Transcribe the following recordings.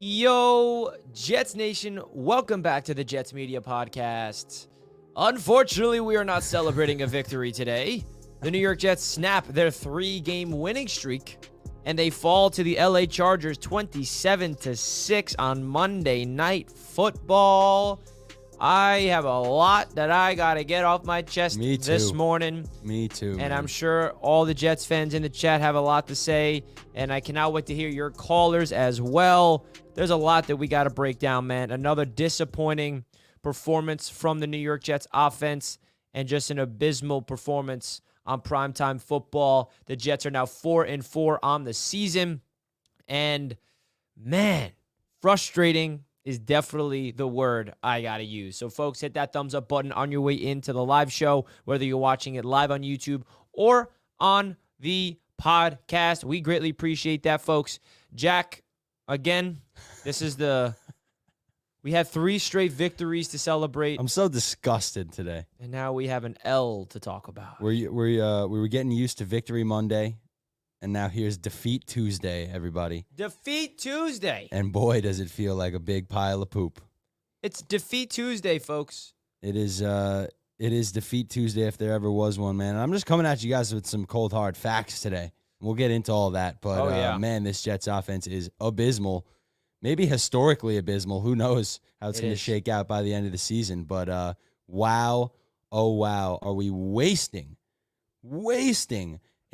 Yo, Jets Nation, welcome back to the Jets Media Podcast. Unfortunately, we are not celebrating a victory today. The New York Jets snap their 3-game winning streak, and they fall to the LA Chargers 27-6 on Monday Night Football. I have a lot that I got to get off my chest this morning. Me too. And I'm sure all the Jets fans in the chat have a lot to say, and I cannot wait to hear your callers as well. There's a lot that we got to break down, man. Another disappointing performance from the New York Jets offense and just an abysmal performance on primetime football. The Jets are now 4-4 on the season. And, man, frustrating is definitely the word I got to use. So, folks, hit that thumbs up button on your way into the live show, whether you're watching it live on YouTube or on the podcast. We greatly appreciate that, folks. Jack, again, we had 3 straight victories to celebrate. I'm so disgusted today. And now we have an L to talk about. We were getting used to Victory Monday, and now here's Defeat Tuesday, everybody. Defeat Tuesday. And boy, does it feel like a big pile of poop. It's Defeat Tuesday, folks. It is Defeat Tuesday if there ever was one, man. And I'm just coming at you guys with some cold, hard facts today. We'll get into all that. But, man, this Jets offense is abysmal. Maybe historically abysmal. Who knows how it's going to shake out by the end of the season. But, wow, oh, wow, are we wasting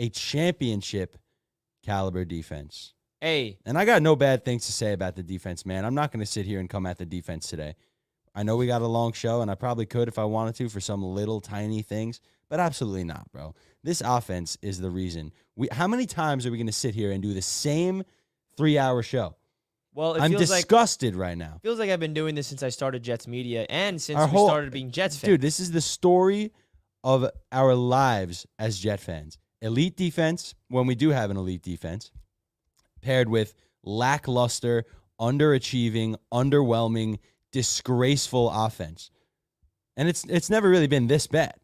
a championship caliber defense. Hey. And I got no bad things to say about the defense, man. I'm not going to sit here and come at the defense today. I know we got a long show, and I probably could if I wanted to for some little tiny things, but absolutely not, bro. This offense is the reason. How many times are we going to sit here and do the same 3-hour show? Well, I'm disgusted right now. Feels like I've been doing this since I started Jets Media and since we started being Jets fans. Dude, this is the story of our lives as Jet fans. Elite defense, when we do have an elite defense, paired with lackluster, underachieving, underwhelming, disgraceful offense. And it's never really been this bad.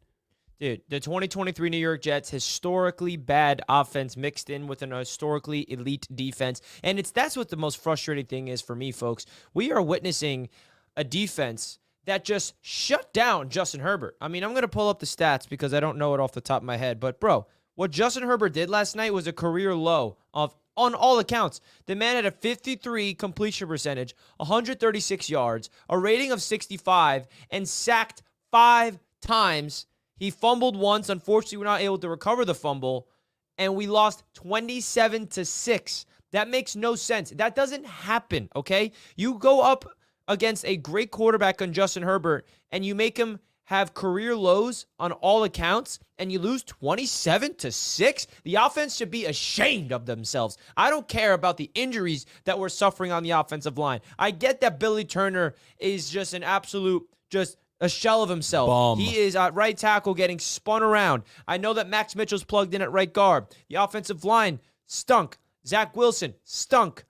Dude, the 2023 New York Jets, historically bad offense mixed in with an historically elite defense. And that's what the most frustrating thing is for me, folks. We are witnessing a defense that just shut down Justin Herbert. I mean, I'm going to pull up the stats because I don't know it off the top of my head. But, bro, what Justin Herbert did last night was a career low on all accounts. The man had a 53 completion percentage, 136 yards, a rating of 65, and sacked 5 times. He fumbled once. Unfortunately, we're not able to recover the fumble, and we lost 27-6. That makes no sense. That doesn't happen, okay? You go up against a great quarterback on Justin Herbert, and you make him have career lows on all accounts, and you lose 27-6, the offense should be ashamed of themselves. I don't care about the injuries that we're suffering on the offensive line. I get that Billy Turner is just an absolute, just a shell of himself. Bum. He is at right tackle getting spun around. I know that Max Mitchell's plugged in at right guard. The offensive line stunk. Zach Wilson stunk.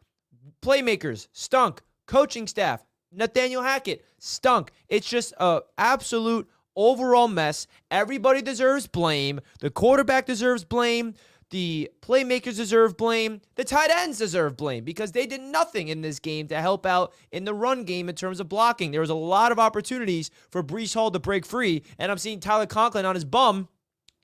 Playmakers stunk. Coaching staff, Nathaniel Hackett, stunk. It's just an absolute overall mess. Everybody deserves blame. The quarterback deserves blame. The playmakers deserve blame. The tight ends deserve blame because they did nothing in this game to help out in the run game in terms of blocking. There was a lot of opportunities for Breece Hall to break free, and I'm seeing Tyler Conklin on his bum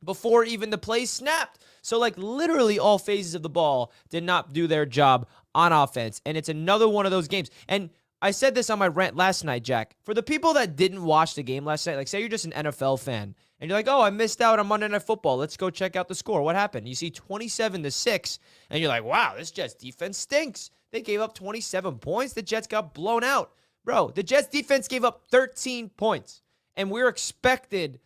before even the play snapped. So, literally all phases of the ball did not do their job on offense, and it's another one of those games. And I said this on my rant last night, Jack. For the people that didn't watch the game last night, say you're just an NFL fan, and you're like, oh, I missed out on Monday Night Football. Let's go check out the score. What happened? You see 27-6, and you're like, wow, this Jets defense stinks. They gave up 27 points. The Jets got blown out. Bro, the Jets defense gave up 13 points, and we're expected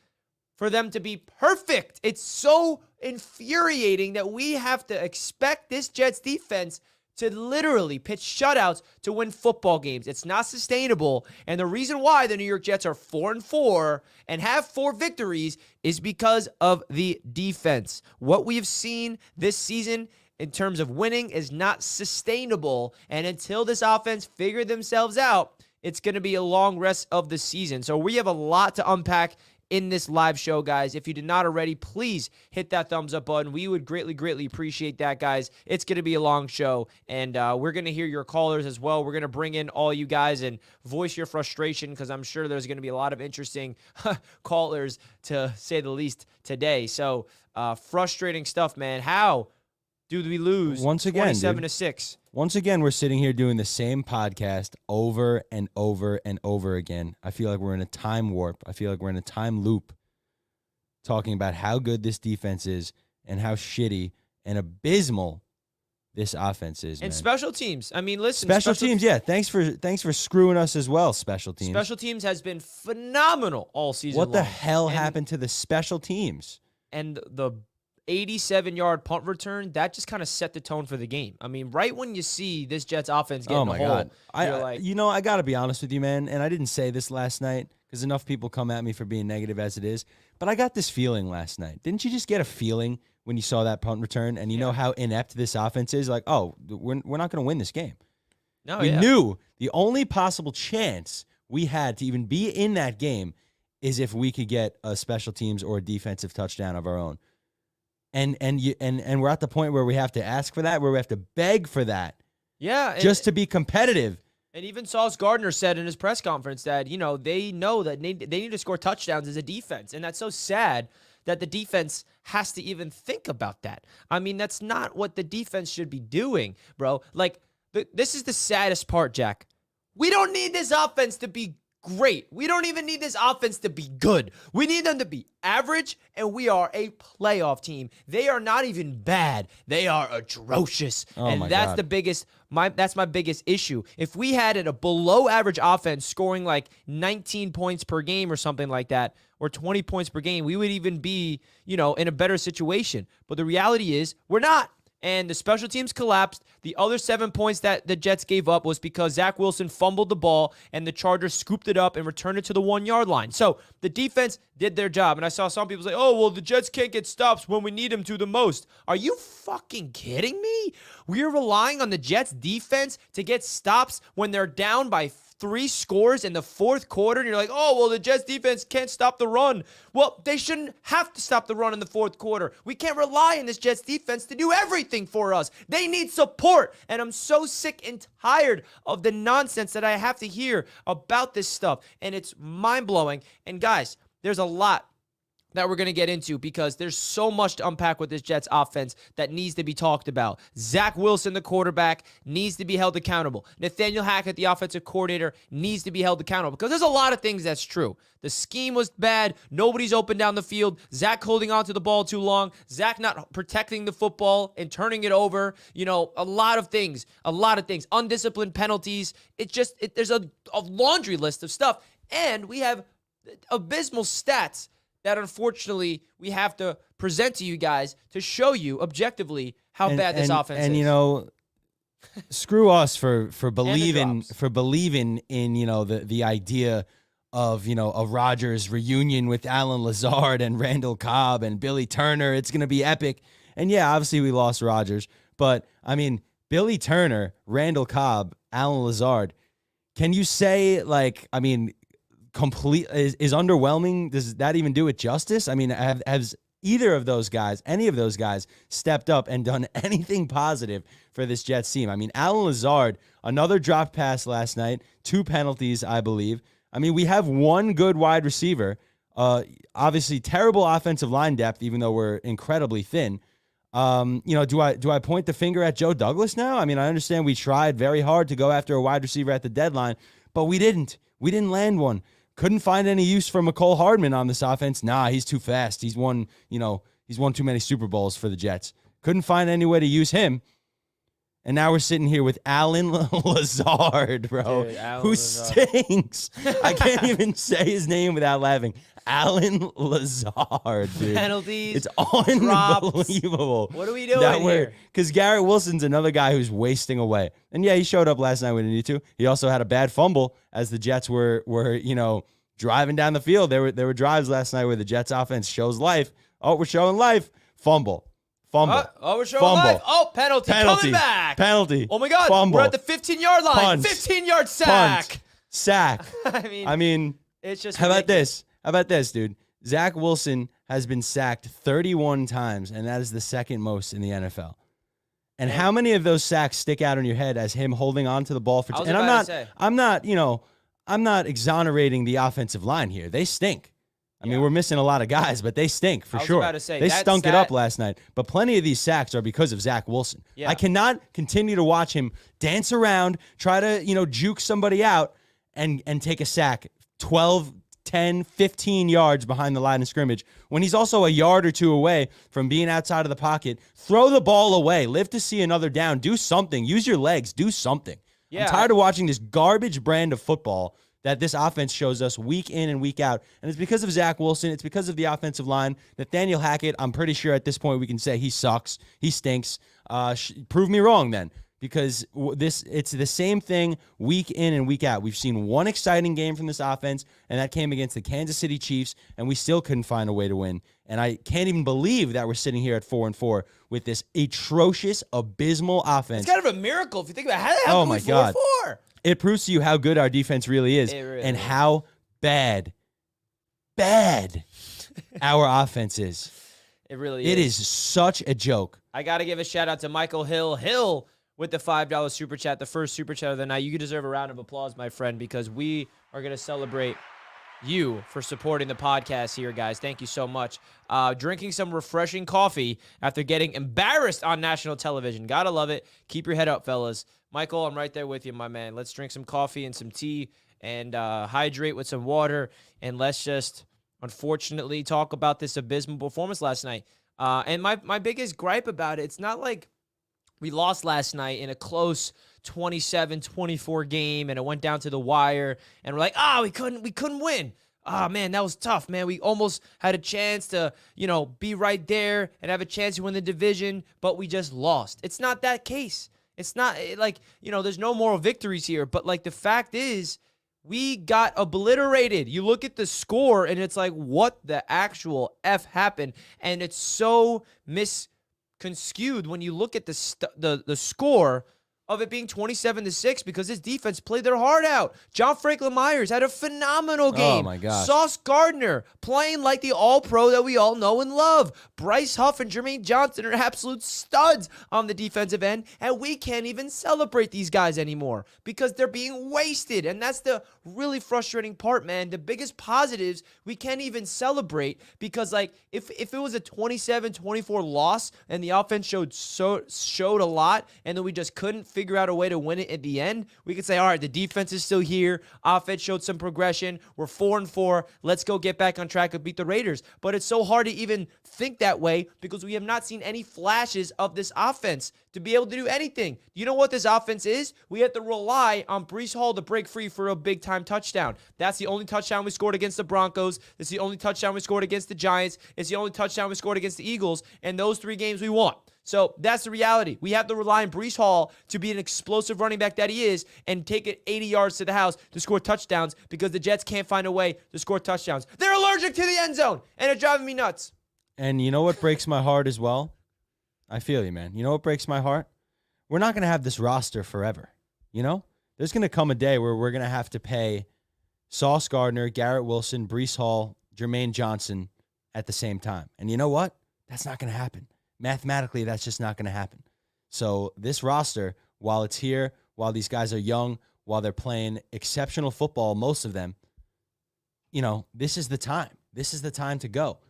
for them to be perfect. It's so infuriating that we have to expect this Jets defense to literally pitch shutouts to win football games. It's not sustainable. And the reason why the New York Jets are 4-4 and have 4 victories is because of the defense. What we have seen this season in terms of winning is not sustainable. And until this offense figure themselves out, it's going to be a long rest of the season. So we have a lot to unpack in this live show, guys. If you did not already, please hit that thumbs up button. We would greatly, greatly appreciate that, guys. It's going to be a long show, and we're going to hear your callers as well. We're going to bring in all you guys and voice your frustration, because I'm sure there's going to be a lot of interesting callers, to say the least, today. So frustrating stuff, man. How do we lose once again, 27-6? Once again, we're sitting here doing the same podcast over and over and over again. I feel like we're in a time warp. I feel like we're in a time loop talking about how good this defense is and how shitty and abysmal this offense is. And man. Special teams. I mean, listen. Special teams, yeah. Thanks for screwing us as well, special teams. Special teams has been phenomenal all season long. What the hell happened to the special teams? And the 87-yard punt return, that just kind of set the tone for the game. I mean, right when you see this Jets offense get in the hole, God. you're like... I got to be honest with you, man, and I didn't say this last night because enough people come at me for being negative as it is, but I got this feeling last night. Didn't you just get a feeling when you saw that punt return and you know how inept this offense is? Like, oh, we're not going to win this game. No, we knew the only possible chance we had to even be in that game is if we could get a special teams or a defensive touchdown of our own. And we're at the point where we have to ask for that, where we have to beg for that. Yeah. Just to be competitive. And even Sauce Gardner said in his press conference that, they know that they need to score touchdowns as a defense. And that's so sad that the defense has to even think about that. I mean, that's not what the defense should be doing, bro. Like, this is the saddest part, Jack. We don't need this offense to be great. We don't even need this offense to be good. We need them to be average, and we are a playoff team. They are not even bad. They are atrocious. And that's that's my biggest issue. If we had a below average offense scoring like 19 points per game or something like that, or 20 points per game, we would even be, in a better situation. But the reality is we're not. And the special teams collapsed. The other 7 points that the Jets gave up was because Zach Wilson fumbled the ball and the Chargers scooped it up and returned it to the 1-yard line. So the defense did their job. And I saw some people say, oh, well, the Jets can't get stops when we need them to the most. Are you fucking kidding me? We're relying on the Jets defense to get stops when they're down by 3 scores in the fourth quarter, and you're like, oh, well, the Jets defense can't stop the run. Well, they shouldn't have to stop the run in the fourth quarter. We can't rely on this Jets defense to do everything for us. They need support, and I'm so sick and tired of the nonsense that I have to hear about this stuff, and it's mind-blowing. And guys, there's a lot that we're going to get into because there's so much to unpack with this Jets offense that needs to be talked about. Zach Wilson, the quarterback, needs to be held accountable. Nathaniel Hackett, the offensive coordinator, needs to be held accountable because there's a lot of things that's true. The scheme was bad. Nobody's open down the field. Zach holding on to the ball too long. Zach not protecting the football and turning it over. A lot of things. Undisciplined penalties. There's a laundry list of stuff. And we have abysmal stats that unfortunately we have to present to you guys to show you objectively how bad this offense is. And screw us for believing in the idea of a Rodgers reunion with Alan Lazard and Randall Cobb and Billy Turner. It's gonna be epic. And yeah, obviously we lost Rodgers, but I mean Billy Turner, Randall Cobb, Alan Lazard. Can you say complete is underwhelming? Does that even do it justice? I mean, has any of those guys stepped up and done anything positive for this Jets team? I mean, Alan Lazard, another dropped pass last night, 2 penalties, I believe. I mean, we have one good wide receiver, obviously terrible offensive line depth, even though we're incredibly thin. Do I point the finger at Joe Douglas now? I mean, I understand we tried very hard to go after a wide receiver at the deadline, but we didn't land one. Couldn't find any use for McCole Hardman on this offense. Nah, he's too fast. He's won too many Super Bowls for the Jets. Couldn't find any way to use him. And now we're sitting here with Alan Lazard, bro, dude, who Lazard stinks. I can't even say his name without laughing. Alan Lazard, dude. Penalties. It's unbelievable. What are we doing here? Because Garrett Wilson's another guy who's wasting away. And yeah, he showed up last night when he needed to. He also had a bad fumble as the Jets were driving down the field. There were drives last night where the Jets offense shows life. Oh, we're showing life. Fumble. We're showing life. Oh, penalty. Coming back. Penalty. Oh, my God. Fumble. We're at the 15-yard line. Punt. 15-yard sack. Punt. Sack. I mean, it's just How about this, dude? Zach Wilson has been sacked 31 times, and that is the second most in the NFL. And how many of those sacks stick out in your head as him holding on to the ball for? And I'm not exonerating the offensive line here. They stink. I mean, we're missing a lot of guys, but they stink for sure. They stunk it up last night. But plenty of these sacks are because of Zach Wilson. Yeah. I cannot continue to watch him dance around, try to, juke somebody out, and take a sack 12, 10, 15 yards behind the line of scrimmage when he's also a yard or two away from being outside of the pocket. Throw the ball away. Live to see another down. Do something. Use your legs. Do something. Yeah, I'm tired of watching this garbage brand of football that this offense shows us week in and week out. And it's because of Zach Wilson. It's because of the offensive line. Nathaniel Hackett, I'm pretty sure at this point we can say he sucks. He stinks. Prove me wrong then, because it's the same thing week in and week out. We've seen one exciting game from this offense, and that came against the Kansas City Chiefs, and we still couldn't find a way to win. And I can't even believe that we're sitting here at 4-4 with this atrocious, abysmal offense. It's kind of a miracle if you think about it. How the hell can we 4-4? It proves to you how good our defense really is and how bad our offense is. It really is. It is such a joke. I got to give a shout out to Michael Hill with the $5 super chat, the first super chat of the night. You deserve a round of applause, my friend, because we are going to celebrate you for supporting the podcast here, guys. Thank you so much. Drinking some refreshing coffee after getting embarrassed on national television. Gotta love it. Keep your head up, fellas. Michael, I'm right there with you, my man. Let's drink some coffee and some tea and hydrate with some water. And let's just, unfortunately, talk about this abysmal performance last night. And my biggest gripe about it, it's not like we lost last night in a close 27-24 game and it went down to the wire and we're like, we couldn't win. Man, that was tough, man. We almost had a chance to, be right there and have a chance to win the division, but we just lost. It's not that case. It's not like, there's no moral victories here, but like the fact is we got obliterated. You look at the score and it's like, what the actual F happened? And it's so misconstrued when you look at the score of it being 27-6 because his defense played their heart out. John Franklin Myers had a phenomenal game. Oh, my gosh. Sauce Gardner playing like the all-pro that we all know and love. Bryce Huff and Jermaine Johnson are absolute studs on the defensive end, and we can't even celebrate these guys anymore because they're being wasted, and that's the really frustrating part, man. The biggest positives we can't even celebrate because, like, if it was a 27-24 loss and the offense showed a lot and then we just couldn't figure out a way to win it at the end, we could say, all right, the defense is still here. Offense showed some progression. We're 4-4. Let's go get back on track and beat the Raiders. But it's so hard to even think that way because we have not seen any flashes of this offense to be able to do anything. You know what this offense is? We have to rely on Breece Hall to break free for a big-time touchdown. That's the only touchdown we scored against the Broncos. It's the only touchdown we scored against the Giants. It's the only touchdown we scored against the Eagles. And those 3 games we won. So that's the reality. We have to rely on Breece Hall to be an explosive running back that he is and take it 80 yards to the house to score touchdowns because the Jets can't find a way to score touchdowns. They're allergic to the end zone, and it's driving me nuts. And you know what breaks my heart as well? I feel you, man. You know what breaks my heart? We're not going to have this roster forever. There's going to come a day where we're going to have to pay Sauce Gardner, Garrett Wilson, Breece Hall, Jermaine Johnson at the same time. And you know what? That's not going to happen. Mathematically, that's just not going to happen. So this roster, while it's here, while these guys are young, while they're playing exceptional football, most of them, this is the time. This is the time to go.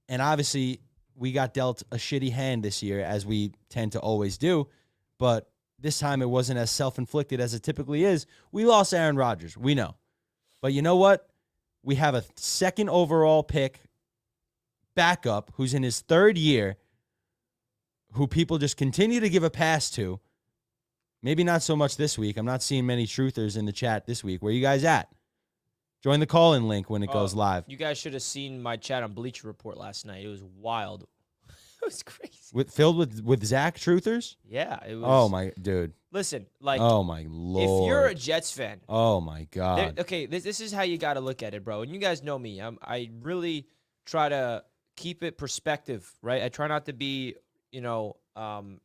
And obviously, we got dealt a shitty hand this year, as we tend to always do. But this time, it wasn't as self-inflicted as it typically is. We lost Aaron Rodgers. We know. But you know what? We have a second overall pick backup who's in his 3rd year, who people just continue to give a pass to. Maybe not so much this week. I'm not seeing many truthers in the chat this week. Where you guys at? Join the call-in link when it goes live. You guys should have seen my chat on Bleacher Report last night. It was wild. It was crazy. Filled with Zach truthers? Yeah. It was. Oh, my dude. Listen, like. Oh, my Lord. If you're a Jets fan. Oh, my God. Okay, this is how you got to look at it, bro. And you guys know me. I really try to keep it perspective, right? I try not to be,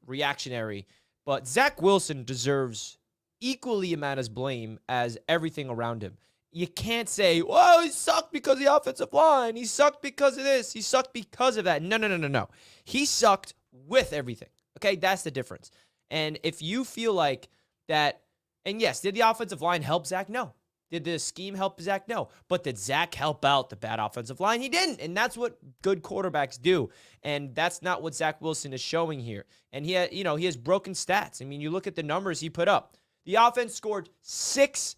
reactionary. But Zach Wilson deserves equally amount of blame as everything around him. you can't say, "Whoa, he sucked because of the offensive line. He sucked because of this. He sucked because of that." No. He sucked with everything. Okay, that's the difference. And if you feel like that, and yes, did the offensive line help Zach? No. Did the scheme help Zach? No. But did Zach help out the bad offensive line? He didn't. And that's what good quarterbacks do. And that's not what Zach Wilson is showing here. And he has broken stats. I mean, you look at the numbers he put up. The offense scored 6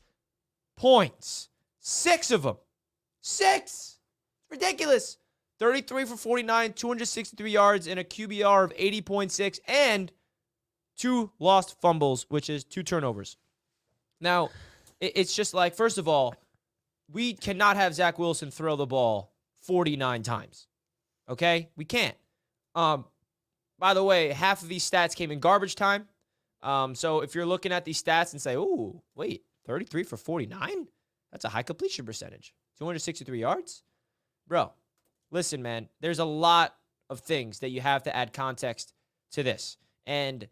points. 6 of them. 6. Ridiculous. 33 for 49, 263 yards, and a QBR of 80.6, and 2 lost fumbles, which is 2 turnovers. Now, it's just like, first of all, we cannot have Zach Wilson throw the ball 49 times. Okay? We can't. By the way, half of these stats came in garbage time. So if you're looking at these stats and say, "Ooh, wait, 33 for 49? That's a high completion percentage. 263 yards?" Bro, listen, man, there's a lot of things that you have to add context to this. And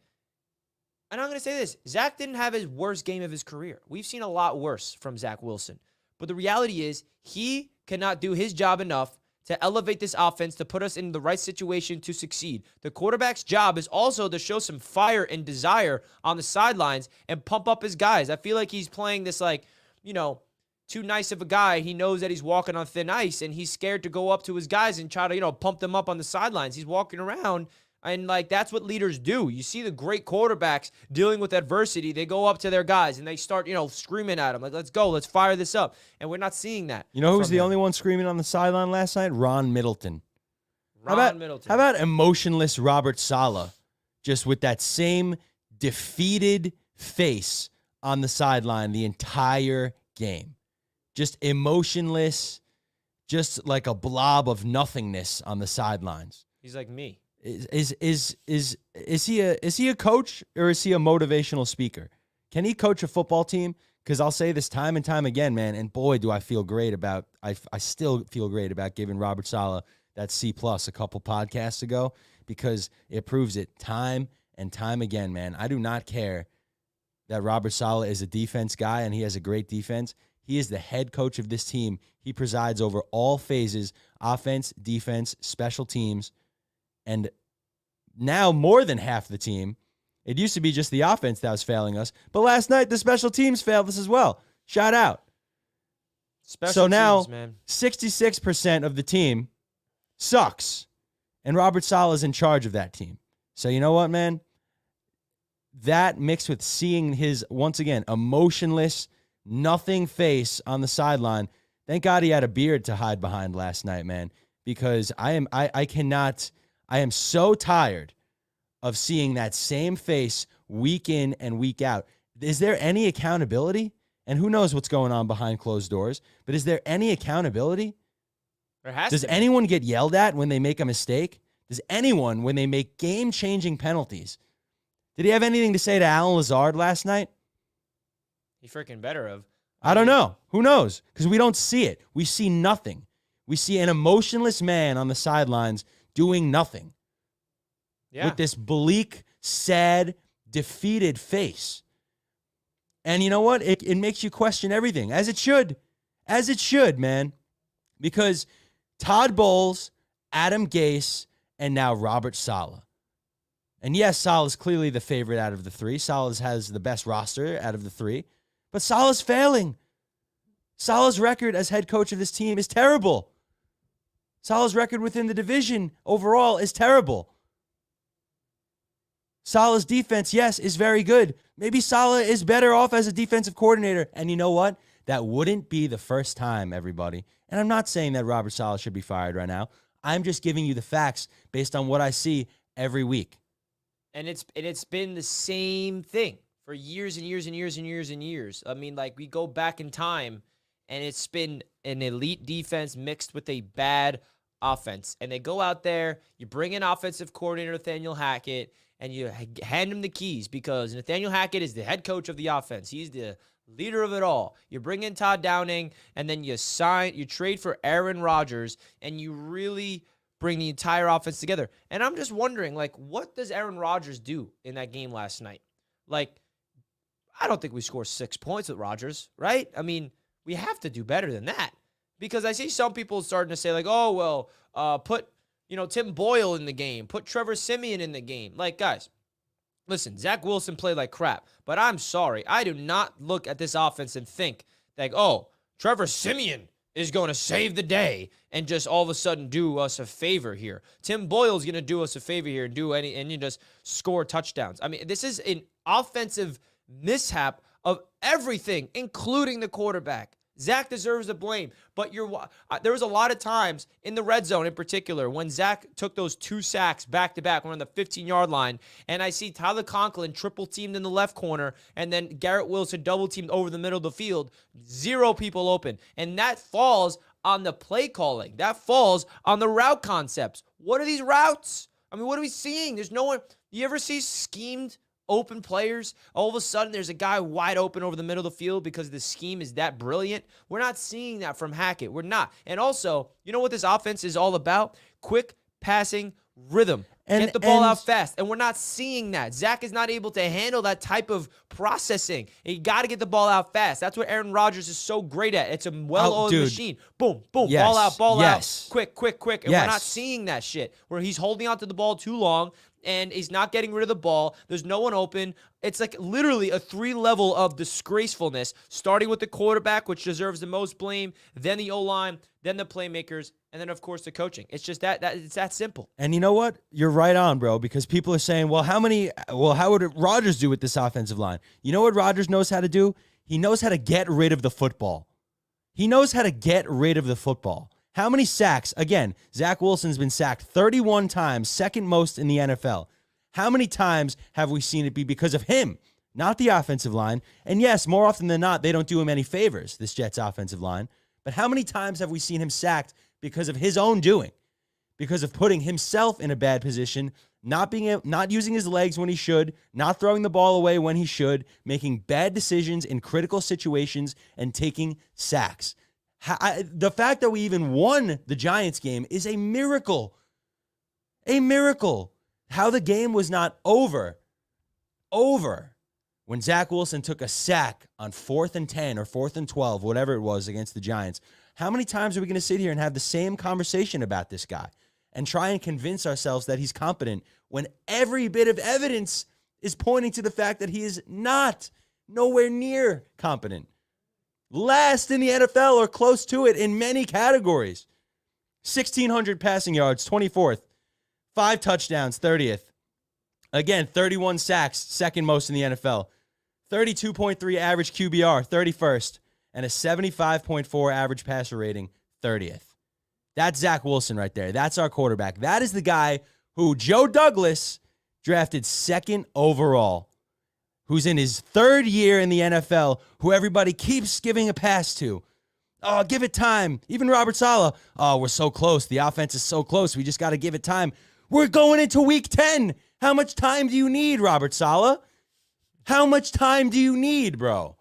I'm going to say this. Zach didn't have his worst game of his career. We've seen a lot worse from Zach Wilson. But the reality is he cannot do his job enough to elevate this offense, to put us in the right situation to succeed. The quarterback's job is also to show some fire and desire on the sidelines and pump up his guys. I feel like he's playing this too nice of a guy. He knows that he's walking on thin ice, and he's scared to go up to his guys and try to, pump them up on the sidelines. He's walking around, and, that's what leaders do. You see the great quarterbacks dealing with adversity. They go up to their guys, and they start, screaming at them, like, "Let's go, let's fire this up." And we're not seeing that. You know who was the only one screaming on the sideline last night? Ron Middleton. Middleton. How about emotionless Robert Salah, just with that same defeated face on the sideline the entire game? Just emotionless, just like a blob of nothingness on the sidelines. He's like me. Is he a coach, or is he a motivational speaker? Can he coach a football team? Because I'll say this time and time again, man, and boy, do I feel great about, I still feel great about giving Robert Salah that C+ a couple podcasts ago, because it proves it time and time again, man. I do not care that Robert Salah is a defense guy and he has a great defense. He is the head coach of this team. He presides over all phases: offense, defense, special teams, and now more than half the team. It used to be just the offense that was failing us, but last night the special teams failed us as well. Shout out. So now, 66% of the team sucks, and Robert Salah is in charge of that team. So you know what, man? That mixed with seeing his, once again, emotionless, nothing face on the sideline. Thank God he had a beard to hide behind last night, man, because I am so tired of seeing that same face week in and week out. Is there any accountability? And who knows what's going on behind closed doors, but is there any accountability? There has Does to be. anyone get yelled at when they make a mistake? Does anyone, when they make game-changing penalties? Did he have anything to say to Alan Lazard last night? He freaking better have. I don't know. Who knows? Because we don't see it. We see nothing. We see an emotionless man on the sidelines doing nothing. Yeah. With this bleak, sad, defeated face. And you know what? It makes you question everything, as it should. As it should, man. Because Todd Bowles, Adam Gase, and now Robert Salah. And yes, Salah's clearly the favorite out of the three. Salah has the best roster out of the three. But Salah's failing. Salah's record as head coach of this team is terrible. Salah's record within the division overall is terrible. Salah's defense, yes, is very good. Maybe Salah is better off as a defensive coordinator. And you know what? That wouldn't be the first time, everybody. And I'm not saying that Robert Salah should be fired right now. I'm just giving you the facts based on what I see every week. And it's been the same thing for years and years and years and years and years. I mean, like, we go back in time, and it's been an elite defense mixed with a bad offense. And they go out there, you bring in offensive coordinator Nathaniel Hackett, and you hand him the keys, because Nathaniel Hackett is the head coach of the offense. He's the leader of it all. You bring in Todd Downing, and then you trade for Aaron Rodgers, and you really bring the entire offense together. And I'm just wondering, like, what does Aaron Rodgers do in that game last night? Like, I don't think we scored 6 points with Rodgers, right? I mean, We have to do better than that. Because I see some people starting to say, like, oh, well, put, Tim Boyle in the game. Put Trevor Siemian in the game. Like, guys, listen, Zach Wilson played like crap. But I'm sorry. I do not look at this offense and think, like, oh, Trevor Siemian is going to save the day and just all of a sudden do us a favor here. Tim Boyle's going to do us a favor here and you just score touchdowns. I mean, this is an offensive mishap of everything, including the quarterback. Zach deserves the blame, but there was a lot of times in the red zone in particular when Zach took those 2 sacks back-to-back. We're on the 15-yard line, and I see Tyler Conklin triple-teamed in the left corner, and then Garrett Wilson double-teamed over the middle of the field. 0 people open, and that falls on the play calling. That falls on the route concepts. What are these routes? I mean, what are we seeing? There's no one. You ever see schemed open players? All of a sudden, there's a guy wide open over the middle of the field because the scheme is that brilliant. We're not seeing that from Hackett. We're not. And also, you know what this offense is all about? Quick passing rhythm. Get the ball out fast. And we're not seeing that. Zach is not able to handle that type of processing. You got to get the ball out fast. That's what Aaron Rodgers is so great at. It's a well-oiled machine. Boom, boom, yes. ball out. Yes. Quick. And we're not seeing that shit where he's holding onto the ball too long and he's not getting rid of the ball. There's no one open. It's like literally a 3-level of disgracefulness, starting with the quarterback, which deserves the most blame, then the O-line, then the playmakers, and then, of course, the coaching. It's just it's that simple. And you know what? You're right on, bro, because people are saying, well, how would Rodgers do with this offensive line? You know what Rodgers knows how to do? He knows how to get rid of the football. How many sacks? Again, Zach Wilson's been sacked 31 times, second most in the NFL. How many times have we seen it be because of him, not the offensive line? And yes, more often than not, they don't do him any favors, this Jets offensive line. But how many times have we seen him sacked because of his own doing? Because of putting himself in a bad position, not using his legs when he should, not throwing the ball away when he should, making bad decisions in critical situations, and taking sacks. The fact that we even won the Giants game is a miracle. A miracle. How the game was not over when Zach Wilson took a sack on 4th and 10 or 4th and 12, whatever it was against the Giants. How many times are we going to sit here and have the same conversation about this guy and try and convince ourselves that he's competent when every bit of evidence is pointing to the fact that he is nowhere near competent? Last in the NFL or close to it in many categories. 1,600 passing yards, 24th. 5 touchdowns, 30th. Again, 31 sacks, second most in the NFL. 32.3 average QBR, 31st. And a 75.4 average passer rating, 30th. That's Zach Wilson right there. That's our quarterback. That is the guy who Joe Douglas drafted 2nd overall, who's in his 3rd year in the NFL, who everybody keeps giving a pass to. Oh, give it time. Even Robert Salah. Oh, we're so close. The offense is so close. We just got to give it time. We're going into week 10. How much time do you need, Robert Salah? How much time do you need, bro?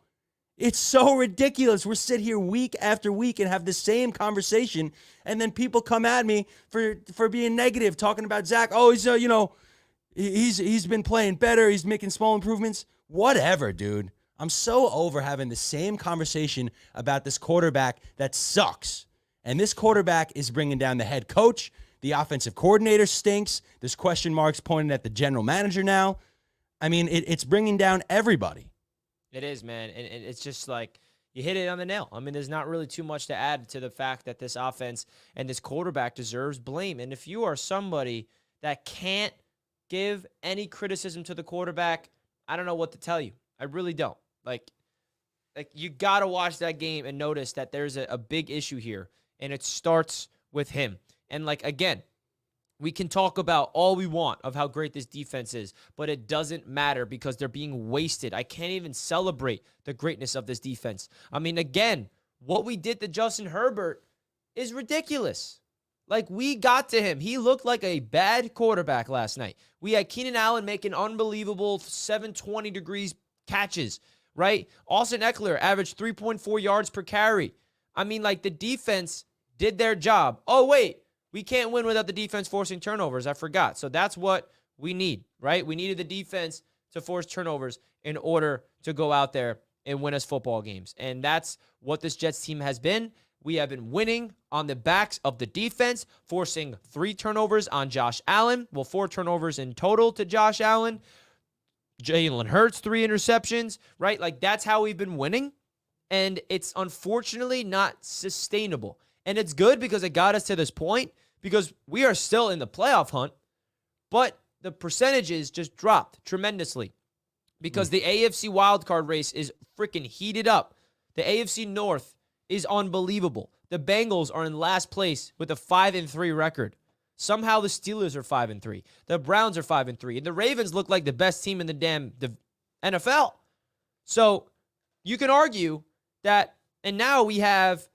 It's so ridiculous. We're sit here week after week and have the same conversation, and then people come at me for being negative, talking about Zach. Oh, he's been playing better. He's making small improvements. Whatever, dude. I'm so over having the same conversation about this quarterback that sucks. And this quarterback is bringing down the head coach. The offensive coordinator stinks. There's question marks pointing at the general manager now. I mean, it's bringing down everybody. It is, man. And it's just like you hit it on the nail. I mean, there's not really too much to add to the fact that this offense and this quarterback deserves blame. And if you are somebody that can't give any criticism to the quarterback, I don't know what to tell you. I really don't. Like you got to watch that game and notice that there's a big issue here, and it starts with him. And, again, we can talk about all we want of how great this defense is, but it doesn't matter because they're being wasted. I can't even celebrate the greatness of this defense. I mean, again, what we did to Justin Herbert is ridiculous. We got to him. He looked like a bad quarterback last night. We had Keenan Allen making unbelievable 720 degrees catches, right? Austin Eckler averaged 3.4 yards per carry. I mean, the defense did their job. Oh, wait. We can't win without the defense forcing turnovers. I forgot. So that's what we need, right? We needed the defense to force turnovers in order to go out there and win us football games. And that's what this Jets team has been. We have been winning on the backs of the defense, forcing 3 turnovers on Josh Allen. Well, 4 turnovers in total to Josh Allen. Jalen Hurts, 3 interceptions, right? Like, that's how we've been winning. And it's unfortunately not sustainable. And it's good because it got us to this point, because we are still in the playoff hunt, but the percentages just dropped tremendously because the AFC wildcard race is freaking heated up. The AFC North is unbelievable. The Bengals are in last place with a 5-3 record. Somehow the Steelers are 5-3. The Browns are 5-3. And the Ravens look like the best team in the damn NFL. So you can argue that, and now we have,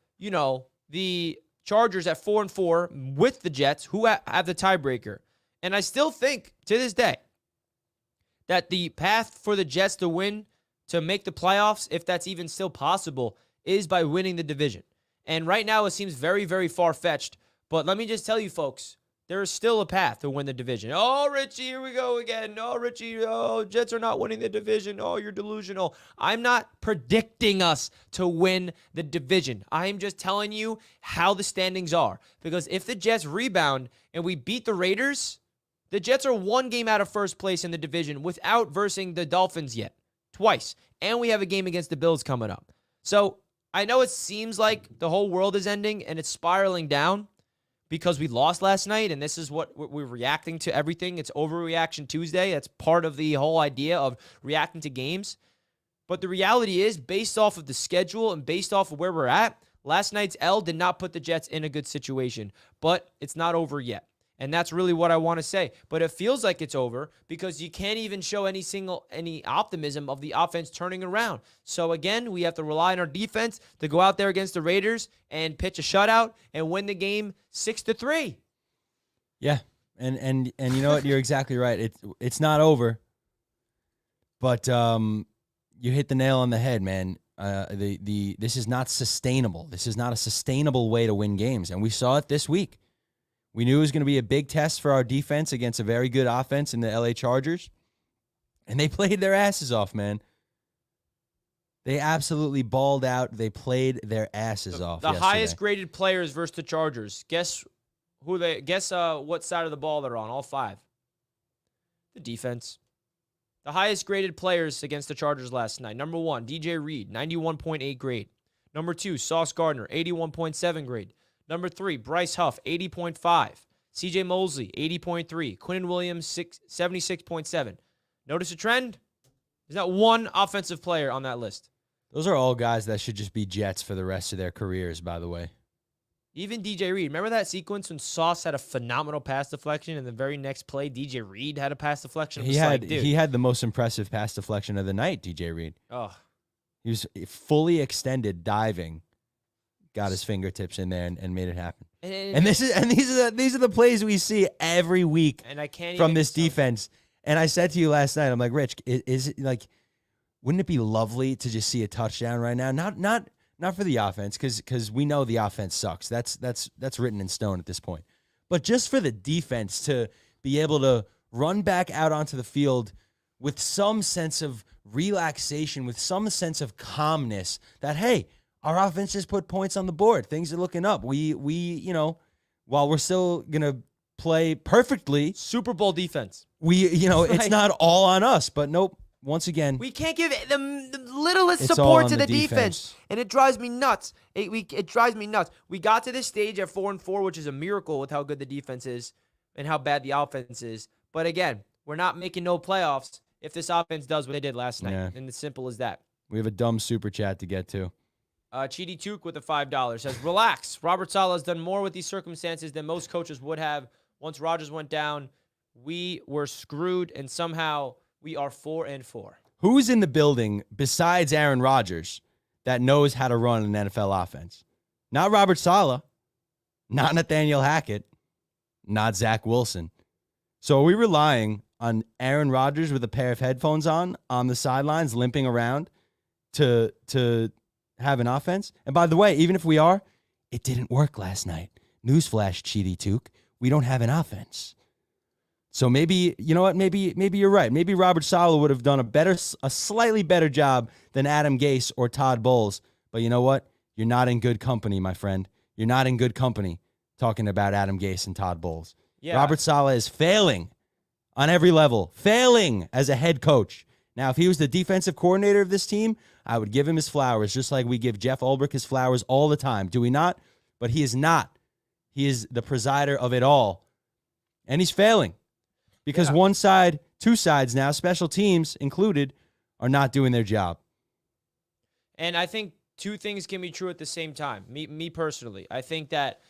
the Chargers at 4-4 with the Jets, who have the tiebreaker. And I still think, to this day, that the path for the Jets to win, to make the playoffs, if that's even still possible, is by winning the division. And right now it seems very, very far-fetched. But let me just tell you, folks, there is still a path to win the division. Oh, Richie, here we go again. Oh, Richie, Jets are not winning the division. Oh, you're delusional. I'm not predicting us to win the division. I'm just telling you how the standings are. Because if the Jets rebound and we beat the Raiders, the Jets are 1 game out of first place in the division without versing the Dolphins yet. Twice. And we have a game against the Bills coming up. So I know it seems like the whole world is ending and it's spiraling down because we lost last night, and this is what we're reacting to everything. It's Overreaction Tuesday. That's part of the whole idea of reacting to games. But the reality is, based off of the schedule and based off of where we're at, last night's L did not put the Jets in a good situation. But it's not over yet. And that's really what I want to say. But it feels like it's over because you can't even show any optimism of the offense turning around. So again, we have to rely on our defense to go out there against the Raiders and pitch a shutout and win the game 6-3. Yeah. And you know what? You're exactly right. It's not over. But you hit the nail on the head, man. This is not sustainable. This is not a sustainable way to win games. And we saw it this week. We knew it was going to be a big test for our defense against a very good offense in the LA Chargers. And they played their asses off, man. They absolutely balled out. They played their asses off. The highest graded players versus the Chargers. Guess what side of the ball they're on, all 5. The defense. The highest graded players against the Chargers last night. Number 1, DJ Reed, 91.8 grade. Number 2, Sauce Gardner, 81.7 grade. Number 3, Bryce Huff, 80.5. CJ Mosley, 80.3. Quinnen Williams, 76.7. Notice a trend? There's not one offensive player on that list. Those are all guys that should just be Jets for the rest of their careers, by the way. Even DJ Reed. Remember that sequence when Sauce had a phenomenal pass deflection and the very next play, DJ Reed had a pass deflection? He had the most impressive pass deflection of the night, DJ Reed. Oh. He was fully extended diving. Got his fingertips in there and made it happen. And these are the plays we see every week and I can't from this defense. And I said to you last night, I'm like, Rich, is it like, wouldn't it be lovely to just see a touchdown right now? Not for the offense, because we know the offense sucks. That's written in stone at this point. But just for the defense to be able to run back out onto the field with some sense of relaxation, with some sense of calmness that, hey, our offense just put points on the board. Things are looking up. We while we're still going to play perfectly. Super Bowl defense. It's not all on us, but nope. Once again, we can't give the littlest support to the defense. And it drives me nuts. It drives me nuts. We got to this stage at 4-4, which is a miracle with how good the defense is and how bad the offense is. But again, we're not making no playoffs if this offense does what they did last night. Yeah. And it's simple as that. We have a dumb super chat to get to. Chidi Took with the $5 says, relax. Robert Salah has done more with these circumstances than most coaches would have. Once Rodgers went down, we were screwed, and somehow we are 4-4. Who's in the building besides Aaron Rodgers that knows how to run an NFL offense? Not Robert Salah, not Nathaniel Hackett, not Zach Wilson. So are we relying on Aaron Rodgers with a pair of headphones on the sidelines, limping around to have an offense? And by the way, even if we are, it didn't work last night. Newsflash, Chidi Took. We don't have an offense. So maybe, you know what? Maybe you're right. Maybe Robert Salah would have done a slightly better job than Adam Gase or Todd Bowles. But you know what? You're not in good company, my friend. You're not in good company talking about Adam Gase and Todd Bowles. Yeah. Robert Salah is failing on every level, failing as a head coach. Now, if he was the defensive coordinator of this team, I would give him his flowers, just like we give Jeff Ulbrich his flowers all the time. Do we not? But he is not. He is the presider of it all. And he's failing. Because one side, two sides now, special teams included, are not doing their job. And I think two things can be true at the same time. Me personally, I think that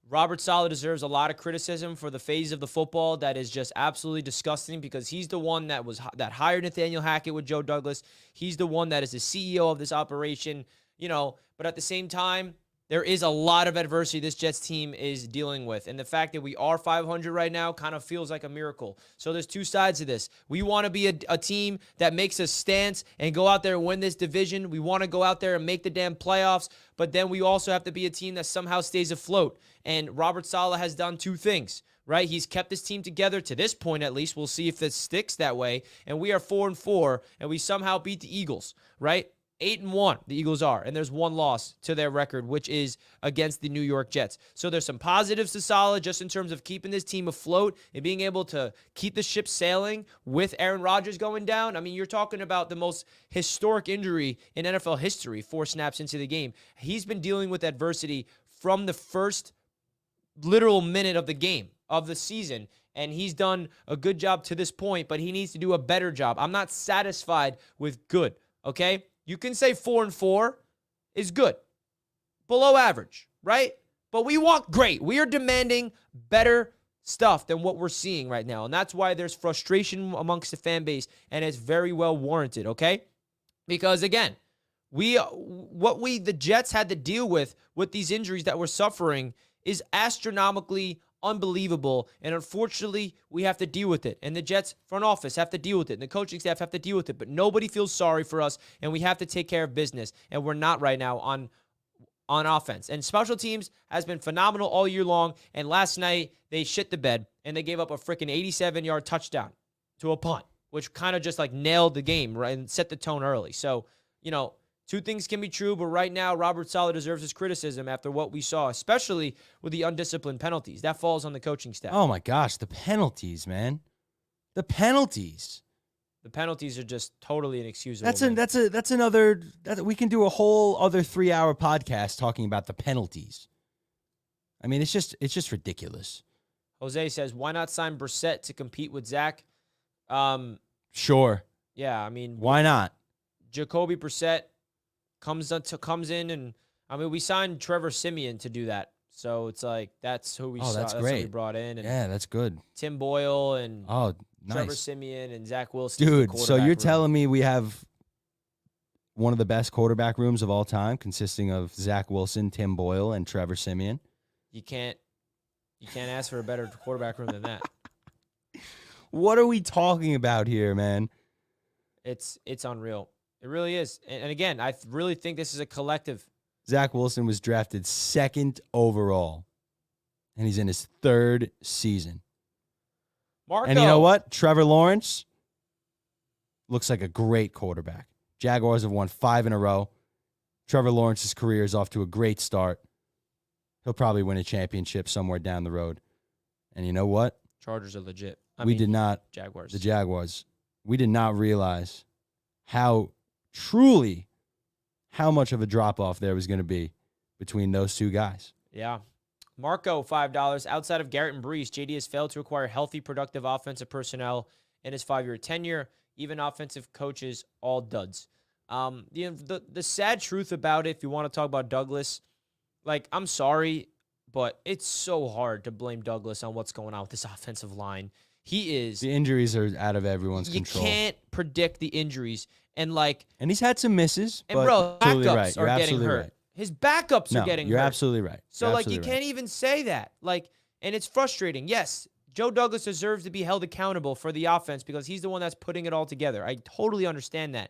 Robert Salah deserves a lot of criticism for the phase of the football that is just absolutely disgusting, because he's the one that hired Nathaniel Hackett with Joe Douglas. He's the one that is the CEO of this operation, but at the same time, there is a lot of adversity this Jets team is dealing with. And the fact that we are 500 right now kind of feels like a miracle. So there's two sides to this. We want to be a team that makes a stance and go out there and win this division. We want to go out there and make the damn playoffs. But then we also have to be a team that somehow stays afloat. And Robert Salah has done two things, right? He's kept this team together to this point, at least. We'll see if this sticks that way. And we are 4-4, and we somehow beat the Eagles, right? 8-1, the Eagles are, and there's one loss to their record, which is against the New York Jets. So there's some positives to Salah just in terms of keeping this team afloat and being able to keep the ship sailing with Aaron Rodgers going down. I mean, you're talking about the most historic injury in NFL history, 4 snaps into the game. He's been dealing with adversity from the first literal minute of the game, of the season, and he's done a good job to this point, but he needs to do a better job. I'm not satisfied with good, okay? You can say 4-4 is good, below average, right? But we want great. We are demanding better stuff than what we're seeing right now. And that's why there's frustration amongst the fan base, and it's very well warranted, okay? Because again, the Jets had to deal with these injuries that we're suffering is astronomically unbelievable, and unfortunately, we have to deal with it. And the Jets front office have to deal with it, and the coaching staff have to deal with it. But nobody feels sorry for us, and we have to take care of business. And we're not right now on offense. And special teams has been phenomenal all year long. And last night they shit the bed, and they gave up a freaking 87-yard touchdown to a punt, which kind of just like nailed the game, right, and set the tone early. So two things can be true, but right now, Robert Salah deserves his criticism after what we saw, especially with the undisciplined penalties. That falls on the coaching staff. Oh, my gosh, the penalties, man. The penalties. The penalties are just totally inexcusable. That's another we can do a whole other 3-hour podcast talking about the penalties. I mean, it's just ridiculous. Jose says, why not sign Brissett to compete with Zach? Sure. Yeah, I mean, why not? Jacoby Brissett comes in, and I mean, we signed Trevor Siemian to do that. So it's like that's who we that's great. Who we brought in. And yeah, that's good. Tim Boyle and nice. Trevor Siemian and Zach Wilson. Dude, so you're telling me we have one of the best quarterback rooms of all time, consisting of Zach Wilson, Tim Boyle, and Trevor Siemian? You can't ask for a better quarterback room than that. What are we talking about here, man? It's unreal. It really is. And again, I really think this is a collective. Zach Wilson was drafted 2nd overall, and he's in his 3rd season. Marco. And you know what? Trevor Lawrence looks like a great quarterback. Jaguars have won 5 in a row. Trevor Lawrence's career is off to a great start. He'll probably win a championship somewhere down the road. And you know what? Chargers are legit. Jaguars. The Jaguars. We did not realize how much of a drop-off there was going to be between those two guys. Yeah. Marco, $5. Outside of Garrett and Brees, JD has failed to acquire healthy, productive offensive personnel in his 5-year tenure. Even offensive coaches, all duds. The sad truth about it, if you want to talk about Douglas, I'm sorry, but it's so hard to blame Douglas on what's going on with this offensive line. The injuries are out of everyone's control. You can't predict the injuries. And he's had some misses. And bro, backups right. are getting hurt. Right. His backups are getting hurt. You're absolutely right. So you can't even say that. And it's frustrating. Yes, Joe Douglas deserves to be held accountable for the offense because he's the one that's putting it all together. I totally understand that.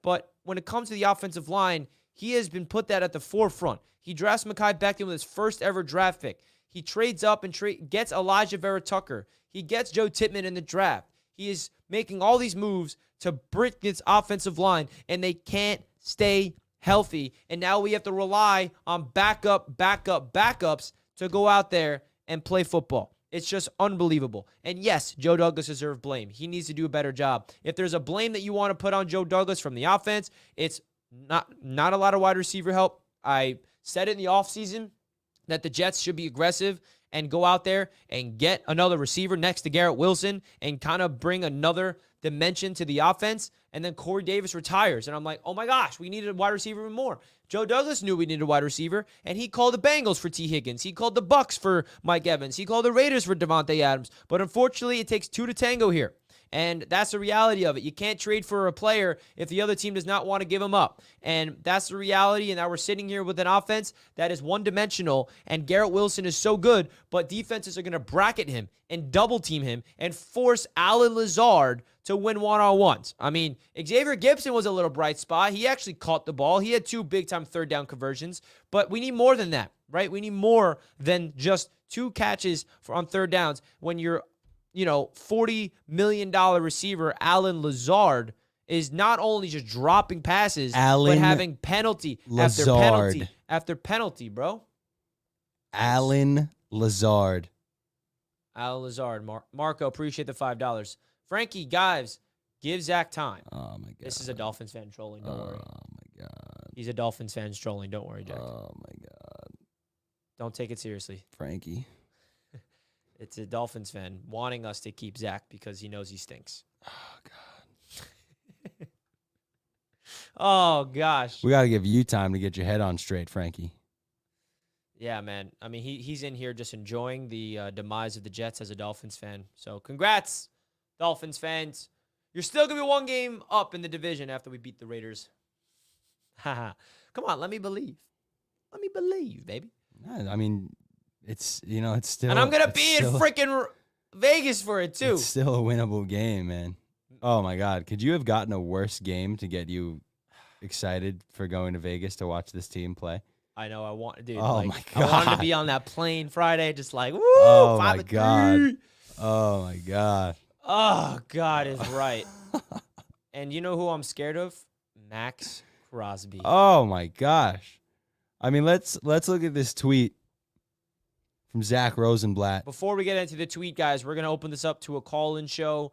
But when it comes to the offensive line, he has been put that at the forefront. He drafts Mekhi Becton with his first ever draft pick. He trades up and gets Elijah Vera Tucker. He gets Joe Tippmann in the draft. He is making all these moves to brick this offensive line, and they can't stay healthy. And now we have to rely on backups to go out there and play football. It's just unbelievable. And yes, Joe Douglas deserves blame. He needs to do a better job. If there's a blame that you want to put on Joe Douglas from the offense, it's not a lot of wide receiver help. I said it in the offseason that the Jets should be aggressive and go out there and get another receiver next to Garrett Wilson and kind of bring another dimension to the offense. And then Corey Davis retires. And I'm like, oh my gosh, we needed a wide receiver even more. Joe Douglas knew we needed a wide receiver, and he called the Bengals for T. Higgins. He called the Bucks for Mike Evans. He called the Raiders for Devontae Adams. But unfortunately, it takes two to tango here. And that's the reality of it. You can't trade for a player if the other team does not want to give him up. And that's the reality. And now we're sitting here with an offense that is one-dimensional. And Garrett Wilson is so good, but defenses are going to bracket him and double-team him and force Allen Lazard to win one-on-ones. I mean, Xavier Gibson was a little bright spot. He actually caught the ball. He had 2 big-time third-down conversions. But we need more than that, right? We need more than just 2 catches on third downs when you're $40 million receiver Allen Lazard is not only just dropping passes, but having penalty after penalty after penalty, bro. Allen Lazard. Allen Lazard. Marco, appreciate the $5. Frankie, guys, give Zach time. Oh, my God. This is a Dolphins fan trolling. Don't worry. Oh, my God. He's a Dolphins fan trolling. Don't worry, Jack. Oh, my God. Don't take it seriously. Frankie. It's a Dolphins fan wanting us to keep Zach because he knows he stinks. Oh, God. Oh, gosh. We got to give you time to get your head on straight, Frankie. Yeah, man. I mean, he's in here just enjoying the demise of the Jets as a Dolphins fan. So congrats, Dolphins fans. You're still going to be 1 game up in the division after we beat the Raiders. Haha. Come on, let me believe. Let me believe, baby. I mean, it's still. And I'm going to be in freaking Vegas for it, too. It's still a winnable game, man. Oh, my God. Could you have gotten a worse game to get you excited for going to Vegas to watch this team play? I know. I want, dude. Oh, my God. I wanted to be on that plane Friday, just like, woo, oh, 5 my God. Oh, my God. Oh, God is right. And you know who I'm scared of? Max Crosby. Oh, my gosh. I mean, let's look at this tweet from Zach Rosenblatt. Before we get into the tweet, guys, we're going to open this up to a call-in show.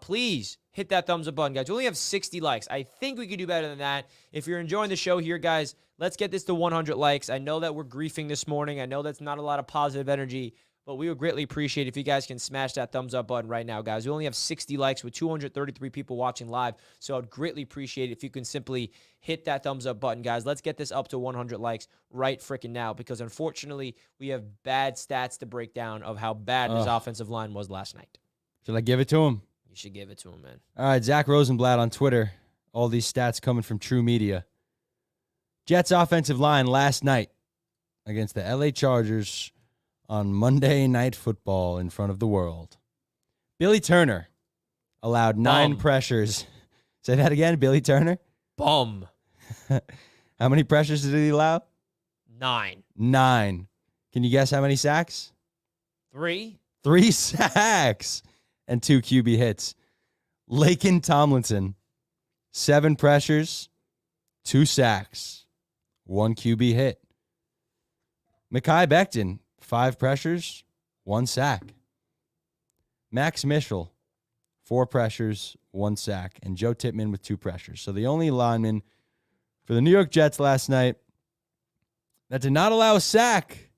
Please hit that thumbs up button, guys. We only have 60 likes. I think we could do better than that. If you're enjoying the show here, guys, let's get this to 100 likes. I know that we're griefing this morning. I know that's not a lot of positive energy, but we would greatly appreciate if you guys can smash that thumbs up button right now, guys. We only have 60 likes with 233 people watching live, so I'd greatly appreciate it if you can simply hit that thumbs up button, guys. Let's get this up to 100 likes right freaking now, because unfortunately, we have bad stats to break down of how bad his offensive line was last night. Should I give it to him? You should give it to him, man. All right, Zach Rosenblatt on Twitter. All these stats coming from True Media. Jets offensive line last night against the LA Chargers on Monday Night Football in front of the world. Billy Turner allowed 9 pressures. Say that again, Billy Turner? Bum. How many pressures did he allow? 9. 9. Can you guess how many sacks? 3. 3 sacks and 2 QB hits. Laken Tomlinson, 7 pressures, 2 sacks, 1 QB hit. Mekhi Becton, 5 pressures, 1 sack. Max Mitchell, 4 pressures, 1 sack. And Joe Tippmann with 2 pressures. So the only lineman for the New York Jets last night that did not allow a sack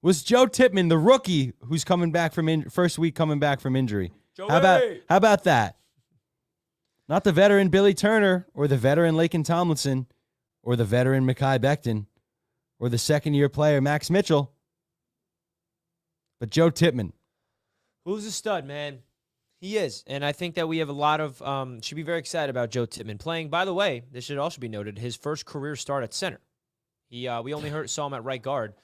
was Joe Tippmann, the rookie who's coming back from first week coming back from injury. How about that? Not the veteran Billy Turner or the veteran Laken Tomlinson or the veteran Mekhi Becton or the second-year player Max Mitchell, but Joe Tippmann. Who's a stud, man? He is. And I think that we have a lot of should be very excited about Joe Tippmann playing. By the way, this should also be noted, his first career start at center. We only saw him at right guard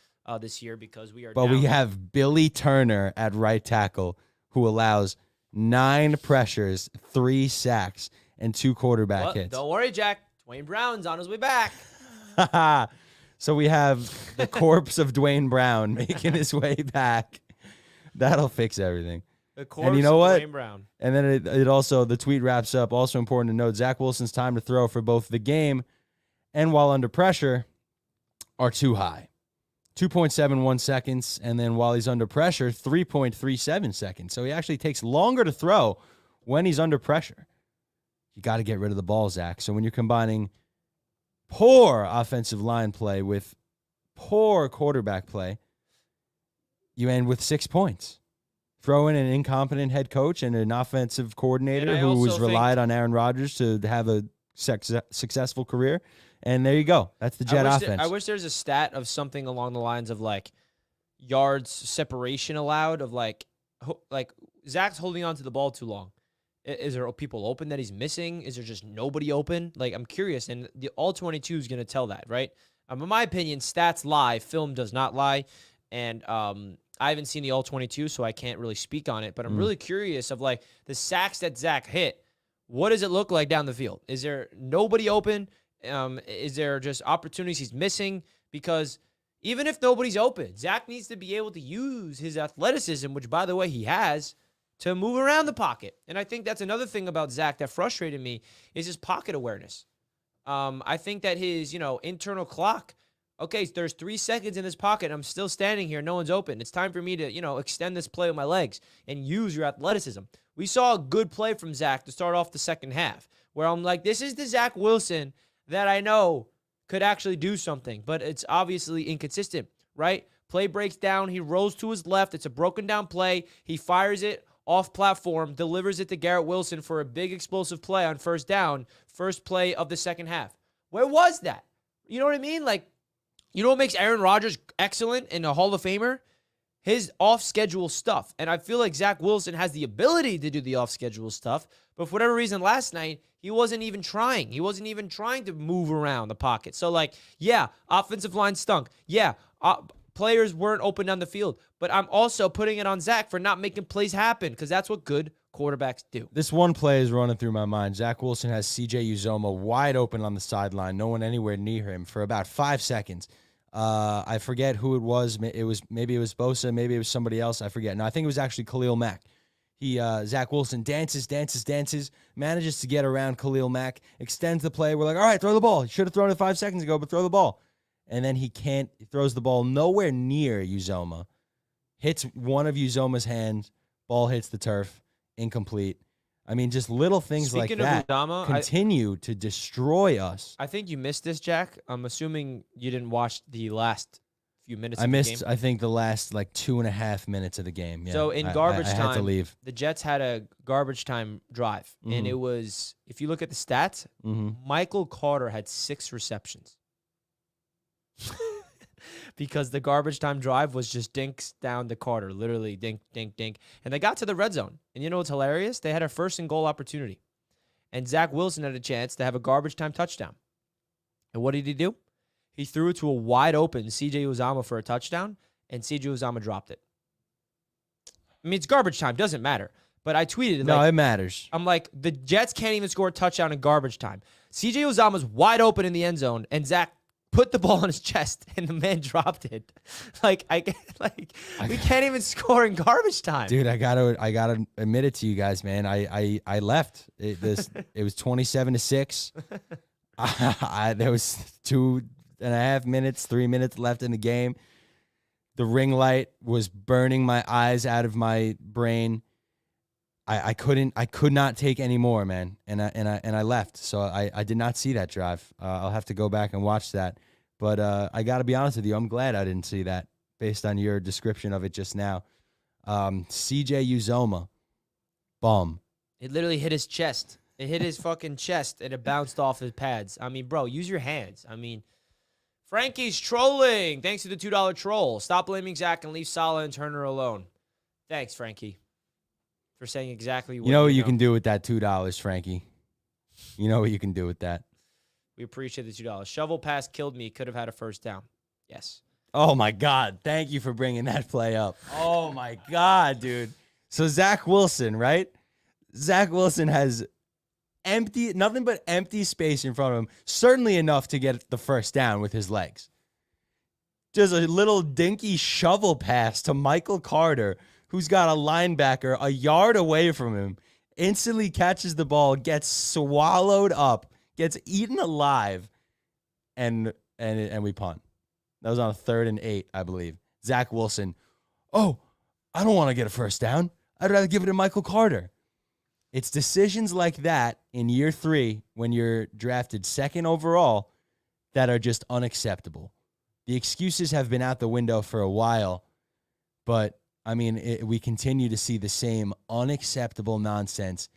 this year because we are But down. we have Billy Turner at right tackle who allows 9 pressures, 3 sacks, and 2 quarterback hits. Don't worry, Jack. Dwayne Brown's on his way back. So we have the corpse of Dwayne Brown making his way back. That'll fix everything. The corpse and you know of what? Dwayne Brown. And then it also, the tweet wraps up, also important to note, Zach Wilson's time to throw for both the game and while under pressure are too high. 2.71 seconds, and then while he's under pressure, 3.37 seconds. So he actually takes longer to throw when he's under pressure. You got to get rid of the ball, Zach. So when you're combining poor offensive line play with poor quarterback play, you end with 6 points. Throw in an incompetent head coach and an offensive coordinator who was relied on Aaron Rodgers to have a successful career. And there you go. That's the Jet offense. I wish there's a stat of something along the lines of like yards separation allowed of like Zach's holding on to the ball too long. Is there people open that he's missing? Is there just nobody open? Like, I'm curious, and the all-22 is going to tell that, right? In my opinion, stats lie, film does not lie, and I haven't seen the all-22, so I can't really speak on it, but I'm really curious of, like, the sacks that Zach hit. What does it look like down the field? Is there nobody open? Is there just opportunities he's missing? Because even if nobody's open, Zach needs to be able to use his athleticism, which, by the way, he has, to move around the pocket. And I think that's another thing about Zach that frustrated me is his pocket awareness. I think that his, internal clock, okay, there's 3 seconds in this pocket. I'm still standing here. No one's open. It's time for me to, extend this play with my legs and use your athleticism. We saw a good play from Zach to start off the second half where I'm like, this is the Zach Wilson that I know could actually do something, but it's obviously inconsistent, right? Play breaks down. He rolls to his left. It's a broken down play. He fires it off platform, delivers it to Garrett Wilson for a big explosive play on first down, first play of the second half. Where was that? You know what I mean? Like, you know what makes Aaron Rodgers excellent and a Hall of Famer? His off-schedule stuff. And I feel like Zach Wilson has the ability to do the off-schedule stuff, but for whatever reason last night, he wasn't even trying. He wasn't even trying to move around the pocket. So, like, yeah, offensive line stunk. Yeah, players weren't open down the field. But I'm also putting it on Zach for not making plays happen because that's what good quarterbacks do. This one play is running through my mind. Zach Wilson has C.J. Uzomah wide open on the sideline, no one anywhere near him for about 5 seconds. I forget who it was. Maybe it was Bosa. Maybe it was somebody else. I forget. No, I think it was actually Khalil Mack. Zach Wilson dances, manages to get around Khalil Mack, extends the play. We're like, all right, throw the ball. He should have thrown it 5 seconds ago, but throw the ball. And then he can't. He throws the ball nowhere near Uzomah. Hits one of Uzomah's hands. Ball hits the turf. Incomplete. I mean, just little things Speaking like that of Uzomah, continue to destroy us. I think you missed this, Jack. I'm assuming you didn't watch the last few minutes I of missed, the game. I think, the last 2.5 minutes of the game. Yeah. So in garbage time, I had to leave. The Jets had a garbage time drive. And it was, if you look at the stats, Michael Carter had 6 receptions. Because the garbage time drive was just dinks down to Carter. Literally dink, dink, dink. And they got to the red zone. And you know what's hilarious? They had a first and goal opportunity. And Zach Wilson had a chance to have a garbage time touchdown. And what did he do? He threw it to a wide open C.J. Uzomah for a touchdown, and C.J. Uzomah dropped it. I mean, it's garbage time. Doesn't matter. But I tweeted it. No, it matters. I'm like, the Jets can't even score a touchdown in garbage time. C.J. Uzomah's wide open in the end zone, and Zach put the ball on his chest, and the man dropped it. We can't even score in garbage time. Dude, I gotta admit it to you guys, man. I left. It was 27-6. There was 2.5 minutes, 3 minutes left in the game. The ring light was burning my eyes out of my brain. I could not take any more, man. And I left. So I did not see that drive. I'll have to go back and watch that. But I got to be honest with you, I'm glad I didn't see that based on your description of it just now. C.J. Uzomah, bum. It literally hit his chest. It hit his fucking chest, and it bounced off his pads. I mean, bro, use your hands. I mean, Frankie's trolling. Thanks to the $2 troll. Stop blaming Zach and leave Salah and Turner alone. Thanks, Frankie, for saying exactly what you know what you can do with that $2, Frankie. You know what you can do with that. We appreciate the $2. Shovel pass killed me. Could have had a first down. Yes. Oh, my God. Thank you for bringing that play up. Oh, my God, dude. So Zach Wilson, right? Zach Wilson has nothing but empty space in front of him, certainly enough to get the first down with his legs. Just a little dinky shovel pass to Michael Carter, who's got a linebacker a yard away from him, instantly catches the ball, gets swallowed up, gets eaten alive, and we punt. That was on a 3rd and 8, I believe. Zach Wilson, oh, I don't want to get a first down. I'd rather give it to Michael Carter. It's decisions like that in year 3 when you're drafted 2nd overall that are just unacceptable. The excuses have been out the window for a while, but, I mean, we continue to see the same unacceptable nonsense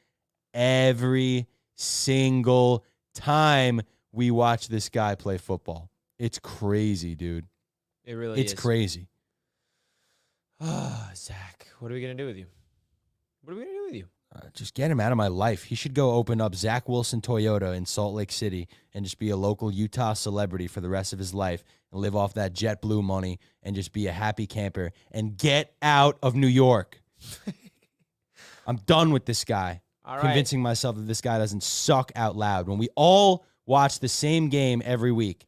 every single time we watch this guy play football. It's crazy, dude. It really is. It's crazy. Zach, what are we going to do with you? What are we going to do with you? Just get him out of my life. He should go open up Zach Wilson Toyota in Salt Lake City and just be a local Utah celebrity for the rest of his life and live off that JetBlue money and just be a happy camper and get out of New York. I'm done with this guy. All right. Convincing myself that this guy doesn't suck out loud when we all watch the same game every week.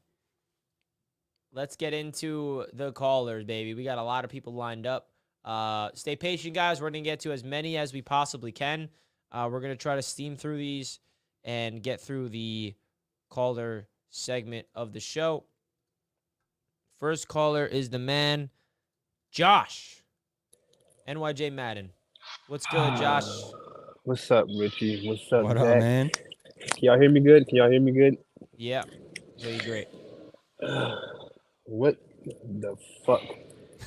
Let's get into the callers, baby. We got a lot of people lined up. Stay patient, guys. We're going to get to as many as we possibly can. We're going to try to steam through these and get through the caller segment of the show. First caller is the man, Josh. NYJ Madden. What's good, Josh? What's up, Richie? What's up, What Jack? up, man? Can y'all hear me good? Yeah, really great. What the fuck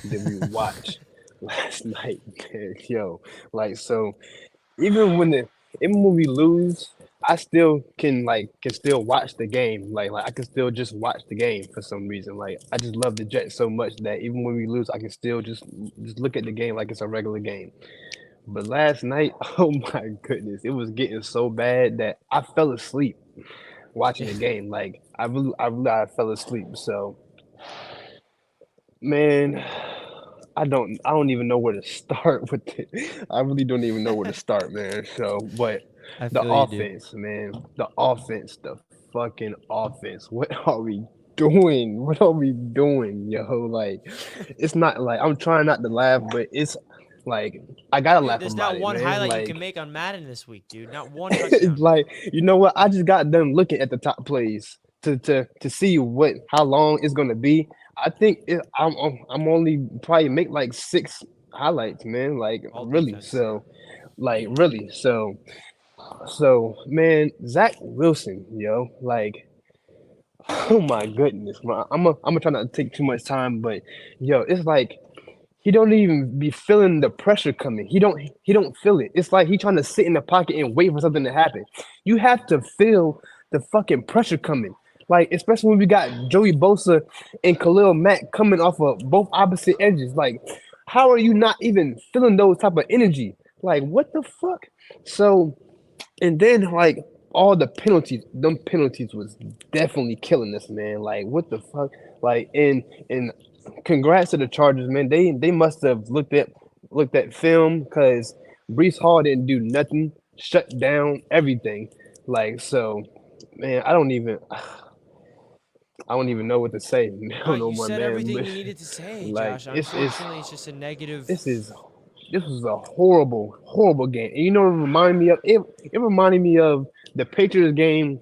did we watch last night, man? Yo, like, so even when we lose, I still can still watch the game. Like I can still just watch the game for some reason. Like I just love the Jets so much that even when we lose, I can still just look at the game like it's a regular game. But last night, oh my goodness, it was getting so bad that I fell asleep watching the game. Like I fell asleep. So, man, I don't even know where to start with it. I really don't even know where to start, man. So, but the offense, man, the fucking offense. What are we doing? What are we doing, yo? Like, it's not like I'm trying not to laugh, but it's like I gotta laugh. There's about not one it, man. highlight like, you can make on Madden this week, dude. Not one touchdown. like, you know what? I just got done looking at the top plays to see how long it's gonna be. I think I'm only probably make like 6 highlights, man. Like All really, defense. so man, Zach Wilson, yo, like, oh my goodness, man. I'm gonna try not to take too much time, but yo, it's like he don't even be feeling the pressure coming. He don't feel it. It's like he trying to sit in the pocket and wait for something to happen. You have to feel the fucking pressure coming. Like, especially when we got Joey Bosa and Khalil Mack coming off of both opposite edges. Like, how are you not even feeling those type of energy? Like, what the fuck? So, and then like all the penalties, them penalties was definitely killing us, man. Like, what the fuck? Like, and congrats to the Chargers, man. They must have looked at film because Breece Hall didn't do nothing, shut down everything. Like, so, man, I don't even know what to say. No, No you more, said man. everything But, you needed to say, like, Josh. Unfortunately, it's just a negative. This was a horrible game. And you know what it reminded me of? It reminded me of the Patriots game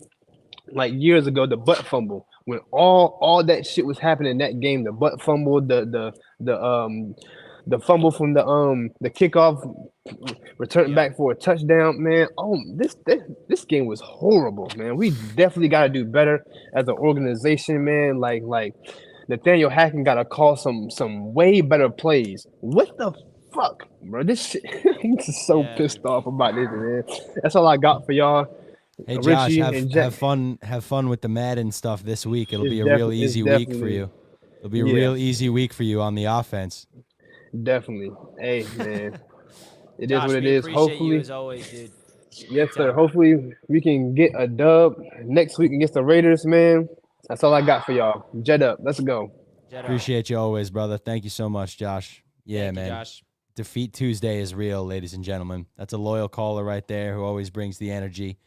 like years ago, the butt fumble. When all that shit was happening in that game, the butt fumble, the fumble from the kickoff, returning back for a touchdown, man. Oh, this game was horrible, man. We definitely got to do better as an organization, man. Like Nathaniel Hackett got to call some way better plays. What the fuck, bro? This shit, I'm just so pissed off about this, man. That's all I got for y'all. Hey Josh, Richie, have fun with the Madden stuff this week. It'll be a real easy week for you. It'll be a real easy week for you on the offense. Definitely. Hey man, it Josh, is what it we is. appreciate Hopefully, you as always, dude. yes sir. Hopefully we can get a dub next week against the Raiders, man. That's all I got for y'all. Jet up. Let's go. Appreciate you always, brother. Thank you so much, Josh. Yeah, Thank man. you, Josh. Defeat Tuesday is real, ladies and gentlemen. That's a loyal caller right there who always brings the energy.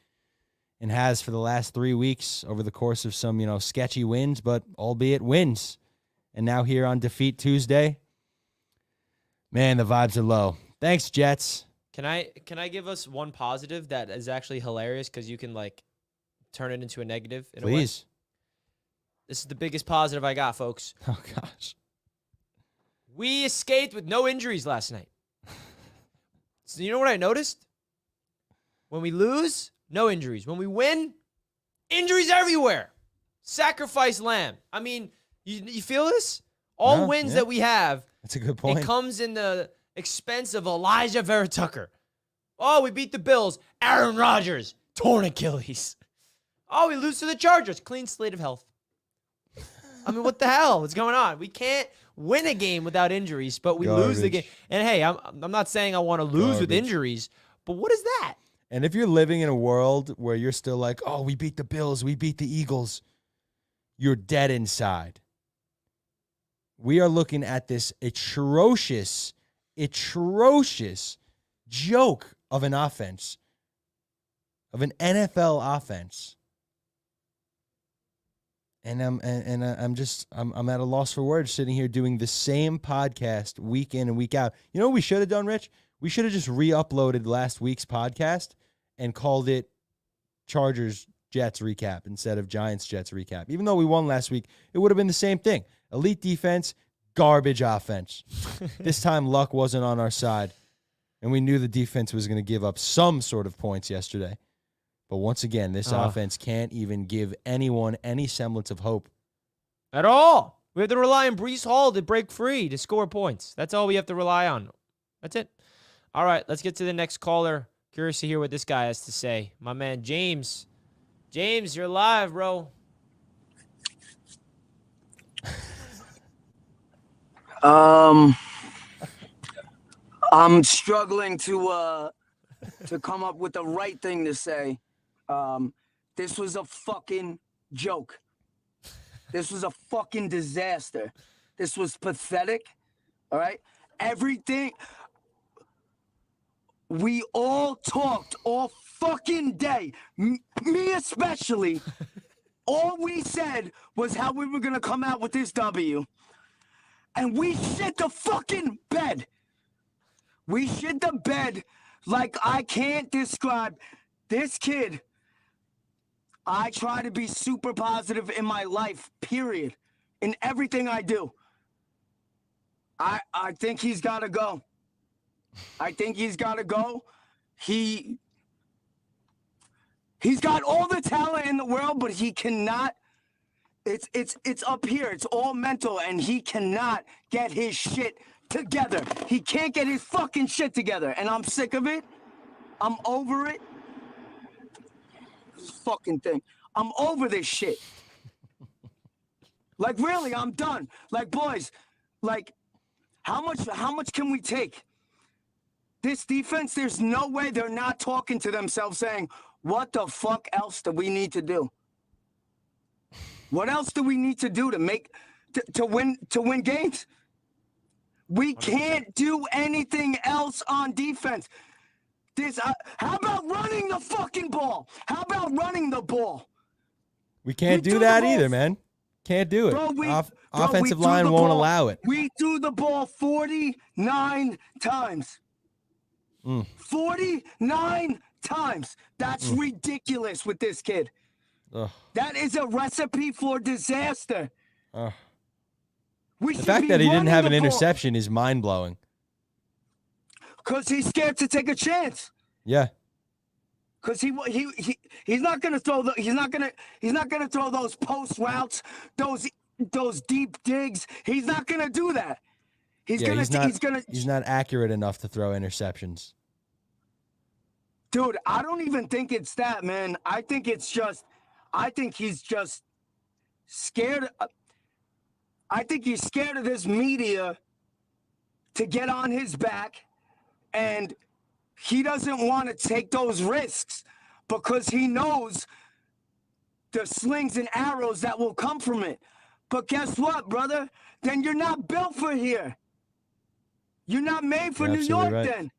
And has for the last 3 weeks over the course of some, sketchy wins, but albeit wins. And now here on Defeat Tuesday, man, the vibes are low. Thanks, Jets. Can I give us one positive that is actually hilarious because you can like turn it into a negative in a way? Please. This is the biggest positive I got, folks. Oh, gosh. We escaped with no injuries last night. So you know what I noticed? When we lose, no injuries. When we win, injuries everywhere. Sacrifice lamb. I mean, you feel this? All wins that we have. That's a good point. It comes in the expense of Elijah Vera Tucker. Oh, we beat the Bills. Aaron Rodgers, torn Achilles. Oh, we lose to the Chargers. Clean slate of health. I mean, what the hell is going on? We can't win a game without injuries, but we lose the game. And hey, I'm not saying I want to lose with injuries, but what is that? And if you're living in a world where you're still like, oh, we beat the Bills, we beat the Eagles, you're dead inside. We are looking at this atrocious joke of an offense, of an NFL offense. And I'm at a loss for words sitting here doing the same podcast week in and week out. You know what we should have done, Rich? We should have just re-uploaded last week's podcast and called it Chargers Jets recap instead of Giants Jets recap. Even though we won last week, it would have been the same thing. Elite defense, garbage offense. This time luck wasn't on our side, and we knew the defense was going to give up some sort of points yesterday. But once again, this offense can't even give anyone any semblance of hope. At all. We have to rely on Breece Hall to break free, to score points. That's all we have to rely on. That's it. All right, let's get to the next caller. Curious to hear what this guy has to say. My man, James. James, you're live, bro. I'm struggling to come up with the right thing to say. This was a fucking joke. This was a fucking disaster. This was pathetic. All right? Everything. We all talked all fucking day. Me especially. All we said was how we were going to come out with this W. And we shit the fucking bed. We shit the bed like I can't describe. This kid, I try to be super positive in my life, period. In everything I do. I think he's got to go. I think he's got to go. He's got all the talent in the world, but he cannot. It's up here. It's all mental, and he cannot get his shit together. He can't get his fucking shit together, and I'm sick of it. I'm over it. This fucking thing. I'm over this shit. Like, really, I'm done. Like, boys, like, how much can we take? This defense, there's no way they're not talking to themselves saying, what the fuck else do we need to do? What else do we need to do to win games? We can't do anything else on defense. How about running the fucking ball? How about running the ball? We can't do that either, man. Can't do it. Bro, offensive line won't allow it. We threw the ball 49 times. 49 times. That's ridiculous with this kid. Ugh. That is a recipe for disaster. The fact that he didn't have an interception is mind-blowing. Because he's scared to take a chance. Yeah. Because he's not gonna throw he's not gonna throw those post routes, those deep digs. He's not gonna do that. He's not accurate enough to throw interceptions. Dude, I don't even think it's that, man. I think he's just scared. I think he's scared of this media to get on his back, and he doesn't want to take those risks because he knows the slings and arrows that will come from it. But guess what, brother? Then you're not built for here. You're not made for New York then.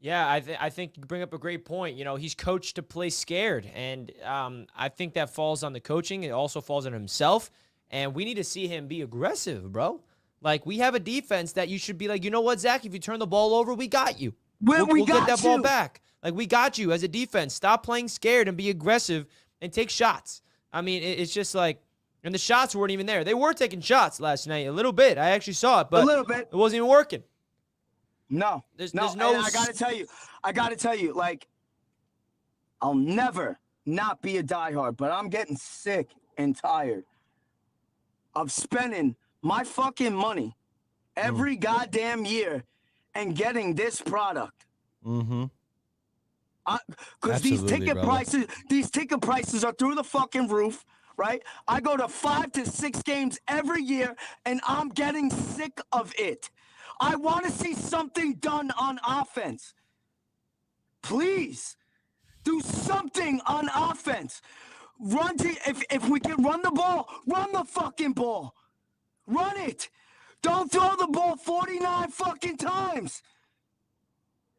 Yeah, I think you bring up a great point. You know, he's coached to play scared, and I think that falls on the coaching. It also falls on himself. And we need to see him be aggressive, bro. Like, we have a defense that you should be like, you know what, Zach? If you turn the ball over, we got you. We'll get that ball back. Like, we got you as a defense. Stop playing scared and be aggressive and take shots. I mean, it's just like, and the shots weren't even there. They were taking shots last night a little bit. I actually saw it, but a little bit. It wasn't even working. No. There's no. no. And I gotta tell you, like, I'll never not be a diehard, but I'm getting sick and tired of spending my fucking money every goddamn year and getting this product. Mm-hmm. Because these ticket prices are through the fucking roof, right? I go to 5 to 6 games every year, and I'm getting sick of it. I want to see something done on offense. Please, do something on offense. If we can run the ball, run the fucking ball. Run it. Don't throw the ball 49 fucking times.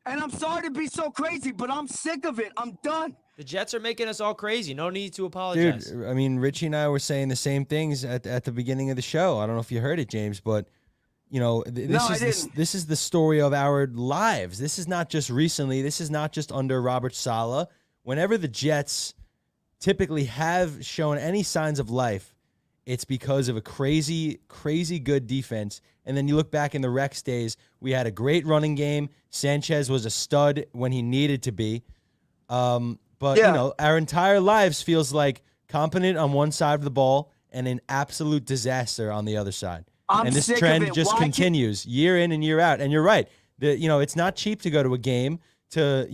And I'm sorry to be so crazy, but I'm sick of it. I'm done. The Jets are making us all crazy. No need to apologize. Dude, I mean, Richie and I were saying the same things at the beginning of the show. I don't know if you heard it, James, but you know, this is the story of our lives. This is not just recently. This is not just under Robert Salah. Whenever the Jets typically have shown any signs of life, it's because of a crazy, crazy good defense. And then you look back in the Rex days, we had a great running game. Sanchez was a stud when he needed to be. But, you know, our entire lives feels like competent on one side of the ball and an absolute disaster on the other side. And this trend just continues year in and year out. And you're right. It's not cheap to go to a game to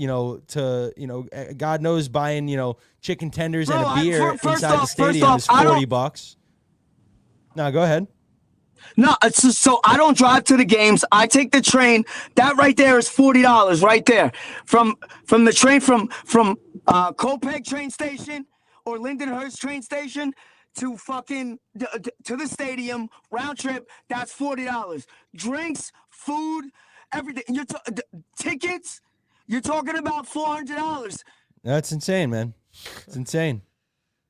God knows buying, chicken tenders and a beer inside the stadium is $40. No, go ahead. No, so I don't drive to the games. I take the train. That right there is $40 right there. From the train from Copeg train station or Lindenhurst train station to fucking to the stadium round trip. That's $40. Drinks, food, everything. Tickets. You're talking about $400. That's insane, man. It's insane.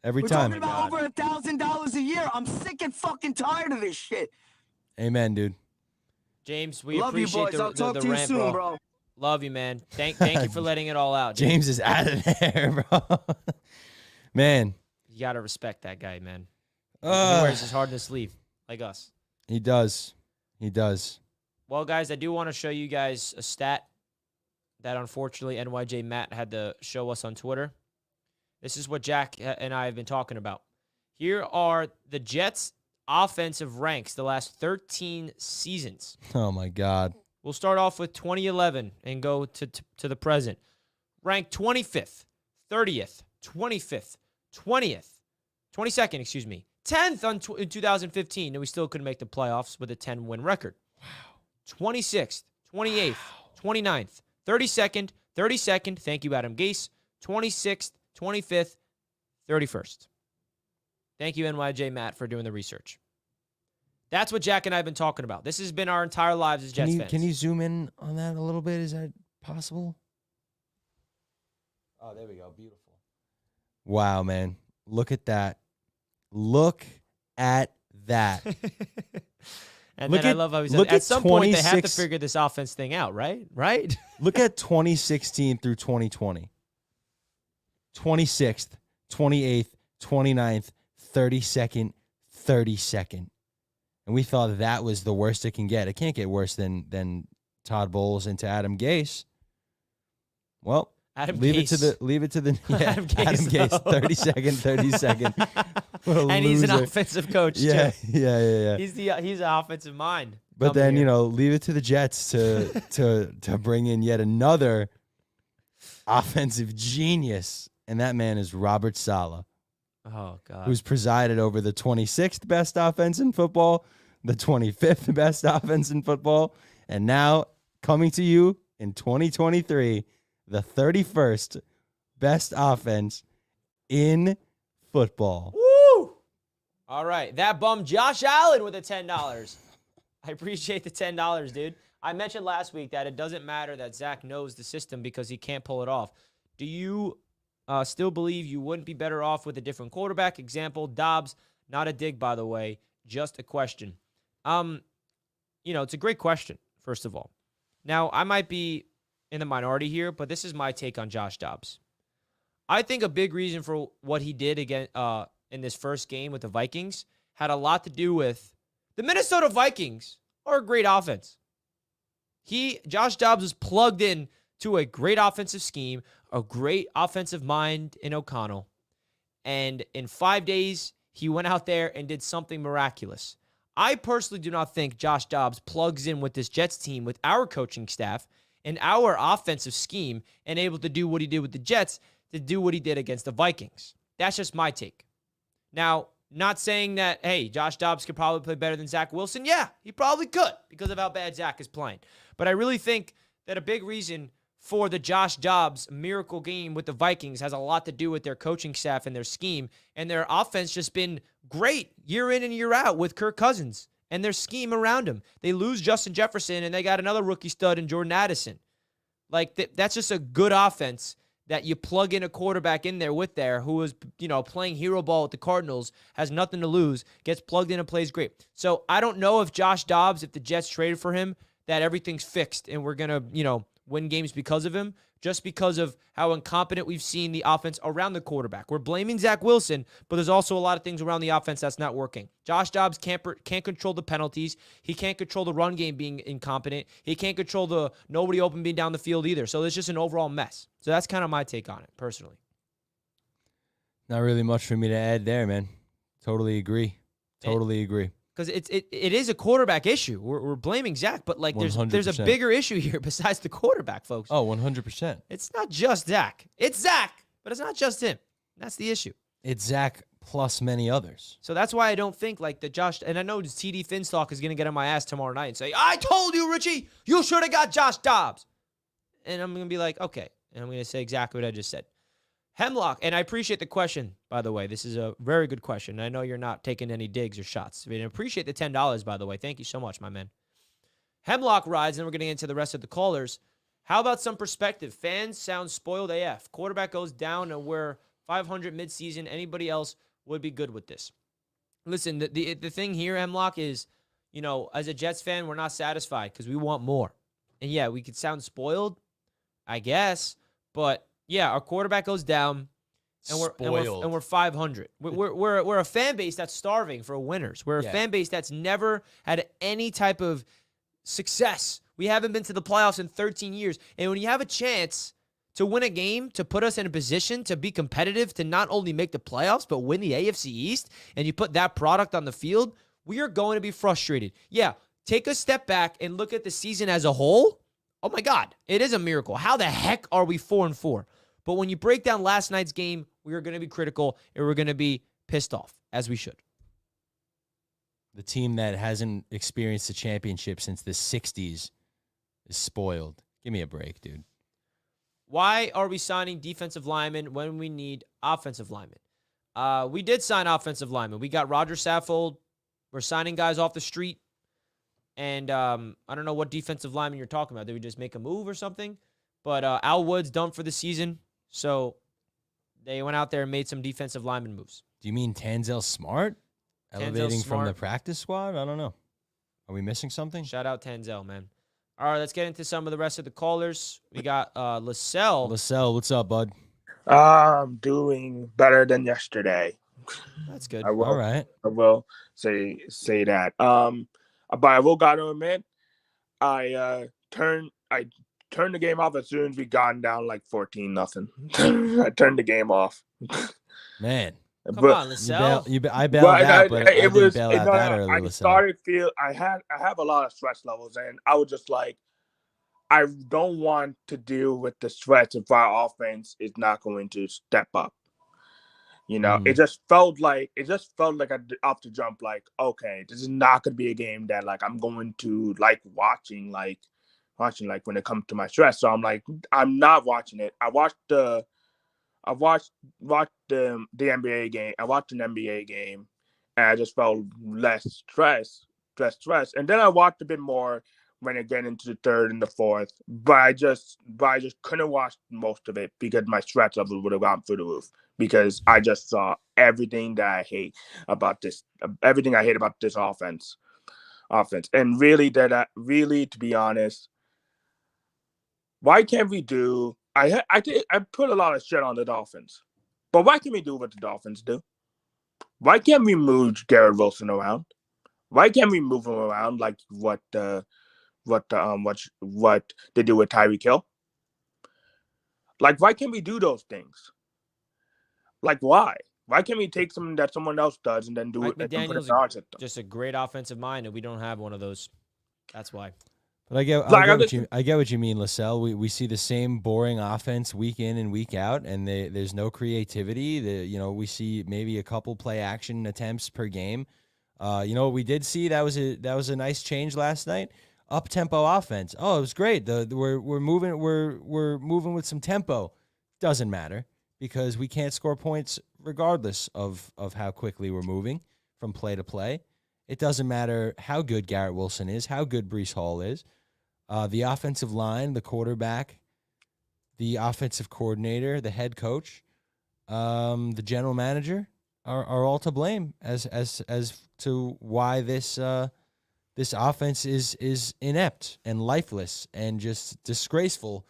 Every time. We're talking about over $1,000 a year. I'm sick and fucking tired of this shit. Amen, dude. James, we Love you, appreciate boys. I'll talk to you rant, soon, bro. Love you, man. Thank you for letting it all out. James is out of there, bro. Man. You got to respect that guy, man. He wears his heart on his sleeve, like us. He does. He does. Well, guys, I do want to show you guys a stat that, unfortunately, NYJ Matt had to show us on Twitter. This is what Jack and I have been talking about. Here are the Jets' offensive ranks the last 13 seasons. Oh, my God. We'll start off with 2011 and go to the present. Ranked 25th, 30th, 25th, 20th, 22nd, excuse me, 10th in 2015, and we still couldn't make the playoffs with a 10-win record. Wow. 26th, 28th, 29th, 32nd, thank you, Adam Gase, 26th, 25th, 31st. Thank you, NYJ Matt, for doing the research. That's what Jack and I have been talking about. This has been our entire lives as Jets fans. Can you zoom in on that a little bit? Is that possible? Oh, there we go. Beautiful. Wow, man. Look at that. Look at that. I love how he said, at some point, they have to figure this offense thing out, right? Right? Look at 2016 through 2020. 26th, 28th, 29th, 32nd, 32nd. And we thought that was the worst it can get. It can't get worse than Todd Bowles into Adam Gase. Well, leave it to the Adam Gase 32nd. What a and loser. He's an offensive coach Yeah. He's an offensive mind. But then, leave it to the Jets to bring in yet another offensive genius, and that man is Robert Salah. Oh, God. Who's presided over the 26th best offense in football, the 25th best offense in football, and now coming to you in 2023, the 31st best offense in football. Woo! All right. That bum Josh Allen with the $10. I appreciate the $10, dude. I mentioned last week that it doesn't matter that Zach knows the system because he can't pull it off. Do you still believe you wouldn't be better off with a different quarterback? Example, Dobbs Not a dig, by the way, just a question. It's a great question, first of all. Now, I might be in the minority here, but this is my take on Josh Dobbs. I think a big reason for what he did again in this first game with the Vikings had a lot to do with the Minnesota Vikings are a great offense. Josh Dobbs was plugged in to a great offensive scheme, a great offensive mind in O'Connell. And in 5 days, he went out there and did something miraculous. I personally do not think Josh Dobbs plugs in with this Jets team, with our coaching staff, and our offensive scheme, and able to do what he did with the Jets, to do what he did against the Vikings. That's just my take. Now, not saying that, hey, Josh Dobbs could probably play better than Zach Wilson. Yeah, he probably could because of how bad Zach is playing. But I really think that a big reason for the Josh Dobbs miracle game with the Vikings has a lot to do with their coaching staff and their scheme, and their offense just been great year in and year out with Kirk Cousins and their scheme around him. They lose Justin Jefferson, and they got another rookie stud in Jordan Addison. That's just a good offense that you plug in a quarterback in there with who is, playing hero ball with the Cardinals, has nothing to lose, gets plugged in and plays great. So I don't know if Josh Dobbs, if the Jets traded for him, that everything's fixed and we're going to, win games because of him, just because of how incompetent we've seen the offense around the quarterback. We're blaming Zach Wilson, but there's also a lot of things around the offense that's not working. Josh Dobbs can't control the penalties. He can't control the run game being incompetent. He can't control the nobody open being down the field either. So there's just an overall mess. So that's kind of my take on it, personally. Not really much for me to add there, man. Totally agree. Agree. Because it is a quarterback issue. We're blaming Zach, but there's a bigger issue here besides the quarterback, folks. Oh, 100%. It's not just Zach. It's Zach, but it's not just him. That's the issue. It's Zach plus many others. So that's why I don't think the Josh, and I know TD Finstock is going to get on my ass tomorrow night and say, I told you, Richie, you should have got Josh Dobbs. And I'm going to be like, okay. And I'm going to say exactly what I just said. Hemlock, and I appreciate the question, by the way. This is a very good question. I know you're not taking any digs or shots. I appreciate the $10, by the way. Thank you so much, my man. Hemlock rides, and we're getting into the rest of the callers. How about some perspective? Fans sound spoiled AF. Quarterback goes down, and we're 500 midseason. Anybody else would be good with this? Listen, the thing here, Hemlock, is, as a Jets fan, we're not satisfied because we want more. And, yeah, we could sound spoiled, I guess, but yeah, our quarterback goes down, and we're 500. We're a fan base that's starving for winners. We're a fan base that's never had any type of success. We haven't been to the playoffs in 13 years. And when you have a chance to win a game, to put us in a position to be competitive, to not only make the playoffs, but win the AFC East, and you put that product on the field, we are going to be frustrated. Yeah, take a step back and look at the season as a whole. Oh my God, it is a miracle. How the heck are we 4-4? But when you break down last night's game, we are going to be critical and we're going to be pissed off, as we should. The team that hasn't experienced a championship since the 60s is spoiled. Give me a break, dude. Why are we signing defensive linemen when we need offensive linemen? We did sign offensive linemen. We got Roger Saffold. We're signing guys off the street. And I don't know what defensive lineman you're talking about. Did we just make a move or something? But Al Wood's done for the season, so they went out there and made some defensive lineman moves. Do you mean Tanzel Smart? Elevating from the practice squad? I don't know. Are we missing something? Shout out Tanzel, man. All right, let's get into some of the rest of the callers. We got LaSalle. LaSalle, what's up, bud? I'm doing better than yesterday. That's good. All right. I will say that. But I will gotta admit, I turned the game off as soon as we gotten down like 14-0. I turned the game off. Man, come on, LaSalle. I bailed out, but I didn't bail out that early. I have a lot of stress levels, and I was just like, I don't want to deal with the stress if our offense is not going to step up. It just felt like off the jump, like, okay, this is not going to be a game that like I'm going to like watching when it comes to my stress. So I'm like, I'm not watching it. I watched the NBA game. I watched an NBA game, and I just felt less stress. And then I watched a bit more when it get into the third and the fourth, but I just couldn't watch most of it because my stress level would have gone through the roof because I just saw everything that I hate about this offense. And really, to be honest, why can't we do? I put a lot of shit on the Dolphins, but why can't we do what the Dolphins do? Why can't we move Garrett Wilson around? Why can't we move him around like what they do with Tyreek Hill? Like, why can't we do those things? Like, why? Why can't we take something that someone else does and then do it? McDaniel's just a great offensive mind, and we don't have one of those. That's why. But I get what you mean, Lascelles. We see the same boring offense week in and week out, and there's no creativity. We see maybe a couple play action attempts per game. What we did see that was a nice change last night. Up tempo offense. Oh, it was great. We're moving with some tempo. Doesn't matter because we can't score points regardless of how quickly we're moving from play to play. It doesn't matter how good Garrett Wilson is, how good Breece Hall is. The offensive line, the quarterback, the offensive coordinator, the head coach, the general manager are all to blame as to why this offense is inept and lifeless and just disgraceful.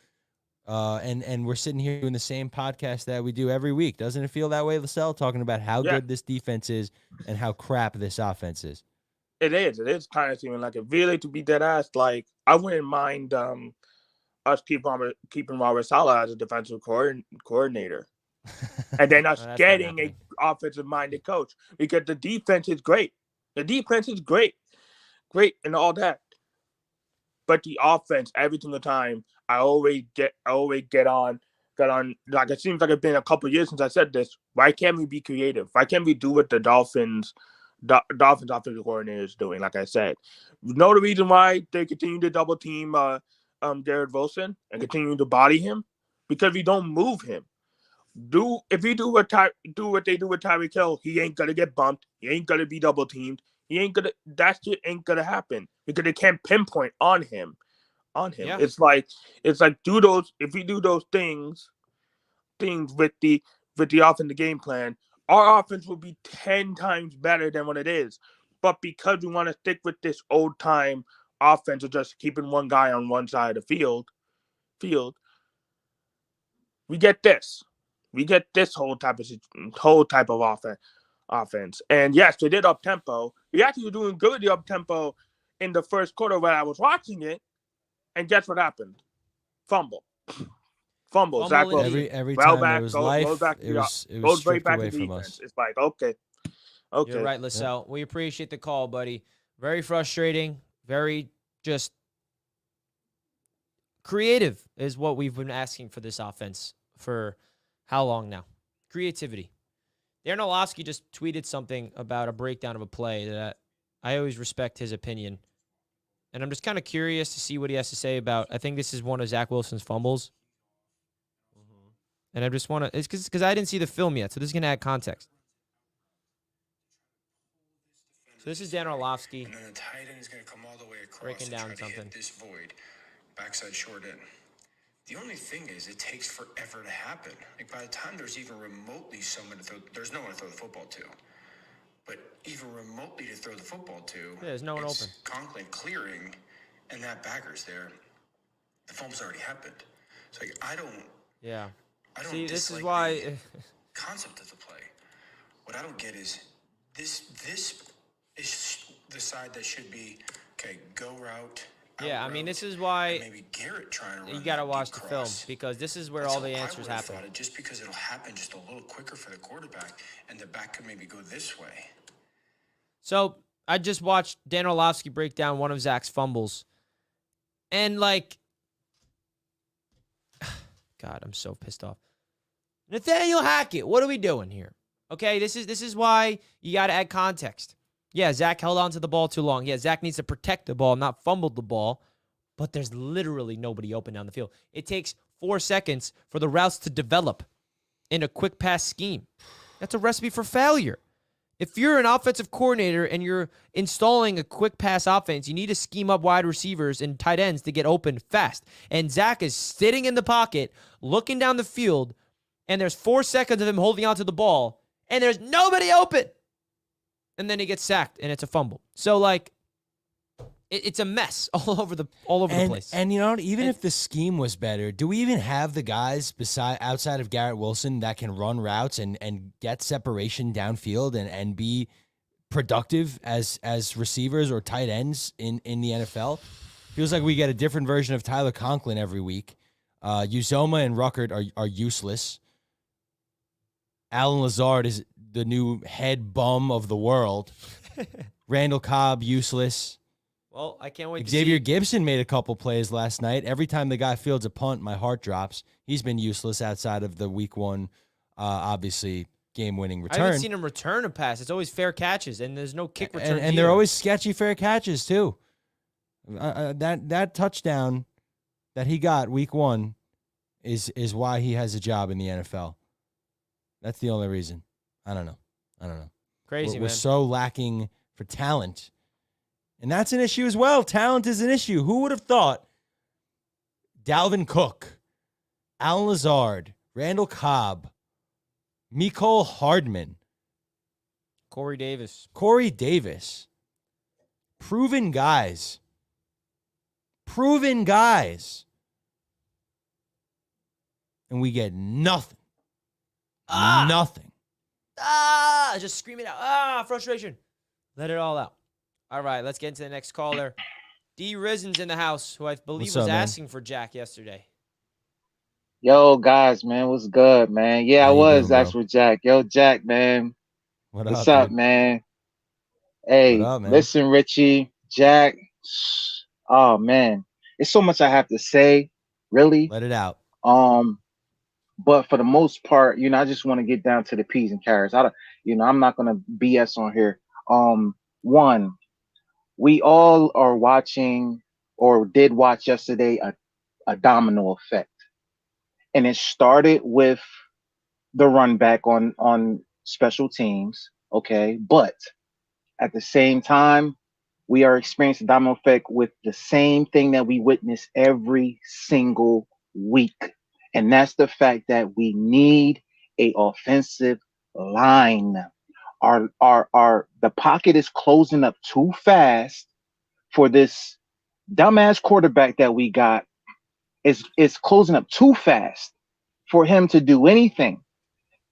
And we're sitting here doing the same podcast that we do every week. Doesn't it feel that way, Lascelles, talking about how good this defense is and how crap this offense is? It is kind of seeming like it. Really, to be dead ass, like I wouldn't mind us keeping Robert Salah as a defensive coordinator, and then us getting a offensive minded coach because the defense is great. The defense is great, and all that. But the offense, every single time, I always get on. Like it seems like it's been a couple of years since I said this. Why can't we be creative? Why can't we do what the Dolphins offensive coordinator is doing? Like I said, you know the reason why they continue to double team Garrett Wilson and continue to body him because we don't move him. If we do what they do with Tyreek Hill, he ain't gonna get bumped. He ain't gonna be double teamed. That shit ain't gonna happen because they can't pinpoint on him. Yeah. It's like if we do those things with the offensive game plan, our offense will be 10 times better than what it is. But because we want to stick with this old time offense of just keeping one guy on one side of the field, we get this. We get this whole type of offense. And yes, they did up tempo. We actually were doing good with the up tempo in the first quarter when I was watching it. And guess what happened? Fumble. Zach Wilson. Every time there was life, it was stripped away from us. It's like, okay. You're right, Lascelles. We appreciate the call, buddy. Very frustrating. Very just creative is what we've been asking for this offense for how long now? Creativity. Darren Orlovsky just tweeted something about a breakdown of a play that I always respect his opinion. And I'm just kind of curious to see what he has to say about, I think this is one of Zach Wilson's fumbles. Mm-hmm. And I just want to, it's because I didn't see the film yet, so this is going to add context. So this is Dan Orlovsky. And then the tight end is going to come all the way across breaking down and try something. To hit this void, backside short end. The only thing is it takes forever to happen. Like by the time there's even remotely someone to throw, there's no one to throw the football to. But even remotely to throw the football to, there's no one open. Conklin clearing, and that bagger's there. The foam's already happened. So like, I don't. See, this is why concept of the play. What I don't get is this is the side that should be go route. Yeah, I mean, this is why maybe Garrett trying to you got to watch the film because this is where all the answers happen. Just because it'll happen just a little quicker for the quarterback, and the back could maybe go this way. So I just watched Dan Orlovsky break down one of Zach's fumbles, and like, God, I'm so pissed off. Nathaniel Hackett, what are we doing here? Okay, this is why you got to add context. Yeah, Zach held on to the ball too long. Yeah, Zach needs to protect the ball, not fumbled the ball. But there's literally nobody open down the field. It takes 4 seconds for the routes to develop in a quick pass scheme. That's a recipe for failure. If you're an offensive coordinator and you're installing a quick pass offense, you need to scheme up wide receivers and tight ends to get open fast. And Zach is sitting in the pocket, looking down the field, and there's 4 seconds of him holding onto the ball, and there's nobody open. And then he gets sacked, and it's a fumble. So, like, it's a mess all over the place. And you know, even if the scheme was better, do we even have the guys outside of Garrett Wilson that can run routes and get separation downfield and be productive as receivers or tight ends in the NFL? Feels like we get a different version of Tyler Conklin every week. Uzoma and Ruckert are useless. Alan Lazard is the new head bum of the world. Randall Cobb, useless. Well, I can't wait to Xavier see. Gibson made a couple plays last night. Every time the guy fields a punt, my heart drops. He's been useless outside of the week 1, obviously, game-winning return. I haven't seen him return a pass. It's always fair catches, and there's no kick return. And they're always sketchy fair catches, too. That touchdown that he got week 1 is why he has a job in the NFL. That's the only reason. I don't know. Crazy, We're man. so lacking for talent. And that's an issue as well. Talent is an issue. Who would have thought Dalvin Cook, Alan Lazard, Randall Cobb, Mecole Hardman, Corey Davis. Proven guys. And we get nothing. Nothing. Just scream it out. Frustration. Let it all out. All right, let's get into the next caller. D. Risen's in the house, who I believe What's was up, man? asking for Jack yesterday. Yo, guys, man, what's good, man? Yeah, I How you was. doing, bro? That's with Jack. Yo, Jack, man, what's up, dude? man? Hey, What up, man? listen, Richie, Jack. Oh man, it's so much I have to say, really. Let it out. But for the most part, I just want to get down to the peas and carrots. I'm not gonna BS on here. One, we all are watching or did watch yesterday a domino effect. And it started with the run back on special teams, okay? But at the same time, we are experiencing domino effect with the same thing that we witness every single week. And that's the fact that we need a offensive line. The pocket is closing up too fast for this dumbass quarterback that we got. Is closing up too fast for him to do anything.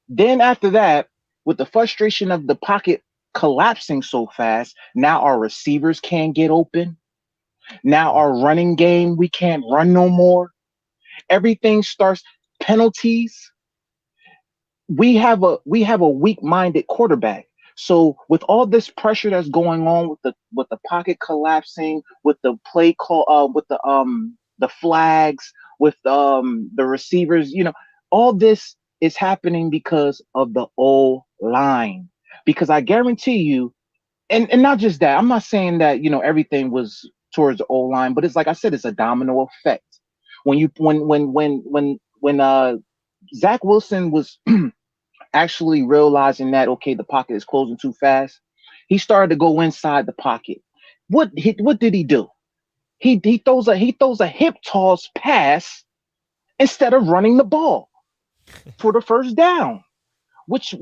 Then after that, with the frustration of the pocket collapsing so fast, now our receivers can't get open. Now our running game, we can't run no more. Everything starts penalties. We have a weak-minded quarterback. So with all this pressure that's going on with the pocket collapsing, with the play call, with the flags, with the receivers, all this is happening because of the O-line. Because I guarantee you, and not just that, I'm not saying that everything was towards the O-line, but it's like I said, it's a domino effect. When Zach Wilson was actually realizing that the pocket is closing too fast, he started to go inside the pocket. What did he do? He throws a hip toss pass instead of running the ball for the first down, which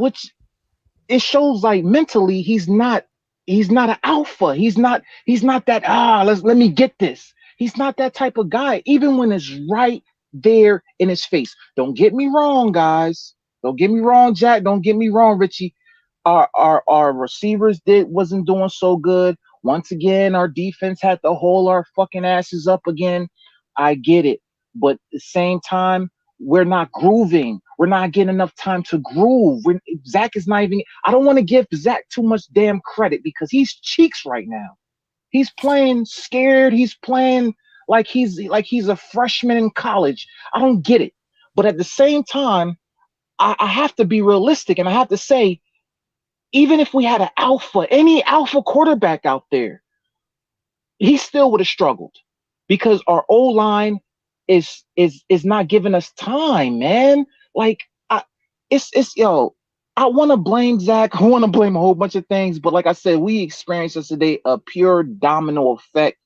it shows like mentally he's not an alpha. He's not that let me get this. He's not that type of guy, even when it's right there in his face. Don't get me wrong, guys. Don't get me wrong, Jack. Don't get me wrong, Richie. Our receivers wasn't doing so good. Once again, our defense had to hold our fucking asses up again. I get it. But at the same time, we're not grooving. We're not getting enough time to groove. Zach is not even. I don't want to give Zach too much damn credit because he's cheeks right now. He's playing scared. He's playing like he's a freshman in college. I don't get it. But at the same time, I have to be realistic, and I have to say, even if we had any alpha quarterback out there, he still would have struggled because our O-line is not giving us time, man. Like, I I want to blame Zach. I want to blame a whole bunch of things, but like I said, we experienced yesterday a pure domino effect,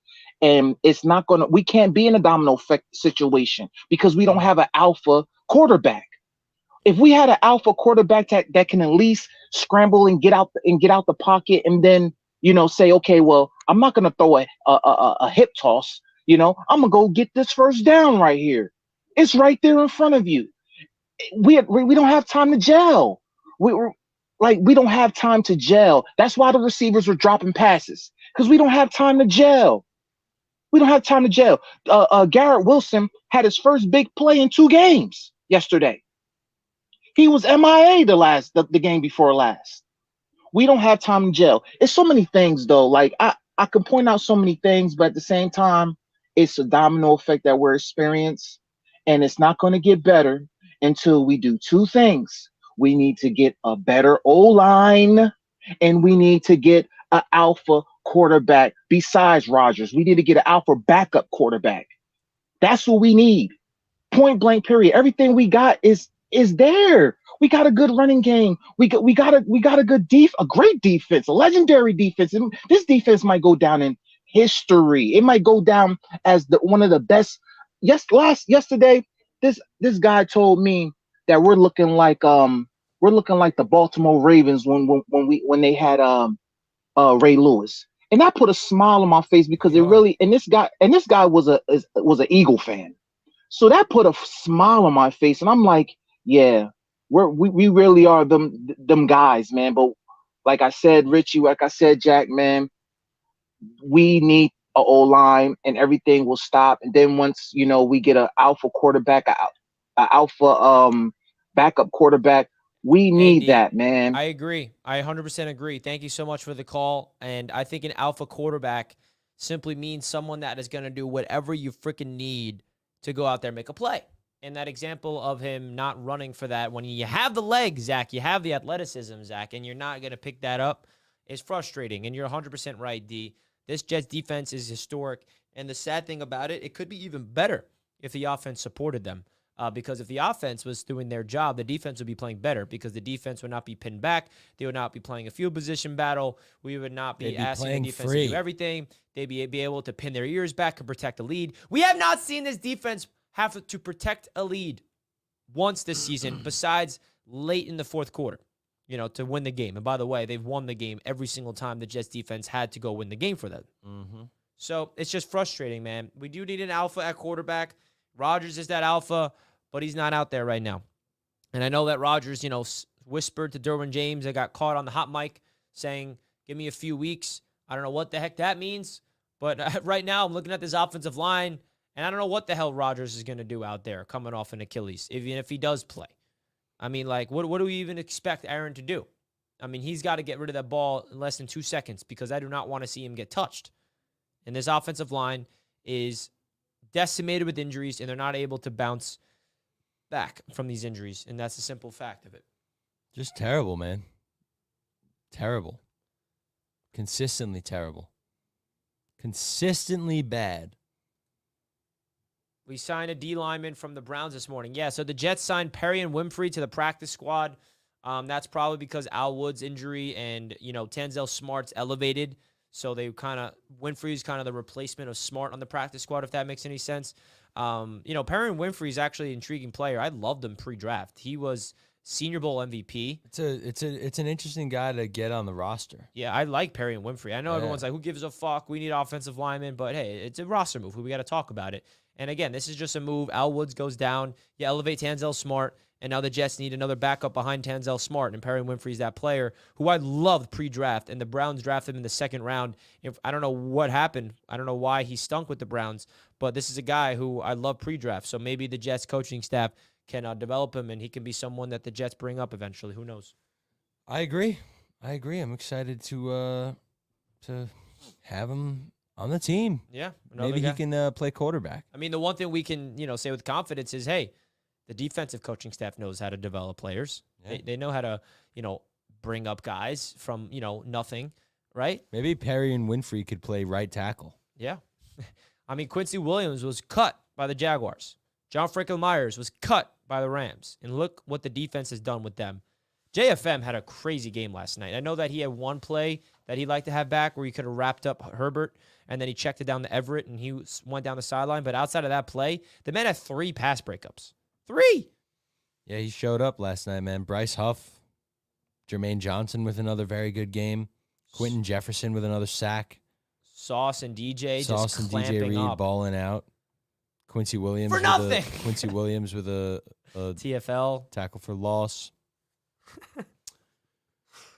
and it's not gonna. We can't be in a domino effect situation because we don't have an alpha quarterback. If we had an alpha quarterback that can at least scramble and get out the pocket, and then say, okay, well, I'm not gonna throw a hip toss. I'm gonna go get this first down right here. It's right there in front of you. We don't have time to gel. We don't have time to gel. That's why the receivers are dropping passes because we don't have time to gel. We don't have time to gel. Garrett Wilson had his first big play in 2 games yesterday. He was MIA the game before last. We don't have time to gel. It's so many things though. Like I can point out so many things, but at the same time, it's a domino effect that we're experiencing, and it's not going to get better until we do 2 things. We need to get a better O-line, and we need to get an alpha quarterback besides Rodgers. We need to get an alpha backup quarterback. That's what we need. Point blank period. Everything we got is there. We got a good running game. We got a great defense, a legendary defense. And this defense might go down in history. It might go down as one of the best. Yesterday, this guy told me that we're looking like the Baltimore Ravens when they had Ray Lewis, and that put a smile on my face because it really and this guy was an Eagle fan, so that put a smile on my face, and I'm like, yeah, we really are them guys, man. But like I said, Richie, like I said, Jack, man, we need a O-line and everything will stop. And then once we get an alpha quarterback, an alpha backup quarterback, we need that, man. I agree. I 100% agree. Thank you so much for the call. And I think an alpha quarterback simply means someone that is going to do whatever you freaking need to go out there and make a play. And that example of him not running for that, when you have the legs, Zach, you have the athleticism, Zach, and you're not going to pick that up, is frustrating. And you're 100% right, D. This Jets defense is historic. And the sad thing about it, it could be even better if the offense supported them. Because if the offense was doing their job, the defense would be playing better because the defense would not be pinned back. They would not be playing a field position battle. We would not be asking the defense to do everything. They'd be able to pin their ears back and protect the lead. We have not seen this defense have to protect a lead once this season besides late in the fourth quarter, to win the game. And by the way, they've won the game every single time the Jets defense had to go win the game for them. Mm-hmm. So it's just frustrating, man. We do need an alpha at quarterback. Rodgers is that alpha, but he's not out there right now. And I know that Rodgers, whispered to Derwin James. I got caught on the hot mic saying, give me a few weeks. I don't know what the heck that means. But right now I'm looking at this offensive line, and I don't know what the hell Rodgers is going to do out there coming off an Achilles, even if he does play. I mean, like, what do we even expect Aaron to do? I mean, he's got to get rid of that ball in less than 2 seconds because I do not want to see him get touched. And this offensive line is decimated with injuries, and they're not able to bounce back from these injuries, and that's the simple fact of it. Just terrible, man. Terrible. Consistently terrible. Consistently bad. We signed a D lineman from the Browns this morning. Yeah, so the Jets signed Perry and Winfrey to the practice squad. That's probably because Al Wood's injury and, Tanzel Smart's elevated. So they Winfrey's kind of the replacement of Smart on the practice squad, if that makes any sense. Perry and Winfrey is actually an intriguing player. I loved him pre-draft. He was Senior Bowl MVP. It's an interesting guy to get on the roster. Yeah, I like Perry and Winfrey. I know everyone's like, who gives a fuck? We need offensive linemen, but hey, it's a roster move. We got to talk about it. And again, this is just a move. Al Woods goes down. You elevate Tanzel Smart, and now the Jets need another backup behind Tanzel Smart, and Perry Winfrey's that player who I loved pre-draft, and the Browns drafted him in the second round. I don't know what happened. I don't know why he stunk with the Browns, but this is a guy who I love pre-draft, so maybe the Jets coaching staff can develop him, and he can be someone that the Jets bring up eventually. Who knows? I agree. I'm excited to have him on the team. Yeah. Maybe he can play quarterback. I mean, the one thing we can, say with confidence is, hey, the defensive coaching staff knows how to develop players. Yeah. They know how to, bring up guys from, nothing, right? Maybe Perry and Winfrey could play right tackle. Yeah. I mean, Quincy Williams was cut by the Jaguars. John Franklin Myers was cut by the Rams. And look what the defense has done with them. JFM had a crazy game last night. I know that he had one play that he'd like to have back where he could have wrapped up Herbert, and then he checked it down to Everett, and he went down the sideline. But outside of that play, the man had 3 pass breakups. 3! Yeah, he showed up last night, man. Bryce Huff, Jermaine Johnson with another very good game. Quentin Jefferson with another sack. Sauce and DJ Sauce just and clamping DJ Reed up. balling out. Quincy Williams For nothing! Quincy Williams with a TFL. tackle for loss.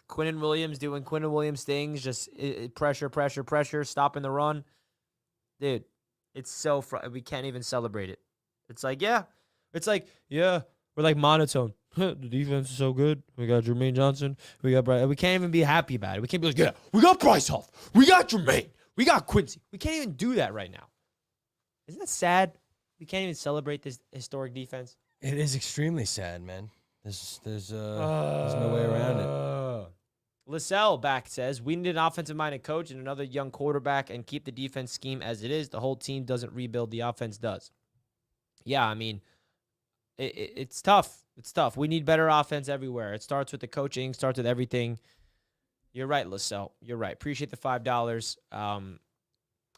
Quinnen Williams doing Quinnen Williams things, just pressure, stopping the run. Dude, it's so we can't even celebrate it. It's like, we're like monotone. The defense is so good. We got Jermaine Johnson. We got Bryce. We can't even be happy about it. We can't be like, yeah, we got Bryce Huff. We got Jermaine. We got Quincy. We can't even do that right now. Isn't that sad? We can't even celebrate this historic defense. It is extremely sad, man. There's no way around it. LaSalle back says, we need an offensive-minded coach and another young quarterback and keep the defense scheme as it is. The whole team doesn't rebuild. The offense does. Yeah, I mean, it's tough. It's tough. We need better offense everywhere. It starts with the coaching, starts with everything. You're right, LaSalle. You're right. Appreciate the $5.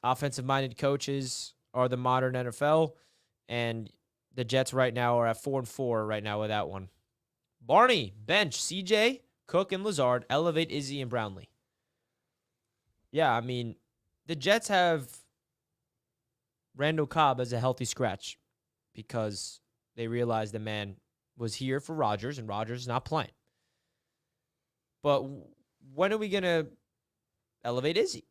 Offensive-minded coaches are the modern NFL, and the Jets right now are at 4-4 right now with that one. Barney, bench, CJ, Cook, and Lazard, elevate Izzy and Brownlee. Yeah, I mean, the Jets have Randall Cobb as a healthy scratch because they realized the man was here for Rodgers, and Rodgers is not playing. But when are we going to elevate Izzy?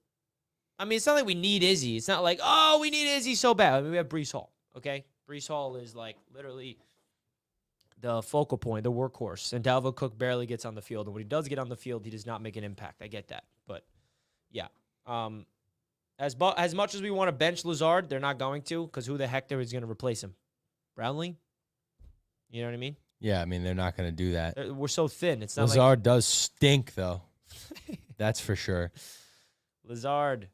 I mean, it's not like we need Izzy. It's not like, oh, we need Izzy so bad. I mean, we have Breece Hall, okay? Breece Hall is like literally the focal point, the workhorse. And Dalvin Cook barely gets on the field. And when he does get on the field, he does not make an impact. I get that. But, yeah. As much as we want to bench Lazard, they're not going to, because who the heck is going to replace him? Brownlee? You know what I mean? Yeah, I mean, they're not going to do that. We're so thin. It's not Lazard does stink, though. That's for sure. Lazard.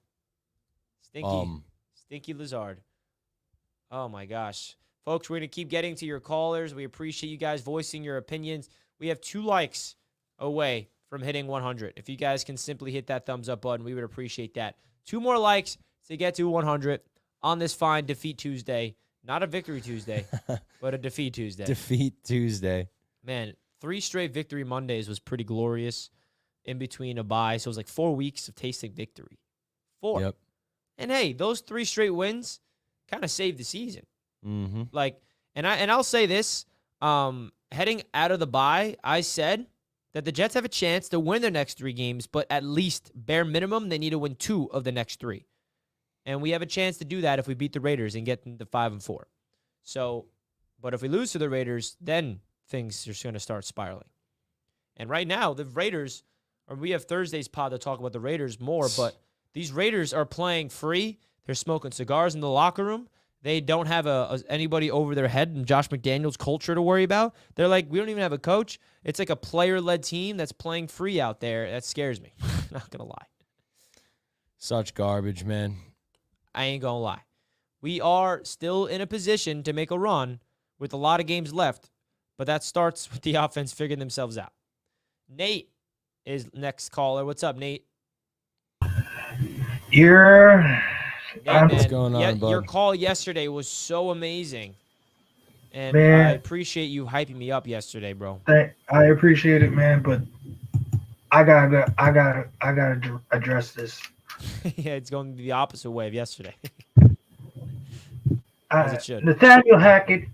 Stinky Lazard. Oh, my gosh. Folks, we're going to keep getting to your callers. We appreciate you guys voicing your opinions. We have 2 likes away from hitting 100. If you guys can simply hit that thumbs up button, we would appreciate that. 2 more likes to get to 100 on this fine Defeat Tuesday. Not a Victory Tuesday, but a Defeat Tuesday. Defeat Tuesday. Man, 3 straight Victory Mondays was pretty glorious in between a bye. So it was like 4 weeks of tasting victory. 4. Yep. And hey, those 3 straight wins kind of saved the season. Mm-hmm. And I'll say this, heading out of the bye, I said that the Jets have a chance to win their next 3 games, but at least bare minimum, they need to win 2 of the next 3. And we have a chance to do that if we beat the Raiders and get them to 5-4. So, but if we lose to the Raiders, then things are just going to start spiraling. And right now, the Raiders, or we have Thursday's pod to talk about the Raiders more, but these Raiders are playing free. They're smoking cigars in the locker room. They don't have anybody over their head and Josh McDaniels culture to worry about. They're like, we don't even have a coach. It's like a player-led team that's playing free out there. That scares me. Not going to lie. Such garbage, man. I ain't going to lie. We are still in a position to make a run with a lot of games left, but that starts with the offense figuring themselves out. Nate is next caller. What's up, Nate? What's going on, bud? Your call yesterday was so amazing. And Man. I appreciate you hyping me up yesterday, bro. I appreciate it, man, but I gotta address this. Yeah, it's going to be the opposite way of yesterday. As it should. Nathaniel Hackett,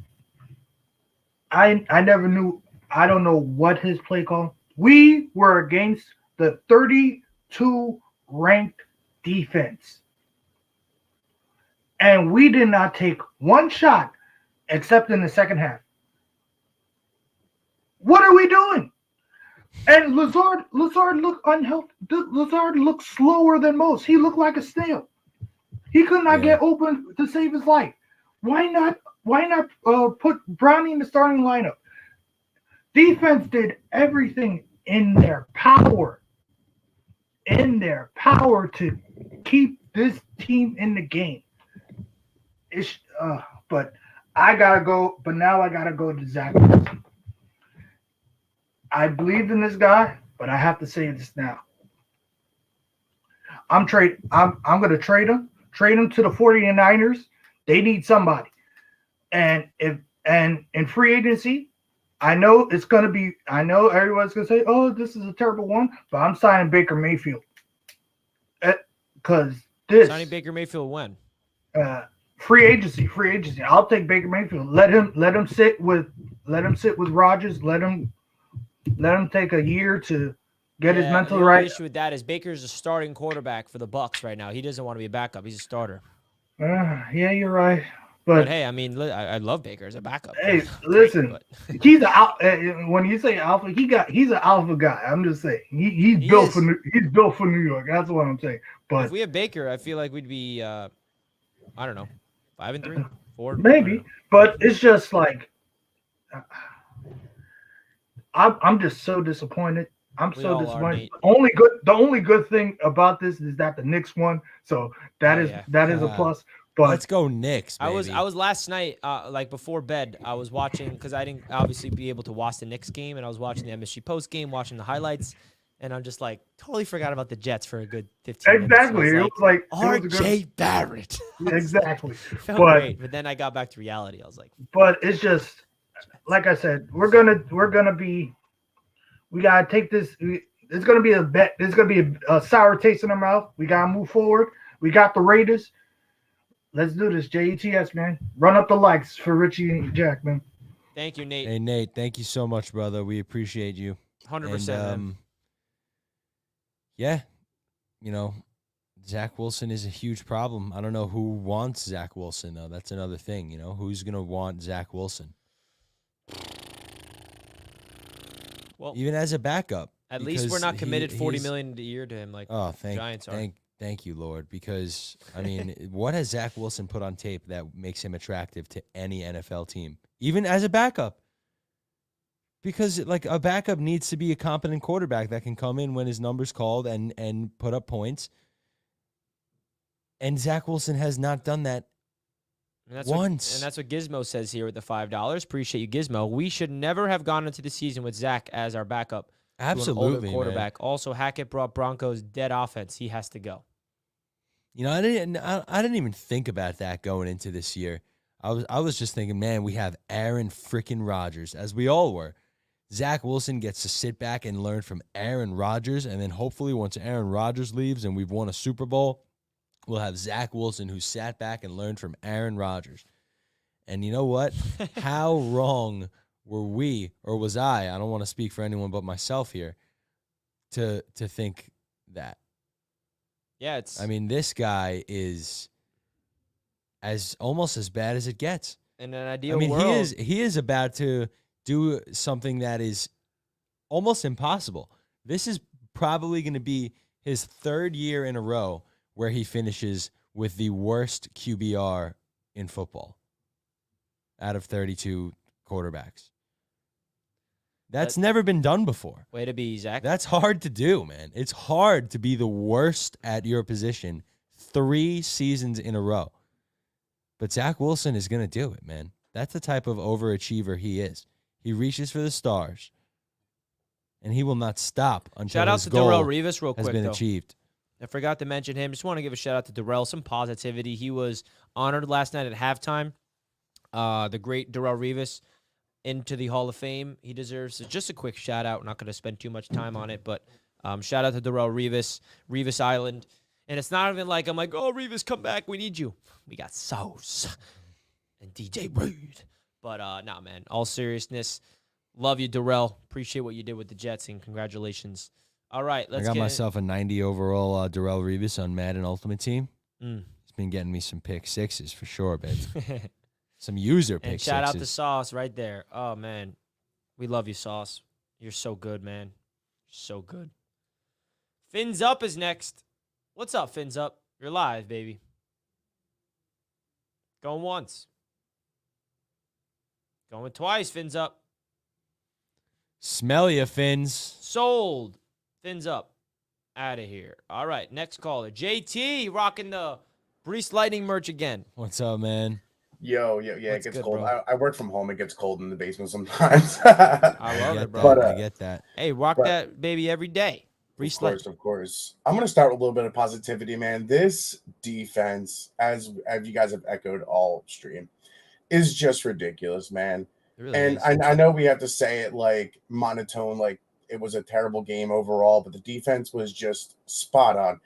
I never knew. I don't know what his play call. We were against the 32 ranked defense, and we did not take one shot except in the second half. What are we doing? And Lazard looked unhealthy. Lazard looked slower than most. He looked like a snail. He could not get open to save his life. Why not put Brownie in the starting lineup? Defense did everything in their power to keep this team in the game. But I gotta go. But now I gotta go to Zach Wilson. I believed in this guy, but I have to say this now. I'm going to trade him. Trade him to the 49ers. They need somebody. And in free agency, I know everyone's going to say, "Oh, this is a terrible one," but I'm signing Baker Mayfield. Cuz signing Baker Mayfield when? Free agency. I'll take Baker Mayfield. Let him sit with Rodgers. Let him take a year to get his mental right. The issue with that is Baker's a starting quarterback for the Bucs right now. He doesn't want to be a backup. He's a starter. Yeah, you're right. But hey, I mean, I love Baker as a backup. Hey, listen, he's when you say alpha, he's an alpha guy. I'm just saying he's built for New York. That's what I'm saying. But if we have Baker, I feel like we'd be I don't know, 5-3, 4 maybe. But it's just like I'm just so disappointed. I'm so disappointed. The only good thing about this is that the Knicks won, so that is a plus. But let's go Knicks, baby. I was last night, like before bed, I was watching because I didn't obviously be able to watch the Knicks game, and I was watching the MSG post game, watching the highlights, and I'm just like totally forgot about the Jets for a good 15 minutes. Exactly, it was like R.J. Barrett. Exactly, felt great, but then I got back to reality. I was like, but it's just like I said, we gotta take this. It's gonna be a bet. There's gonna be a sour taste in our mouth. We gotta move forward. We got the Raiders. Let's do this, JETS, man. Run up the likes for Richie Jack, man. Thank you, Nate. Hey, Nate, thank you so much, brother. We appreciate you. 100%. Yeah, Zach Wilson is a huge problem. I don't know who wants Zach Wilson, though. That's another thing, Who's going to want Zach Wilson? Well, even as a backup. At least we're not committed $40 million a year to him like Giants are. Thank you, Lord, because, I mean, what has Zach Wilson put on tape that makes him attractive to any NFL team, even as a backup? Because, like, a backup needs to be a competent quarterback that can come in when his number's called and put up points. And Zach Wilson has not done that once. And that's what Gizmo says here with the $5. Appreciate you, Gizmo. We should never have gone into the season with Zach as our backup. Absolutely, quarterback. Man. Also, Hackett brought Broncos dead offense. He has to go. I didn't even think about that going into this year. I was just thinking, man, we have Aaron freaking Rodgers, as we all were. Zach Wilson gets to sit back and learn from Aaron Rodgers, and then hopefully once Aaron Rodgers leaves and we've won a Super Bowl, we'll have Zach Wilson who sat back and learned from Aaron Rodgers. And you know what? How wrong were we, or was I don't want to speak for anyone but myself here, to think that. Yeah, I mean, this guy is almost as bad as it gets. In an ideal world. He is about to do something that is almost impossible. This is probably going to be his third year in a row where he finishes with the worst QBR in football out of 32 quarterbacks. That's never been done before. Way to be, Zach. That's hard to do, man. It's hard to be the worst at your position 3 seasons in a row. But Zach Wilson is going to do it, man. That's the type of overachiever he is. He reaches for the stars, and he will not stop until shout out his to goal Darrelle Revis real quick, has been though. achieved. I forgot to mention him. Just want to give a shout out to Darrelle. Some positivity. He was honored last night at halftime. The great Darrelle Revis into the Hall of Fame. He deserves just a quick shout out. We're not going to spend too much time on it, but shout out to Darrelle Revis, Revis Island. And it's not even like I'm like, oh, Revis, come back. We need you. We got Sauce and DJ Reed. But nah, man, all seriousness, love you, Darrelle. Appreciate what you did with the Jets, and congratulations. All right, let's I got myself a 90 overall Darrelle Revis on Madden Ultimate Team. He's been getting me some pick sixes for sure, baby. Some user pick and shout sixes. out to Sauce right there. Oh, man. We love you, Sauce. You're so good, man. So good. Fins Up is next. What's up, Fins Up? You're live, baby. Going once. Going twice, Fins Up. Smell ya, Fins. Sold. Fins Up. Out of here. All right, next caller. JT rocking the Brees Lightning merch again. What's up, man? Yeah, What's it gets good, cold. bro? I work from home. It gets cold in the basement sometimes. I love get it, bro. that. But I get that. Hey, rock but that baby every day. of Sledge. course, of course. I'm gonna start with a little bit of positivity, man. This defense, as you guys have echoed all stream, is just ridiculous, man. It really And is. I know we have to say it like monotone, like it was a terrible game overall, but the defense was just spot on.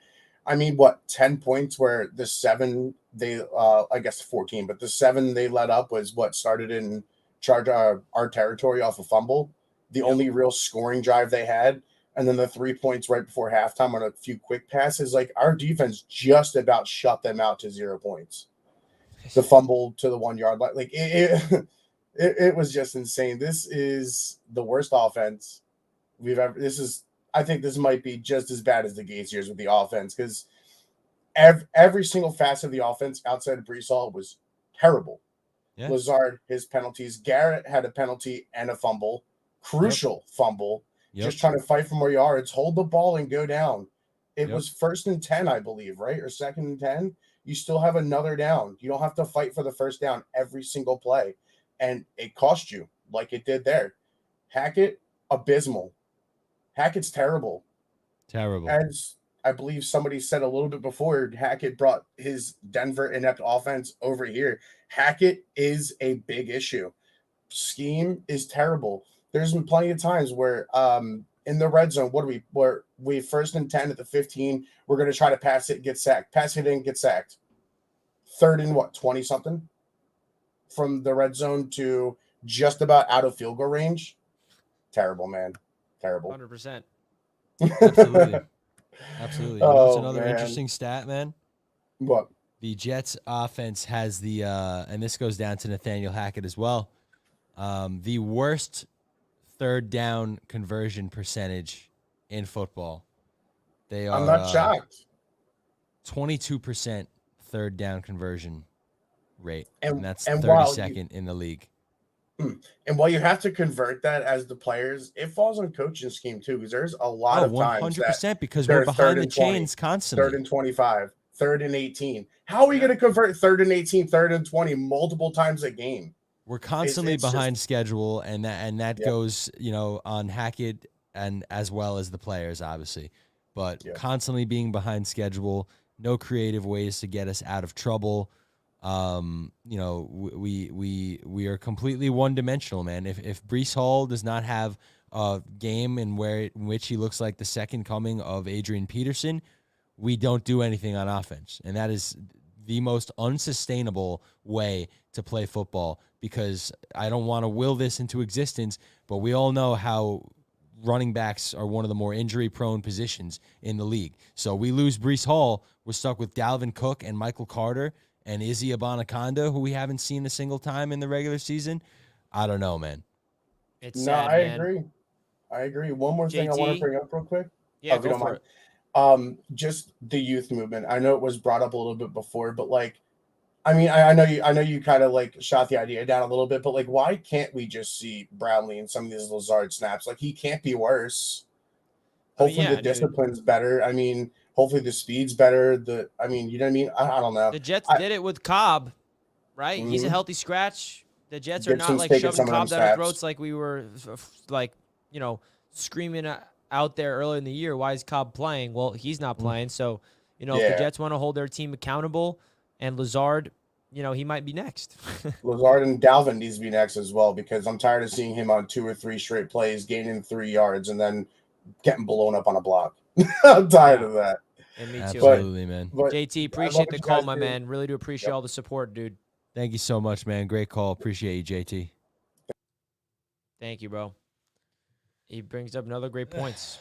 I mean, what, 10 points where the 7 they I guess 14, but the 7 they let up was what started in charge our territory off a fumble. The only real scoring drive they had, and then the 3 points right before halftime on a few quick passes. Like our defense just about shut them out to 0 points. The fumble to the 1 yard line, like it was just insane. This is the worst offense we've ever. I think this might be just as bad as the Gates years with the offense, because every single facet of the offense outside of Brees Hall was terrible. Yeah. Lazard, his penalties. Garrett had a penalty and a fumble, crucial fumble. Just trying to fight for more yards, hold the ball and go down. It was 1st and 10, I believe, right? Or 2nd and 10. You still have another down. You don't have to fight for the first down every single play. And it cost you like it did there. Hackett, abysmal. Hackett's terrible. Terrible. As I believe somebody said a little bit before, Hackett brought his Denver inept offense over here. Hackett is a big issue. Scheme is terrible. There's been plenty of times where in the red zone, where we 1st and 10 at the 15, we're going to try to pass it, get sacked. Pass it in, get sacked. 3rd and 20-something? From the red zone to just about out of field goal range. Terrible, man. Terrible. 100%. Absolutely. Absolutely. You know, it's another man. interesting stat, man. What? The Jets offense has the and this goes down to Nathaniel Hackett as well. The worst 3rd down conversion percentage in football. They are I'm not shocked. 22% 3rd down conversion rate. And that's and 32nd in the league. And while you have to convert that as the players, it falls on coaching scheme too, because there's a lot of times 100% because they're we're behind 3rd the and 20, chains constantly. 3rd and 25, 3rd and 18. How are we going to convert 3rd and 18, 3rd and 20 multiple times a game? We're constantly it's behind just, schedule, and that goes, on Hackett and as well as the players, obviously. But constantly being behind schedule, no creative ways to get us out of trouble. We are completely one-dimensional, man. If Brees Hall does not have a game in which he looks like the second coming of Adrian Peterson, we don't do anything on offense, and that is the most unsustainable way to play football, because I don't want to will this into existence, but we all know how running backs are one of the more injury-prone positions in the league. So we lose Brees Hall, we're stuck with Dalvin Cook and Michael Carter and Izzy Abanaconda, who we haven't seen a single time in the regular season. I don't know, man. It's sad, man. I agree. One more thing I want to bring up real quick. Yeah, if you go don't for mind. it. Just the youth movement. I know it was brought up a little bit before, but like, I mean, I know you kind of like shot the idea down a little bit, but like, why can't we just see Brownlee in some of these Lazard snaps? Like, he can't be worse. Hopefully the discipline's better. I mean, hopefully the speed's better. You know what I mean? I don't know. The Jets did it with Cobb, right? Mm-hmm. He's a healthy scratch. The Jets are not like shoving Cobb down our throats like we were screaming out there earlier in the year. Why is Cobb playing? Well, he's not playing. So, if the Jets want to hold their team accountable, and Lazard, he might be next. Lazard and Dalvin needs to be next as well, because I'm tired of seeing him on 2 or 3 straight plays, gaining 3 yards, and then getting blown up on a block. I'm tired of that. And me too. Absolutely, man. But JT, appreciate the call, my man. Really do appreciate all the support, dude. Thank you so much, man. Great call. Appreciate you, JT. Thank you, bro. He brings up another great points.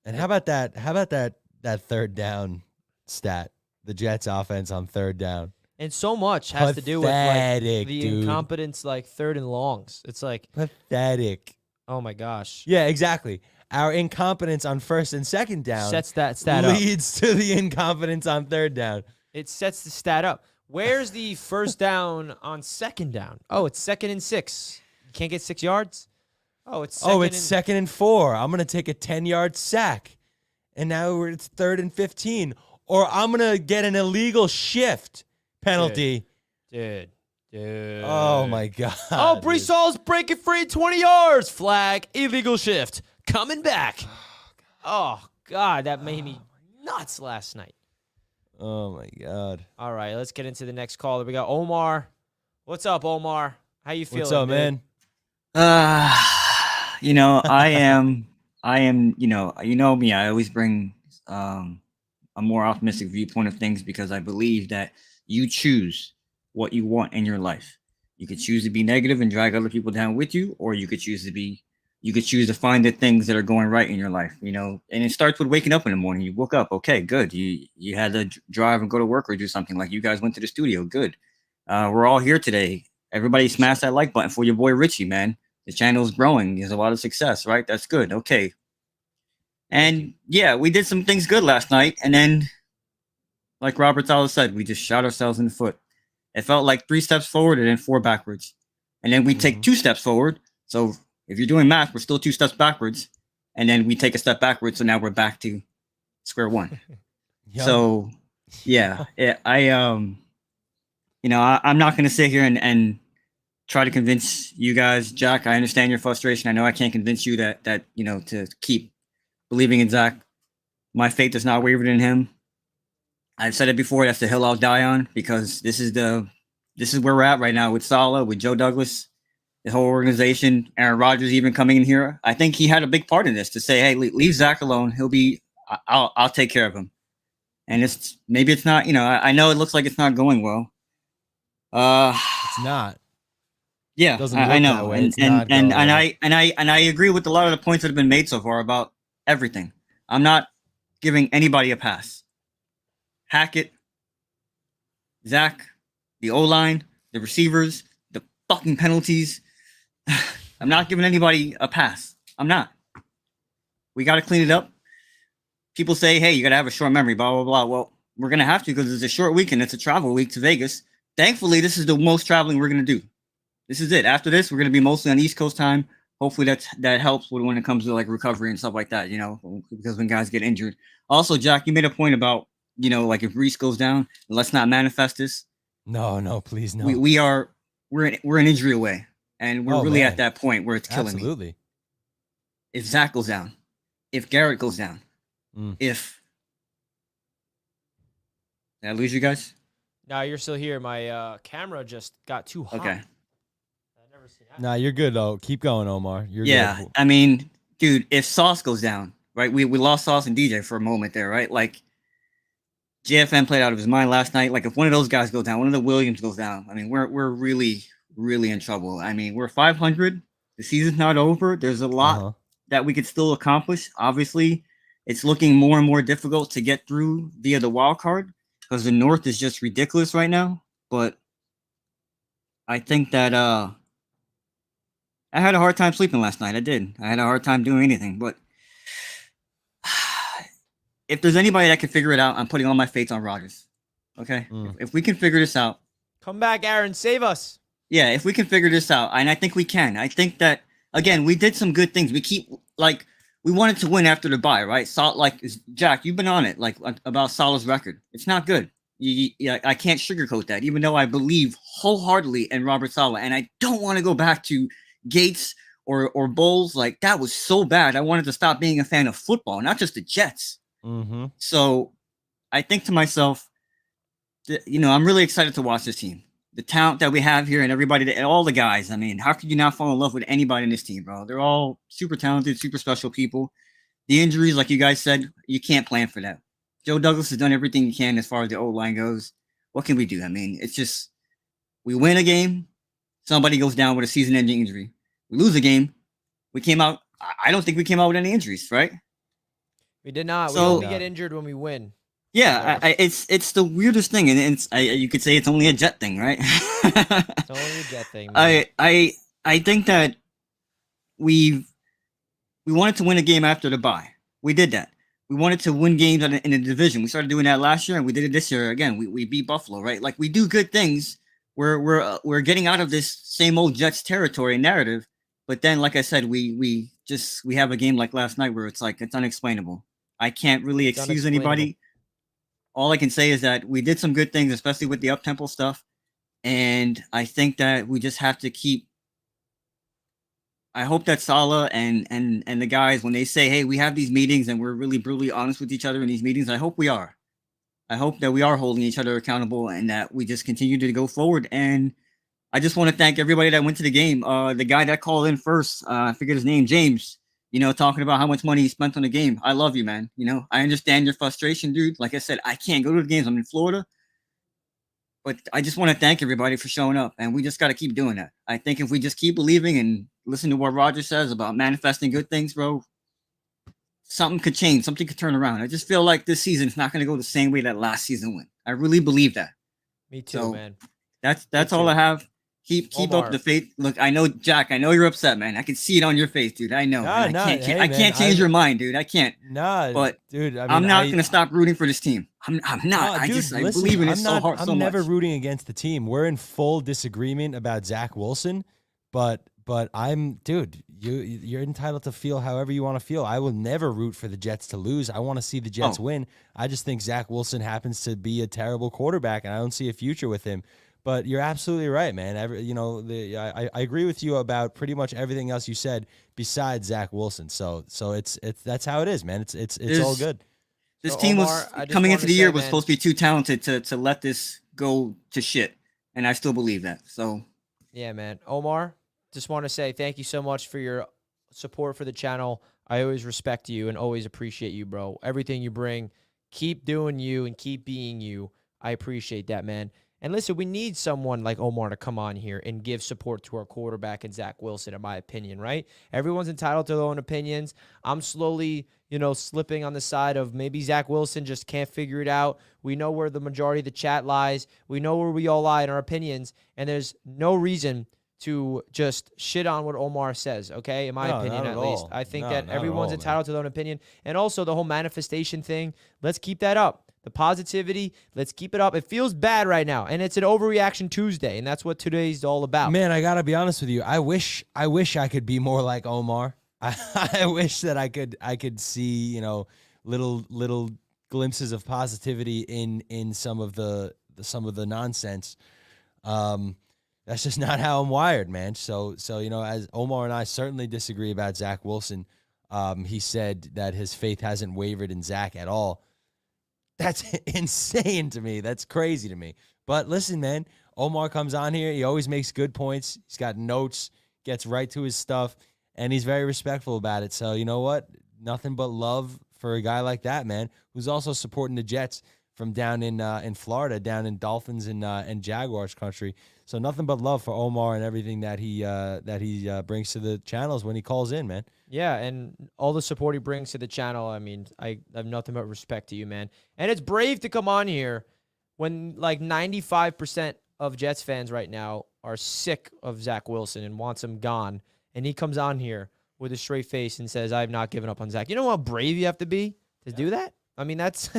And how about that 3rd down stat? The Jets offense on 3rd down. And so much has to do with the incompetence, 3rd and longs. It's like pathetic. Oh my gosh. Yeah, exactly. Our incompetence on 1st and 2nd down sets that stat up. Leads to the incompetence on 3rd down. It sets the stat up. Where's the 1st down on 2nd down? Oh, it's 2nd and 6. You can't get 6 yards? Oh, it's 2nd and 4. I'm going to take a 10-yard sack. And now it's 3rd and 15. Or I'm going to get an illegal shift penalty. Dude. Dude. Oh my God. Oh, Brees dude. Hall's breaking free 20 yards. Flag, illegal shift. Coming back. Oh, God, that made me nuts last night. Oh my God. All right, let's get into the next caller. We got Omar. What's up, Omar? How you feeling? What's up, dude? man? I am, you know me, I always bring a more optimistic viewpoint of things because I believe that you choose what you want in your life. You could choose to be negative and drag other people down with you, or you could choose to find the things that are going right in your life, and it starts with waking up in the morning. You woke up, okay, good. You had to drive and go to work or do something, like you guys went to the studio, good. We're all here today. Everybody smash that like button for your boy Richie, man. The channel is growing. There's a lot of success, right? That's good. Okay. And yeah, we did some things good last night. And then, like Robert Salah said, we just shot ourselves in the foot. It felt like 3 steps forward and then 4 backwards. And then we take 2 steps forward. So if you're doing math, we're still 2 steps backwards. And then we take a step backwards. So now we're back to square one. So yeah, I'm not going to sit here and try to convince you guys. Jack, I understand your frustration. I know I can't convince you that to keep believing in Zach. My faith is not wavered in him. I've said it before, that's the hill I'll die on, because this is where we're at right now with Salah, with Joe Douglas, the whole organization, Aaron Rodgers even coming in here. I think he had a big part in this to say, hey, leave Zach alone. I'll take care of him. And maybe it's not, I know it looks like it's not going well. It's not. Yeah, I know, and I agree with a lot of the points that have been made so far about everything. I'm not giving anybody a pass. Hackett, Zach, the O-line, the receivers, the fucking penalties. I'm not giving anybody a pass. I'm not. We got to clean it up. People say, hey, you got to have a short memory, blah, blah, blah. Well, we're going to have to, because it's a short weekend. It's a travel week to Vegas. Thankfully, this is the most traveling we're going to do. This is it. After this, we're going to be mostly on East Coast time. Hopefully that helps when it comes to like recovery and stuff like that, because when guys get injured. Also, Jack, you made a point about, like if Reese goes down, let's not manifest this. No, please no. We're an injury away, and we're really at that point where it's killing me. If Zach goes down, if Garrett goes down, did I lose you guys? No, you're still here. My camera just got too hot. Okay. Nah, you're good though. Keep going, Omar. You're good. I mean, dude, if Sauce goes down, right? We lost Sauce and DJ for a moment there, right? Like JFN played out of his mind last night. Like if one of those guys goes down, one of the Williams goes down, I mean, we're really, really in trouble. I mean, we're 500. The season's not over. There's a lot that we could still accomplish. Obviously, it's looking more and more difficult to get through via the wild card because the North is just ridiculous right now. But I think that I had a hard time sleeping last night. I did. I had a hard time doing anything. But if there's anybody that can figure it out, I'm putting all my faith on Rodgers. Okay? If we can figure this out. Come back, Aaron. Save us. Yeah, if we can figure this out, and I think we can. I think that, again, we did some good things. We wanted to win after the bye, right? Jack, you've been on it, about Salah's record. It's not good. I can't sugarcoat that, even though I believe wholeheartedly in Robert Salah, and I don't want to go back to Gates or Bowles. Like, that was so bad. I wanted to stop being a fan of football, not just the Jets. So I think to myself, I'm really excited to watch this team. The talent that we have here and everybody, and all the guys. I mean, how could you not fall in love with anybody in this team, bro? They're all super talented, super special people. The injuries, like you guys said, you can't plan for that. Joe Douglas has done everything he can as far as the O-line goes. What can we do? I mean, it's just, we win a game, somebody goes down with a season-ending injury. We lose a game, I don't think we came out with any injuries, right? We did not. We only get injured when we win. Yeah, it's the weirdest thing, and you could say it's only a Jet thing, right? It's only a Jet thing. Man. I think that we wanted to win a game after the bye. We did that. We wanted to win games in a division. We started doing that last year, and we did it this year again. We beat Buffalo, right? Like, we do good things. We're getting out of this same old Jets territory narrative, but then, like I said, we have a game like last night where it's like it's unexplainable. I can't really excuse anybody. All I can say is that we did some good things, especially with the up-tempo stuff. And I think that we just have to keep. I hope that Salah and the guys, when they say, "Hey, we have these meetings and we're really brutally honest with each other in these meetings," I hope we are. I hope that we are holding each other accountable and that we just continue to go forward. And I just want to thank everybody that went to the game. The guy that called in first, I forget his name, James, talking about how much money he spent on the game. I love you, man. I understand your frustration, dude. Like I said, I can't go to the games. I'm in Florida. But I just want to thank everybody for showing up. And we just got to keep doing that. I think if we just keep believing and listen to what Roger says about manifesting good things, bro, something could change. Something could turn around. I just feel like this season is not going to go the same way that last season went. I really believe that. Me too, man. That's all I have. Keep up the faith. Look, I know, Jack. I know you're upset, man. I can see it on your face, dude. I know. I can't change your mind, dude. I can't. But dude, I'm not gonna stop rooting for this team. I'm not. I believe in it so hard. I'm never rooting against the team. We're in full disagreement about Zach Wilson, but you're entitled to feel however you want to feel. I will never root for the Jets to lose. I want to see the Jets win. I just think Zach Wilson happens to be a terrible quarterback, and I don't see a future with him. But you're absolutely right, man. I agree with you about pretty much everything else you said besides Zach Wilson. So it's that's how it is, man. It's all good. This team was coming into the year was supposed to be too talented to let this go to shit, and I still believe that. So yeah, man. Omar, just want to say thank you so much for your support for the channel. I always respect you and always appreciate you, bro. Everything you bring, keep doing you and keep being you. I appreciate that, man. And listen, we need someone like Omar to come on here and give support to our quarterback and Zach Wilson, in my opinion, right? Everyone's entitled to their own opinions. I'm slowly, slipping on the side of maybe Zach Wilson just can't figure it out. We know where the majority of the chat lies. We know where we all lie in our opinions, and there's no reason to just shit on what Omar says, okay? In my opinion, at least. I think that everyone's entitled to their own opinion. And also the whole manifestation thing, let's keep that up. The positivity, let's keep it up. It feels bad right now, and it's an overreaction Tuesday, and that's what today's all about. Man, I gotta be honest with you. I wish I could be more like Omar. I wish that I could see little glimpses of positivity in some of the nonsense. That's just not how I'm wired, man. So as Omar and I certainly disagree about Zach Wilson. He said that his faith hasn't wavered in Zach at all. That's insane to me. That's crazy to me. But listen, man, Omar comes on here. He always makes good points. He's got notes, gets right to his stuff, and he's very respectful about it. So you know what? Nothing but love for a guy like that, man, who's also supporting the Jets from down in Florida, down in Dolphins and Jaguars country. So nothing but love for Omar and everything that he brings to the channels when he calls in, man. Yeah, and all the support he brings to the channel, I mean, I have nothing but respect to you, man. And it's brave to come on here when like 95% of Jets fans right now are sick of Zach Wilson and wants him gone. And he comes on here with a straight face and says, I have not given up on Zach. You know how brave you have to be to do that? I mean, that's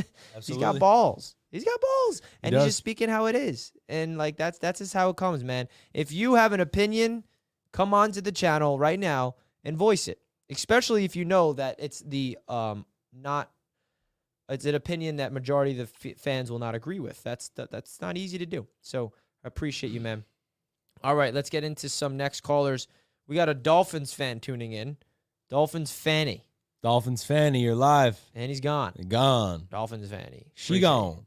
he's got balls. He's got balls. And he's just speaking how it is. And like that's just how it comes, man. If you have an opinion, come on to the channel right now and voice it. Especially if you know that it's it's an opinion that majority of the fans will not agree with. That's not easy to do. So I appreciate you, man. All right, let's get into some next callers. We got a Dolphins fan tuning in. Dolphins Fanny. Dolphins Fanny, you're live. And he's gone. Gone. Dolphins Fanny. She gone.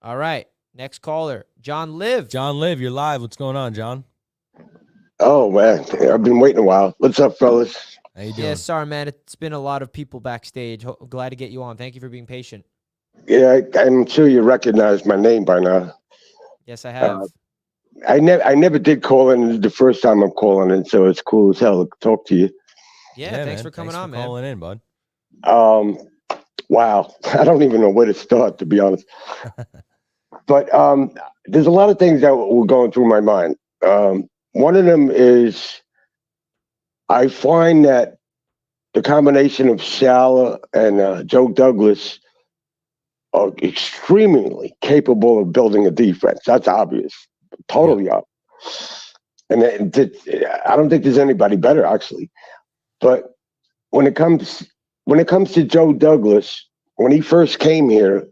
All right, next caller. John Liv. John Liv, you're live. What's going on, John? Oh, man. I've been waiting a while. What's up, fellas? How you doing? Yeah, sorry, man. It's been a lot of people backstage. Glad to get you on. Thank you for being patient. Yeah, I'm sure you recognize my name by now. Yes, I have. I never did call in. This is the first time I'm calling in, so it's cool as hell to talk to you. Yeah, thanks for coming on, man. Calling in, bud. Wow. I don't even know where to start, to be honest. But there's a lot of things that were going through my mind. One of them is I find that the combination of Salah and Joe Douglas are extremely capable of building a defense. That's obvious. Totally obvious. And I don't think there's anybody better, actually. But when it comes to Joe Douglas, when he first came here,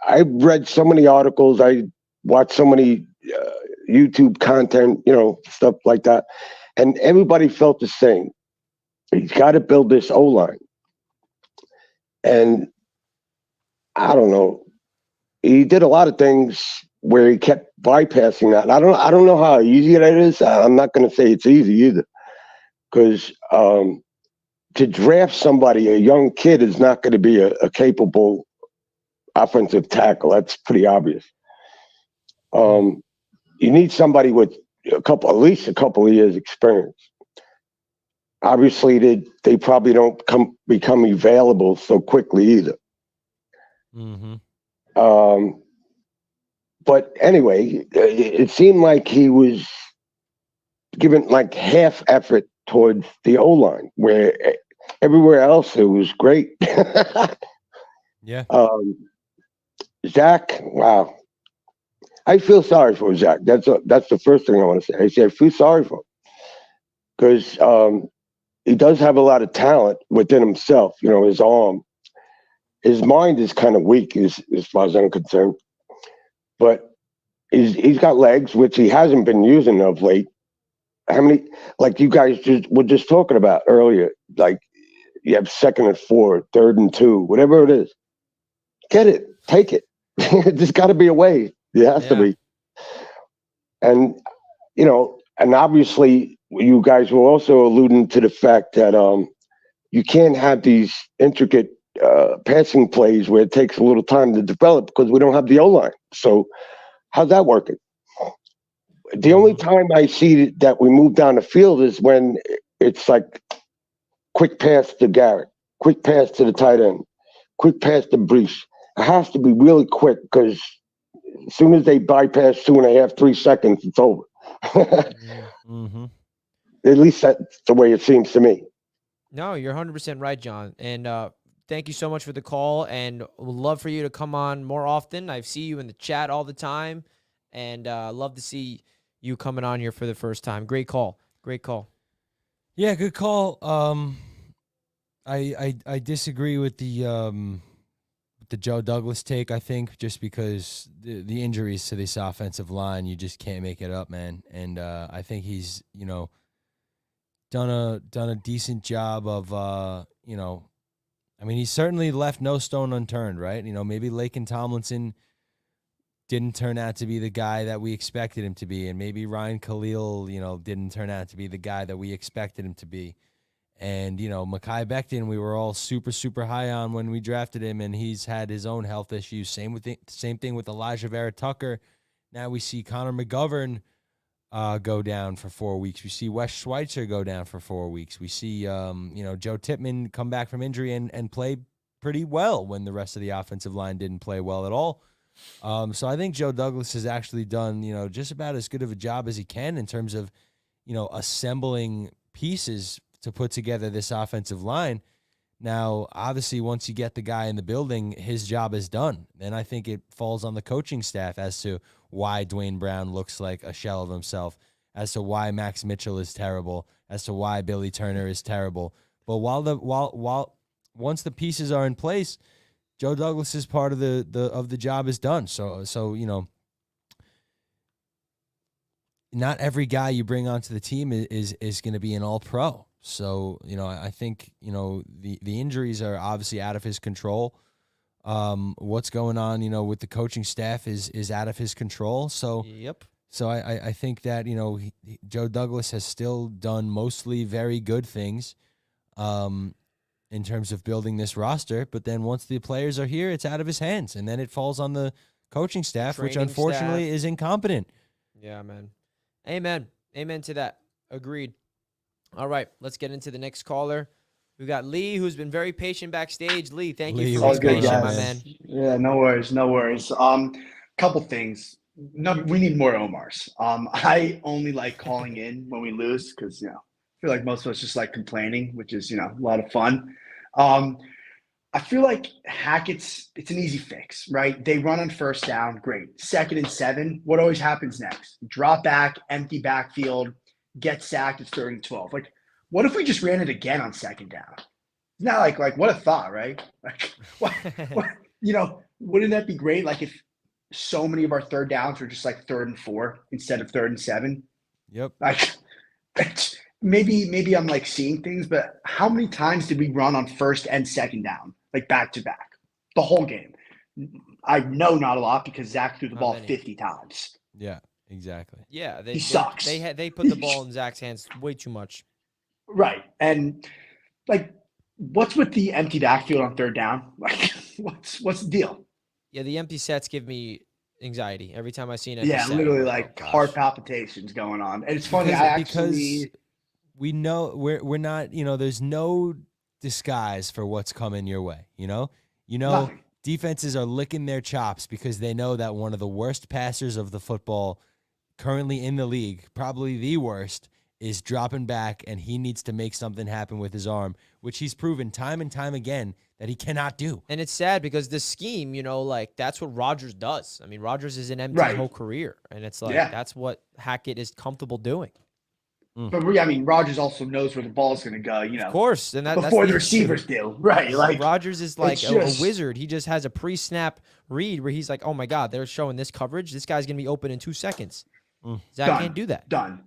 I read so many articles. I watched so many YouTube content, stuff like that, and everybody felt the same. He's got to build this O-line, and I don't know. He did a lot of things where he kept bypassing that. I don't know how easy that is. I'm not going to say it's easy either, because to draft somebody, a young kid, is not going to be a capable offensive tackle. That's pretty obvious. You need somebody with at least a couple of years experience. Obviously, they probably don't become available so quickly either. Mm-hmm. But anyway, it seemed like he was giving like half effort towards the O-line, where everywhere else it was great. Yeah. Zach, wow. I feel sorry for Zach. That's the first thing I want to say. I say I feel sorry for him because he does have a lot of talent within himself. His arm, his mind is kind of weak as far as I'm concerned. But he's got legs, which he hasn't been using of late. How many, like you guys were just talking about earlier, like you have 2nd and 4, 3rd and 2, whatever it is. Get it, take it. There's got to be a way. There has to be. And, and obviously you guys were also alluding to the fact that you can't have these intricate passing plays where it takes a little time to develop because we don't have the O-line. So how's that working? The only time I see that we move down the field is when it's like quick pass to Garrett, quick pass to the tight end, quick pass to Brees. It has to be really quick because as soon as they bypass 2.5, 3 seconds, it's over. Mm-hmm. At least that's the way it seems to me. No, you're 100% right, John. And thank you so much for the call, and would love for you to come on more often. I see you in the chat all the time, and love to see you coming on here for the first time. Great call. Great call. Yeah, good call. I disagree with the Joe Douglas take, I think, just because the injuries to this offensive line, you just can't make it up, man. And I think he's, done a decent job of, he's certainly left no stone unturned, right? Maybe Laken Tomlinson didn't turn out to be the guy that we expected him to be, and maybe Ryan Khalil, didn't turn out to be the guy that we expected him to be. And, Mekhi Becton, we were all super, super high on when we drafted him, and he's had his own health issues. Same thing with Elijah Vera Tucker. Now we see Connor McGovern go down for 4 weeks. We see Wes Schweitzer go down for 4 weeks. We see, Joe Tippmann come back from injury and play pretty well when the rest of the offensive line didn't play well at all. So I think Joe Douglas has actually done, just about as good of a job as he can in terms of, assembling pieces to put together this offensive line. Now, obviously, once you get the guy in the building, his job is done. And I think it falls on the coaching staff as to why Dwayne Brown looks like a shell of himself, as to why Max Mitchell is terrible, as to why Billy Turner is terrible. But once the pieces are in place, Joe Douglas's part of the job is done. So not every guy you bring onto the team is going to be an all-pro. So, I think, the injuries are obviously out of his control. What's going on, with the coaching staff is out of his control. So, yep. So I think that, Joe Douglas has still done mostly very good things in terms of building this roster. But then once the players are here, it's out of his hands. And then it falls on the coaching staff, which unfortunately is incompetent. Yeah, man. Amen. Amen to that. Agreed. All right, let's get into the next caller. We got Lee, who's been very patient backstage. Lee, thank you for being patient, my man. Yeah, no worries. Couple things. No, we need more Omars. I only like calling in when we lose because I feel like most of us just like complaining, which is a lot of fun. I feel like Hackett's it's an easy fix, right? They run on first down, great. 2nd and 7. What always happens next? Drop back, empty backfield. Get sacked, it's 3rd and 12. Like, what if we just ran it again on 2nd down? It's not like what a thought, right? Like, what, wouldn't that be great? Like, if so many of our third downs were just like 3rd and 4 instead of 3rd and 7. Yep. Like, maybe I'm like seeing things, but how many times did we run on 1st and 2nd down, like back to back, the whole game? I know not a lot because Zach threw the ball 50 times. Yeah, exactly. Yeah, he sucks. They put the ball in Zach's hands way too much. Right, and like, what's with the empty backfield on 3rd down? Like, what's the deal? Yeah, the empty sets give me anxiety every time I see an empty set. Literally like heart palpitations going on. And it's funny, because we know we're not, there's no disguise for what's coming your way, Nothing. Defenses are licking their chops because they know that one of the worst passers of the football currently in the league, probably the worst, is dropping back, and he needs to make something happen with his arm, which he's proven time and time again that he cannot do. And it's sad because the scheme, that's what Rodgers does. I mean, Rodgers is an empty his whole career, and it's like that's what Hackett is comfortable doing. But I mean, Rodgers also knows where the ball's going to go, Of course, and before the receivers do, right? Like Rodgers is like a wizard. He just has a pre-snap read where he's like, "Oh my God, they're showing this coverage. This guy's going to be open in 2 seconds." Zach can't do that. Done.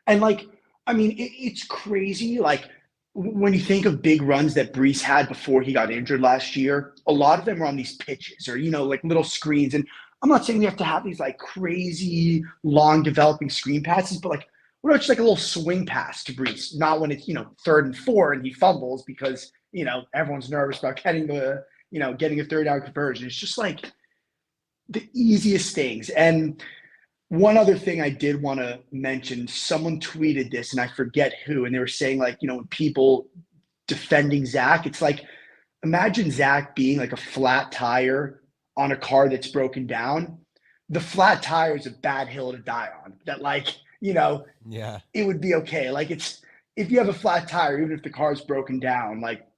And like, I mean, it's crazy. Like when you think of big runs that Brees had before he got injured last year, a lot of them were on these pitches or like little screens. And I'm not saying we have to have these like crazy long developing screen passes, but like, what about just like a little swing pass to Brees? Not when it's 3rd and 4 and he fumbles because everyone's nervous about getting a 3rd down conversion. It's just like the easiest things. And one other thing I did want to mention, someone tweeted this and I forget who, and they were saying like, when people defending Zach, it's like, imagine Zach being like a flat tire on a car that's broken down. The flat tire is a bad hill to die on. That like, it would be okay. Like if you have a flat tire, even if the car's broken down, like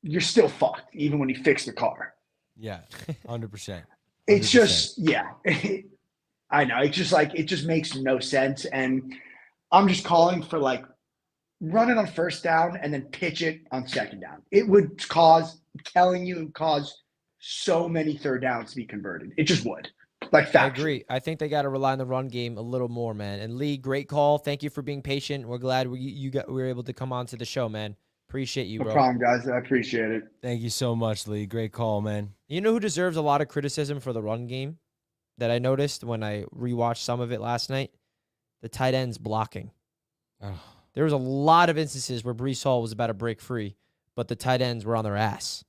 you're still fucked, even when you fix the car. Yeah, 100%. It's just, I know. It's just like, it just makes no sense. And I'm just calling for like run it on 1st down and then pitch it on 2nd down. It would cause so many 3rd downs to be converted. It just would. Like I agree. I think they got to rely on the run game a little more, man. And Lee, great call. Thank you for being patient. We're glad we were able to come on to the show, man. Appreciate you, bro. No problem, guys. I appreciate it. Thank you so much, Lee. Great call, man. You know who deserves a lot of criticism for the run game that I noticed when I rewatched some of it last night? The tight ends blocking. Oh. There was a lot of instances where Brees Hall was about to break free, but the tight ends were on their ass.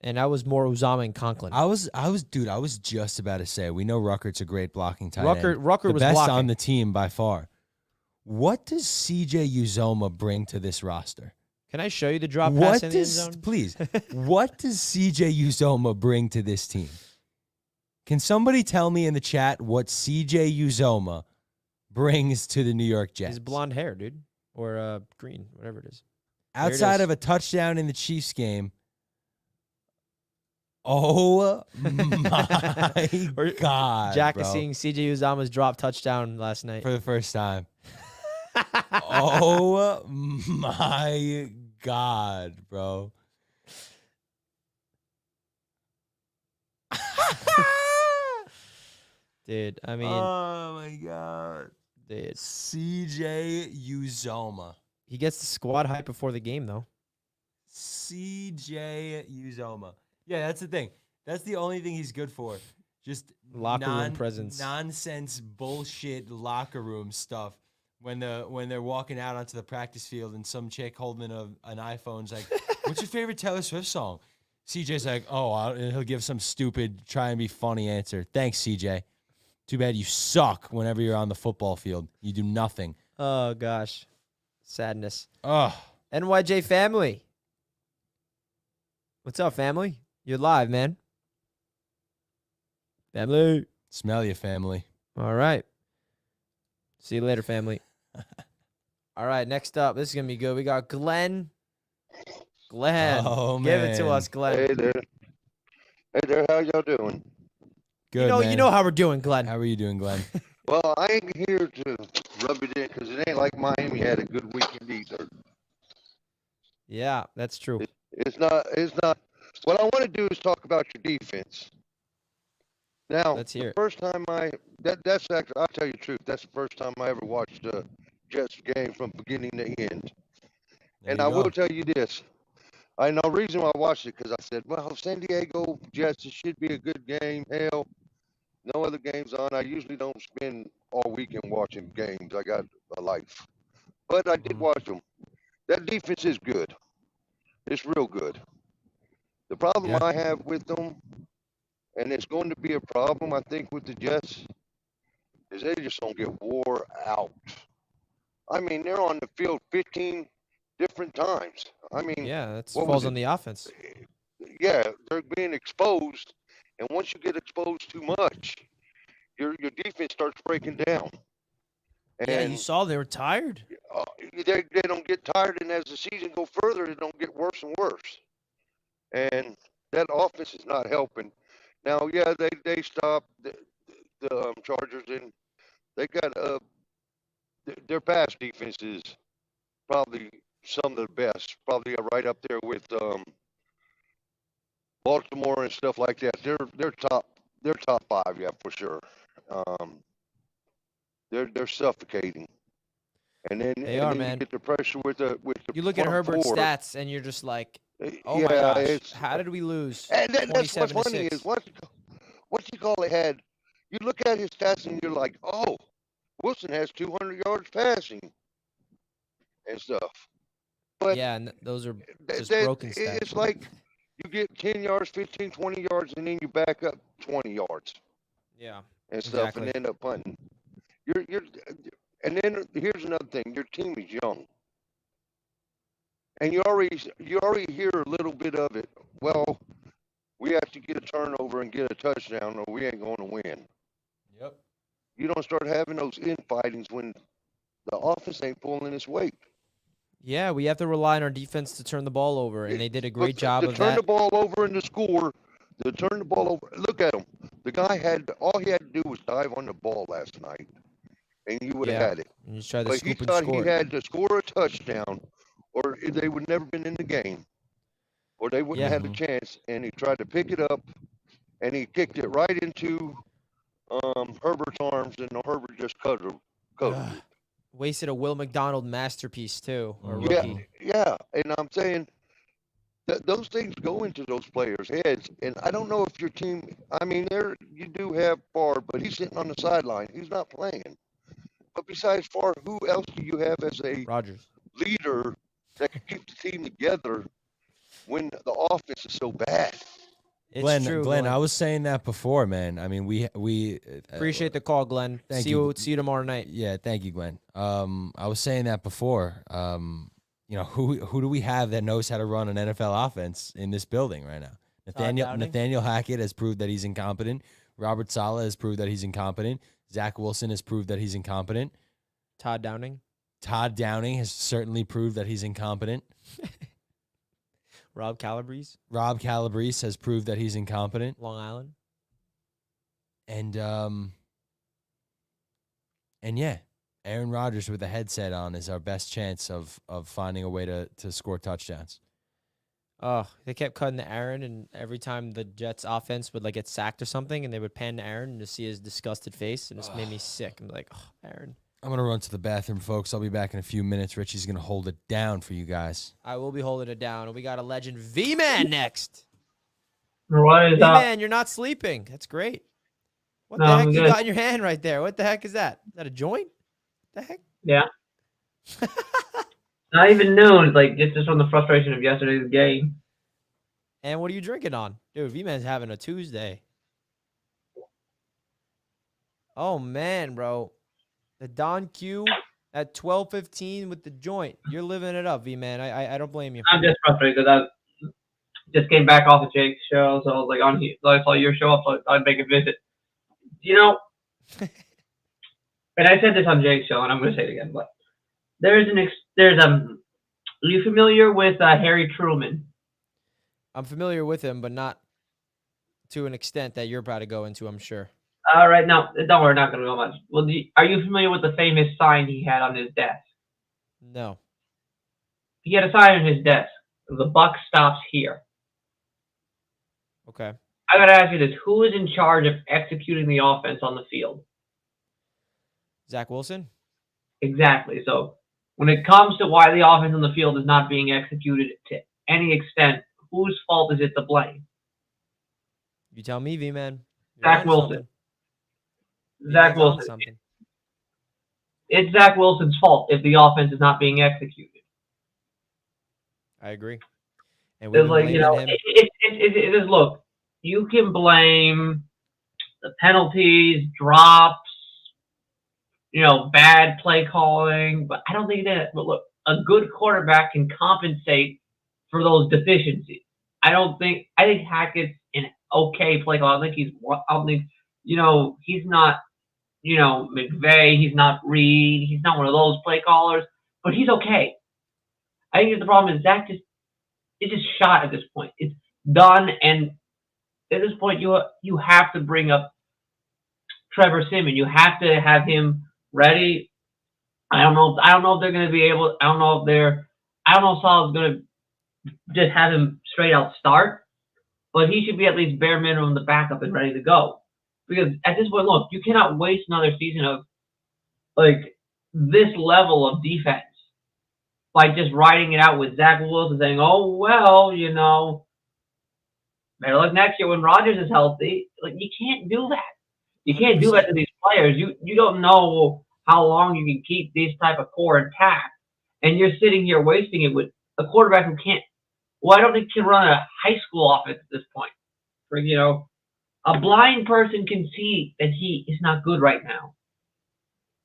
And that was more Uzama and Conklin. I was just about to say, we know Ruckert's a great blocking tight end. Rucker was best blocking. on the team by far. What does CJ Uzoma bring to this roster? Can I show you the drop pass in the end zone? Please. What does CJ Uzoma bring to this team? Can somebody tell me in the chat what CJ Uzoma brings to the New York Jets? His blonde hair, dude. Or green, whatever it is. Outside of a touchdown in the Chiefs game, oh my God, Jack bro. is seeing CJ Uzama's drop touchdown last night. For the first time. Oh my God, bro. Dude, I mean. Oh my God. Dude. CJ Uzoma. He gets the squad hype before the game, though. CJ Uzoma. Yeah, that's the thing. That's the only thing he's good for. Just locker room presence. Nonsense bullshit locker room stuff. When they're walking out onto the practice field and some chick holding an iPhone's like, "What's your favorite Taylor Swift song?" CJ's like, "Oh," and he'll give some stupid, try and be funny answer. Thanks, CJ. Too bad you suck whenever you're on the football field. You do nothing. Oh gosh, sadness. Oh, NYJ family. What's up, family? You're live, man. Family. Smell you, family. All right. See you later, family. All right, next up. This is going to be good. We got Glenn. Glenn. Oh, Give man. it to us, Glenn. Hey there. How y'all doing? Good, you know how we're doing, Glenn. How are you doing, Glenn? Well, I ain't here to rub it in because it ain't like Miami had a good weekend either. Yeah, that's true. It's not. What I want to do is talk about your defense. Now, Let's hear the it. first time that's actually, I'll tell you the truth, that's the first time I ever watched a Jets game from beginning to end. There And you I go. will tell you this. I know the reason why I watched it because I said, well, San Diego Jets, it should be a good game. Hell, no other games on. I usually don't spend all weekend watching games. I got a life. But I did watch them. That defense is good. It's real good. The problem Yeah. I have with them, and it's going to be a problem, I think, with the Jets, is they just don't get wore out. I mean, they're on the field 15 different times. I mean, Yeah, that what falls was on it? the offense. Yeah, they're being exposed, and once you get exposed too much, your defense starts breaking down. Yeah, you And saw they were tired. they don't get tired, and as the season go further, it don't get worse and worse. And that offense is not helping. Now, yeah, they stopped the Chargers, and they got their pass defense is probably some of the best, probably right up there with Baltimore and stuff like that. They're top five, yeah, for sure. Um, they're suffocating, and then They are, you man. get the pressure with the You look at front Herbert's four. stats, and you're just like, oh my Yeah, gosh, it's how did we lose and that's what's 27 to funny 6? is what you call it had. You look at his stats and you're like, oh, Wilson has 200 yards passing and stuff. But Yeah, and those are just that broken stats. it's like you get 10 yards, 15, 20 yards, and then you back up 20 yards Yeah, and stuff, exactly. and end up punting. And then here's another thing: your team is young, and you already hear a little bit of it. Well, we have to get a turnover and get a touchdown, or we ain't going to win. Yep. You don't start having those infightings when the offense ain't pulling its weight. Yeah, we have to rely on our defense to turn the ball over, and they did a great job to of turn that. the ball over and to score, to turn the ball over. Look at him. The guy all he had to do was dive on the ball last night, and you would have Yeah, had it. and you just try to But he scoop and thought he score it. had to score a touchdown, or they would never been in the game, or they wouldn't Yeah. have had a chance. And he tried to pick it up, and he kicked it right into Herbert's arms, and Herbert just covered Ugh. it. Wasted a Will McDonald masterpiece too, or Yeah, rookie. yeah, and I'm saying that those things go into those players' heads, and I don't know if your team. I mean, you do have Favre, but he's sitting on the sideline. He's not playing. But besides Favre, who else do you have as a Rodgers leader that can keep the team together when the offense is so bad? It's Glenn, true, Glenn, Glenn. I was saying that before, man. I mean, we Appreciate the call, Glenn. Thank See you. you tomorrow night. Yeah, thank you, Glenn. I was saying that before. You know, who do we have that knows how to run an NFL offense in this building right now? Nathaniel Hackett has proved that he's incompetent. Robert Salah has proved that he's incompetent. Zach Wilson has proved that he's incompetent. Todd Downing has certainly proved that he's incompetent. Rob Calabrese has proved that he's incompetent. Long Island. And yeah, Aaron Rodgers with a headset on is our best chance of finding a way to score touchdowns. Oh, they kept cutting to Aaron, and every time the Jets offense would like get sacked or something, and they would pan to Aaron and just see his disgusted face, and it just made me sick. I'm like, oh, Aaron. I'm going to run to the bathroom, folks. I'll be back in a few minutes. Richie's going to hold it down for you guys. I will be holding it down. We got a legend, V-Man, next. What is up? V-Man, you're not sleeping. That's great. What the heck you got in your hand right there? What the heck is that? Is that a joint? What the heck? Yeah. Not even noon. Like, it's just from the frustration of yesterday's game. And what are you drinking on? Dude, V-Man's having a Tuesday. Oh, man, bro. The Don Q at 12:15 with the joint. You're living it up, V-Man. I don't blame you. I'm just frustrated because I just came back off of Jake's show, so I was like, so I saw your show up, so I'd make a visit. You know, and I said this on Jake's show, and I'm going to say it again, but are you familiar with Harry Truman? I'm familiar with him, but not to an extent that you're about to go into, I'm sure. All right, no, don't worry, not going to go much. Well, are you familiar with the famous sign he had on his desk? No. He had a sign on his desk. The buck stops here. Okay. I gotta ask you this: who is in charge of executing the offense on the field? Zach Wilson. Exactly. So when it comes to why the offense on the field is not being executed to any extent, whose fault is it to blame? You tell me, V-Man. Zach Wilson. Zach Wilson. It's Zach Wilson's fault if the offense is not being executed. I agree. And it's like, you know, it is, look, you can blame the penalties, drops, you know, bad play calling, but I don't think that, but look, a good quarterback can compensate for those deficiencies. I think Hackett's an okay play caller. I don't think, you know, he's not, you know, McVay, he's not Reed, he's not one of those play callers, but he's okay. I think the problem is Zach it's just shot at this point. It's done, and at this point, you have to bring up Trevor Siemian. You have to have him ready. I don't know if they're going to be able. I don't know if Salah's going to just have him straight out start, but he should be at least bare minimum the backup and ready to go. Because at this point, look, you cannot waste another season of like this level of defense by just riding it out with Zach Wilson saying, "Oh well, you know, better luck next year when Rodgers is healthy." Like, you can't do that. You can't do that to these players. You don't know how long you can keep this type of core intact, and you're sitting here wasting it with a quarterback who can't. Well, I don't think can run a high school offense at this point. For, you know, a blind person can see that he is not good right now.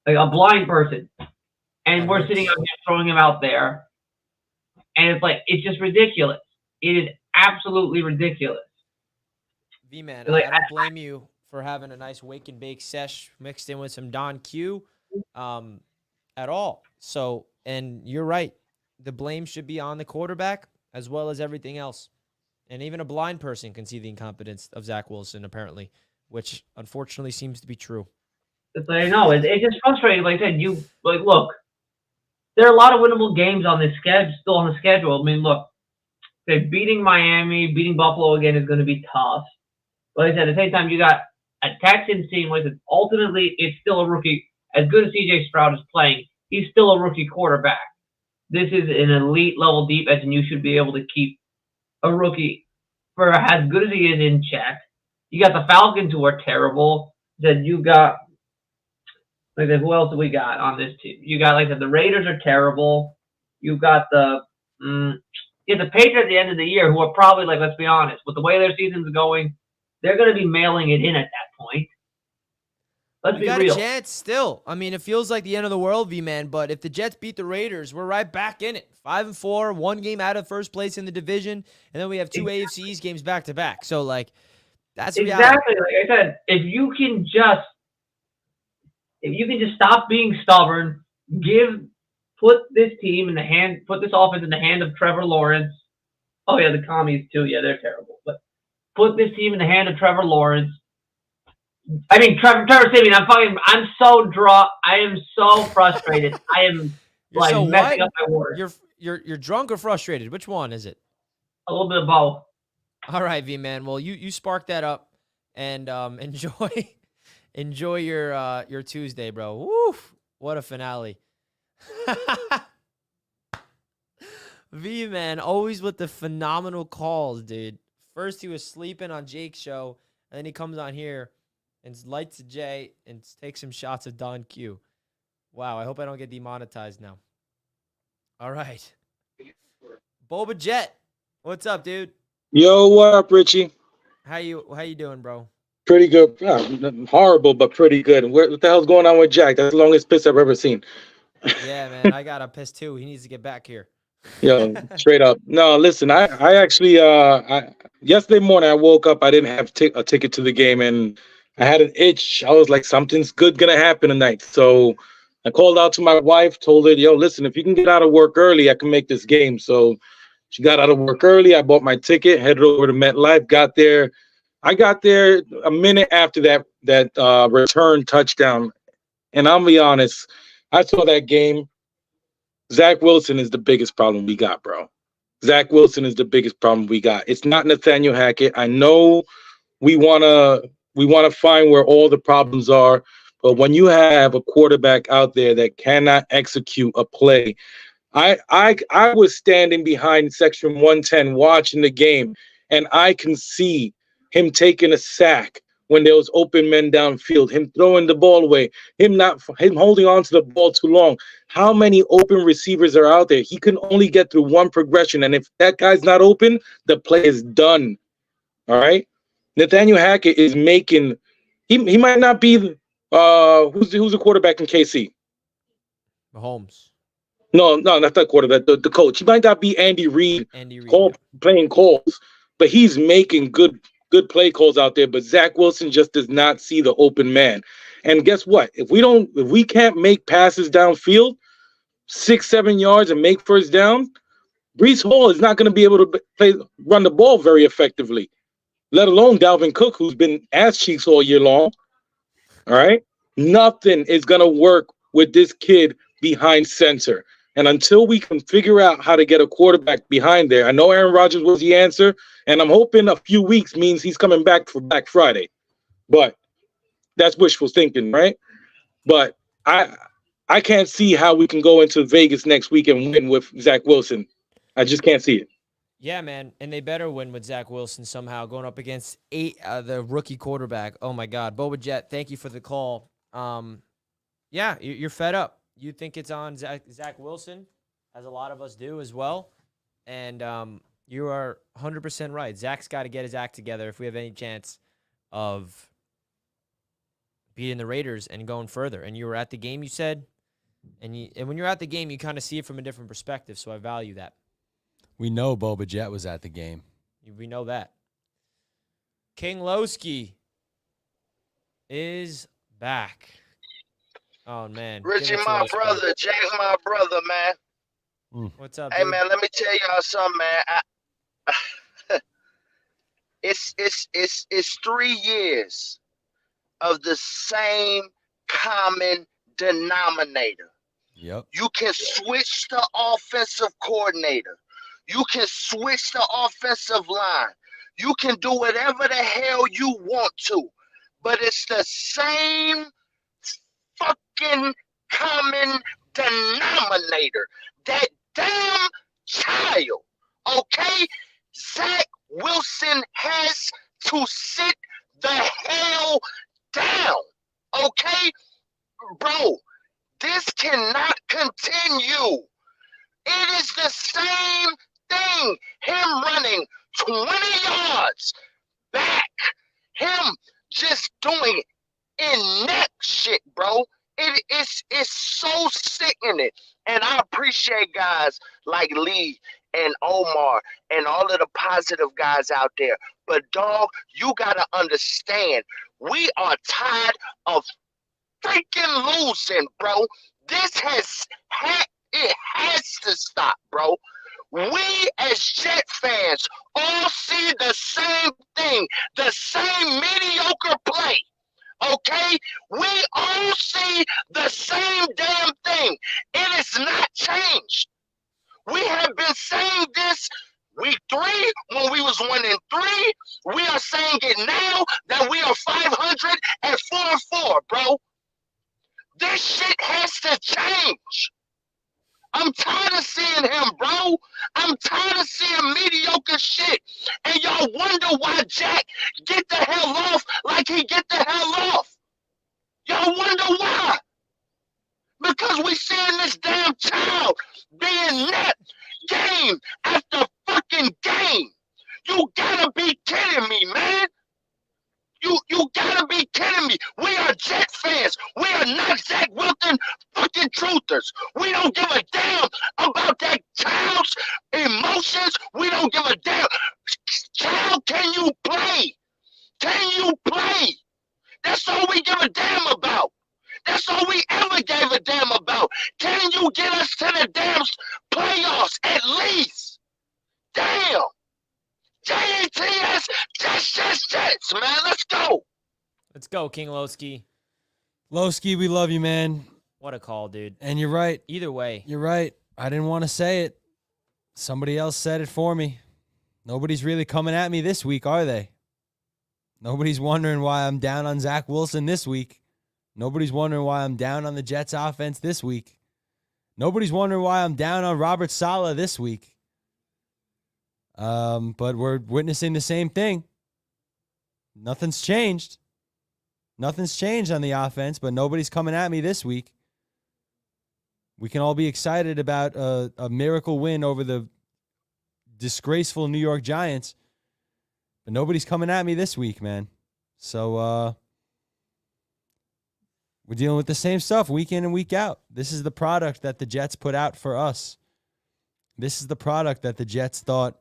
Like a blind person, and we're sitting out here throwing him out there, and it's like it's just ridiculous. It is absolutely ridiculous. V-Man, Like, I don't blame you for having a nice wake and bake sesh mixed in with some Don Q at all. So, and you're right. The blame should be on the quarterback as well as everything else. And even a blind person can see the incompetence of Zach Wilson, apparently, which unfortunately seems to be true. It's like, no, it's just frustrating. Like I said, look, there are a lot of winnable games on this schedule, still on the schedule. I mean, look, beating Miami, beating Buffalo again is going to be tough. But like I said, at the same time, you got a Texans team. Like I said, ultimately, it's still a rookie. As good as C.J. Stroud is playing, he's still a rookie quarterback. This is an elite level defense, and you should be able to keep a rookie for as good as he is in check. You got the Falcons, who are terrible. Then you got, like, who else do we got on this team? You got, like, the Raiders are terrible. You got the Patriots at the end of the year, who are probably, like, let's be honest, with the way their season's going, they're going to be mailing it in at that point. Let's be real. We got a chance still. I mean, it feels like the end of the world, V-Man, but if the Jets beat the Raiders, we're right back in it. 5-4, one game out of first place in the division, and then we have two AFC East games back-to-back. So, like, that's reality. Exactly. Like I said, if you can just stop being stubborn, put this offense in the hand of Trevor Lawrence. Oh yeah, the commies too. Yeah, they're terrible. But put this team in the hand of Trevor Lawrence. I mean, Trevor Siemian. I'm so I am so frustrated. I am messing up my words. You're drunk or frustrated? Which one is it? A little bit of both. All right, V-Man. Well, you spark that up and enjoy your Tuesday, bro. Woo! What a finale. V-Man, always with the phenomenal calls, dude. First he was sleeping on Jake's show, and then he comes on here and lights a J and takes some shots of Don Q. Wow, I hope I don't get demonetized now. All right. Boba Jet, what's up, dude? Yo, what up, Richie? How you doing, bro? Pretty good. Horrible, but pretty good. What the hell's going on with Jack? That's the longest piss I've ever seen. Yeah, man, I got a piss too. He needs to get back here. Yo, straight up. No, listen, I actually yesterday morning I woke up. I didn't have a ticket to the game, and I had an itch. I was like, something's good gonna happen tonight. So I called out to my wife, told her, yo, listen, if you can get out of work early, I can make this game. So she got out of work early. I bought my ticket, headed over to MetLife, got there. I got there a minute after that return touchdown. And I'll be honest, I saw that game. Zach Wilson is the biggest problem we got, bro. Zach Wilson is the biggest problem we got. It's not Nathaniel Hackett. I know we wanna find where all the problems are. But when you have a quarterback out there that cannot execute a play, I was standing behind section 110 watching the game, and I can see him taking a sack when there was open men downfield, him throwing the ball away, him holding on to the ball too long. How many open receivers are out there? He can only get through one progression, and if that guy's not open, the play is done. All right. Nathaniel Hackett is making. He might not be. Who's the quarterback in KC? Mahomes. No, not that quarterback. The coach. He might not be Andy Reid. Playing calls, but he's making good play calls out there. But Zach Wilson just does not see the open man. And guess what? If we can't make passes downfield, 6-7 yards and make first down, Breece Hall is not going to be able to run the ball very effectively. Let alone Dalvin Cook, who's been ass cheeks all year long. All right, nothing is going to work with this kid behind center. And until we can figure out how to get a quarterback behind there, I know Aaron Rodgers was the answer, and I'm hoping a few weeks means he's coming back for Black Friday. But that's wishful thinking, right? But I can't see how we can go into Vegas next week and win with Zach Wilson. I just can't see it. Yeah, man, and they better win with Zach Wilson somehow, going up against the rookie quarterback. Oh, my God. Boba Jet, thank you for the call. Yeah, you're fed up. You think it's on Zach Wilson, as a lot of us do as well. And you are 100% right. Zach's got to get his act together if we have any chance of beating the Raiders and going further. And you were at the game, you said. And when you're at the game, you kind of see it from a different perspective, so I value that. We know Boba Jet was at the game. We know that. King Lowski is back. Oh, man. Richie, my brother. Jack's my brother, man. What's up, Hey, dude? man, let me tell y'all something, man. It's 3 years of the same common denominator. Yep. You can switch the offensive coordinator. You can switch the offensive line. You can do whatever the hell you want to. But it's the same fucking common denominator. That damn child. Okay? Zach Wilson has to sit the hell down. Okay? Bro, this cannot continue. It is the same thing. Him running 20 yards back. Him just doing inept shit, bro. It's so sickening. And I appreciate guys like Lee and Omar and all of the positive guys out there. But, dog, you got to understand, we are tired of freaking losing, bro. This has to stop, bro. We as Jet fans all see the same thing, the same mediocre play. Okay? We all see the same damn thing. It is not changed. We have been saying this week 3 when we was 1-3. We are saying it now that we are 500 and 4-4, bro. This shit has to change. I'm tired of seeing him, bro. I'm tired of seeing mediocre shit. And y'all wonder why Jack get the hell off like he get the hell off. Y'all wonder why. Because we seeing this damn child being net game after fucking game. You gotta be kidding me, man. You gotta be kidding me. We are Jet fans. We are not Zach Wilson fucking truthers. We don't give a damn about that child's emotions. We don't give a damn. Child, can you play? Can you play? That's all we give a damn about. That's all we ever gave a damn about. Can you get us to the damn playoffs at least? Damn. Jets, Jets, man. Let's go. Let's go, King Lowski. Lowski, we love you, man. What a call, dude. And you're right. Either way. You're right. I didn't want to say it. Somebody else said it for me. Nobody's really coming at me this week, are they? Nobody's wondering why I'm down on Zach Wilson this week. Nobody's wondering why I'm down on the Jets offense this week. Nobody's wondering why I'm down on Robert Salah this week. But we're witnessing the same thing. Nothing's changed. Nothing's changed on the offense, but nobody's coming at me this week. We can all be excited about a miracle win over the disgraceful New York Giants, but nobody's coming at me this week, man. So we're dealing with the same stuff week in and week out. This is the product that the Jets put out for us. This is the product that the Jets thought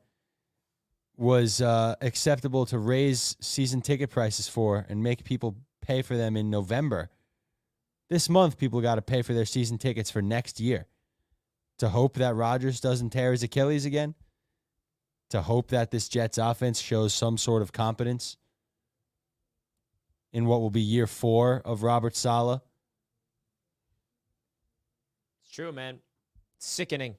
was acceptable to raise season ticket prices for and make people pay for them in November. This month, people got to pay for their season tickets for next year. To hope that Rodgers doesn't tear his Achilles again. To hope that this Jets offense shows some sort of competence in what will be year 4 of Robert Salah. It's true, man. It's sickening.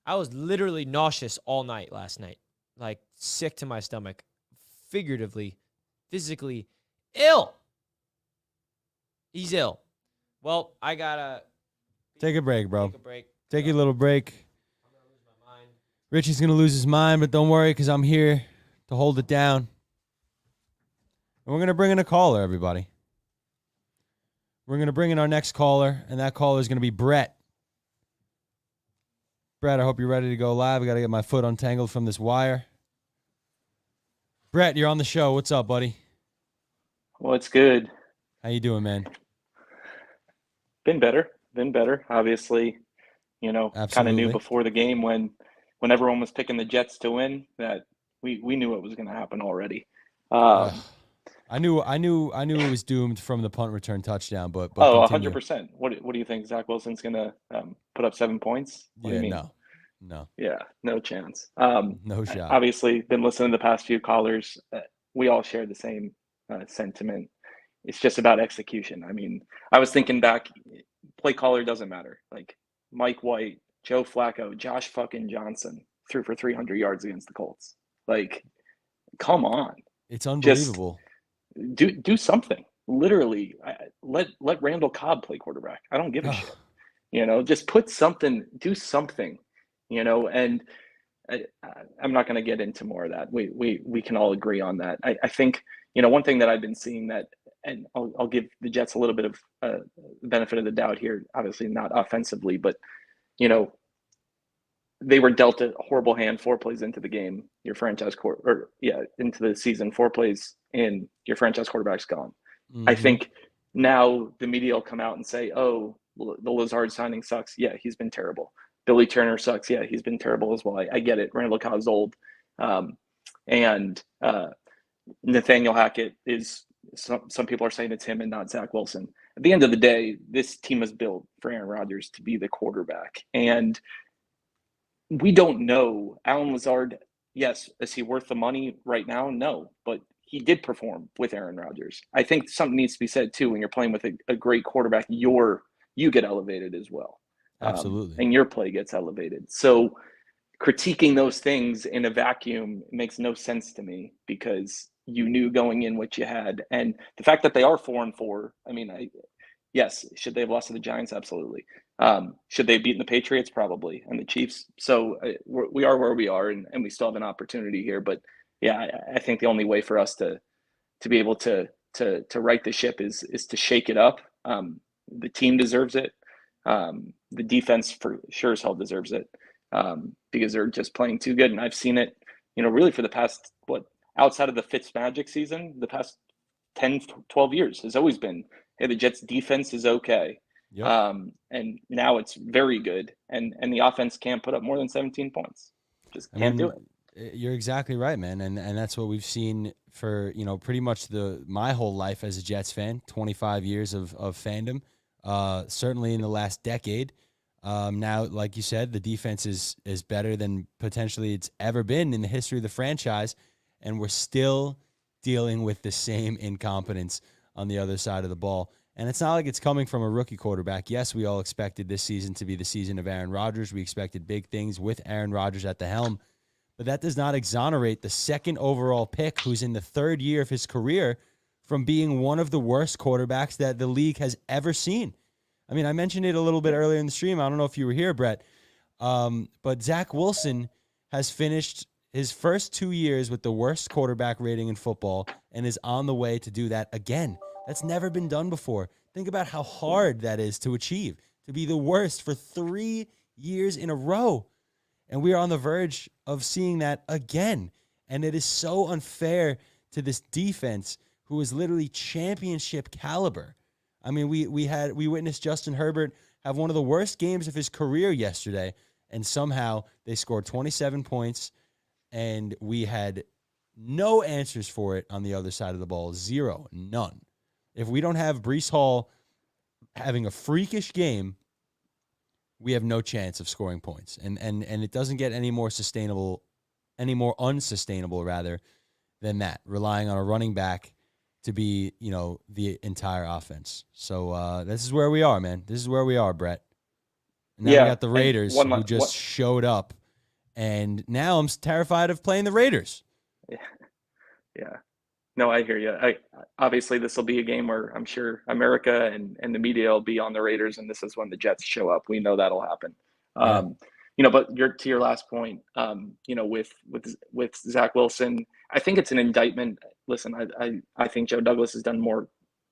I was literally nauseous all night last night. Like, sick to my stomach. Figuratively, physically ill. He's ill. Well, I gotta take a break, bro. Take a break. Take a little break. I'm gonna lose my mind. Richie's gonna lose his mind, but don't worry, because I'm here to hold it down. And we're gonna bring in a caller, everybody. We're gonna bring in our next caller, and that caller is gonna be Brett. Brett, I hope you're ready to go live. I gotta get my foot untangled from this wire. Brett, you're on the show. What's up, buddy? What's good? How you doing, man? Been better. Obviously, kind of knew before the game when everyone was picking the Jets to win that we knew it was going to happen already. I knew it was doomed from the punt return touchdown, but 100%. What do you think? Zach Wilson's going to put up 7 points? What do you mean? No. Yeah, no chance. No shot. Obviously, been listening to the past few callers. We all share the same sentiment. It's just about execution. I mean, I was thinking back, play caller doesn't matter. Like Mike White, Joe Flacco, Josh fucking Johnson threw for 300 yards against the Colts. Like, come on. It's unbelievable. Just do something. Literally, let Randall Cobb play quarterback. I don't give a shit. Just put something, do something, and I'm not going to get into more of that. We can all agree on that. I think, one thing that I've been seeing that, and I'll give the Jets a little bit of benefit of the doubt here, obviously not offensively, but, they were dealt a horrible hand 4 plays into the game. Your franchise into the season, 4 plays in, your franchise quarterback's gone. Mm-hmm. I think now the media will come out and say, oh, the Lazard signing sucks. Yeah, he's been terrible. Billy Turner sucks. Yeah, he's been terrible as well. I get it. Randall Cobb's old. And Nathaniel Hackett is, some people are saying it's him and not Zach Wilson. At the end of the day, this team was built for Aaron Rodgers to be the quarterback. And we don't know. Alan Lazard, yes, is he worth the money right now? No, but he did perform with Aaron Rodgers. I think something needs to be said too. When you're playing with a great quarterback, you get elevated as well. Absolutely. And your play gets elevated. So critiquing those things in a vacuum makes no sense to me, because you knew going in what you had. And the fact that they are 4-4, I mean, yes, should they have lost to the Giants? Absolutely. Should they have beaten the Patriots? Probably. And the Chiefs. So we are where we are, and we still have an opportunity here. But yeah, I think the only way for us to be able to right the ship is to shake it up. The team deserves it. The defense for sure as hell deserves it, because they're just playing too good. And I've seen it, really for the past, outside of the Fitzmagic season, the past 10, 12 years has always been, hey, the Jets defense is okay. Yep. And now it's very good. And the offense can't put up more than 17 points. Just can't do it. You're exactly right, man. And that's what we've seen for, pretty much my whole life as a Jets fan, 25 years of fandom. Certainly in the last decade. Now, like you said, the defense is better than potentially it's ever been in the history of the franchise, and we're still dealing with the same incompetence on the other side of the ball. And it's not like it's coming from a rookie quarterback. Yes, we all expected this season to be the season of Aaron Rodgers. We expected big things with Aaron Rodgers at the helm. but that does not exonerate the second overall pick, who's in the third year of his career, from being one of the worst quarterbacks that the league has ever seen. I mean, I mentioned it a little bit earlier in the stream. I don't know if you were here, Brett, but Zach Wilson has finished his first 2 years with the worst quarterback rating in football and is on the way to do that again. That's never been done before. Think about how hard that is to achieve, to be the worst for 3 years in a row. And we are on the verge of seeing that again. And it is so unfair to this defense, who is literally championship caliber. I mean, we witnessed Justin Herbert have one of the worst games of his career yesterday, and somehow they scored 27 points, and we had no answers for it on the other side of the ball. Zero, none. If we don't have Breece Hall having a freakish game, we have no chance of scoring points. And it doesn't get any more unsustainable rather than that, relying on a running back to be, the entire offense. So this is where we are, man. This is where we are, Brett. And now we got the Raiders who just showed up, and now I'm terrified of playing the Raiders. Yeah. No, I hear you. Obviously, this will be a game where I'm sure America and the media will be on the Raiders, and this is when the Jets show up. We know that'll happen. But to your last point, with Zach Wilson, I think it's an indictment. Listen, I think Joe Douglas has done more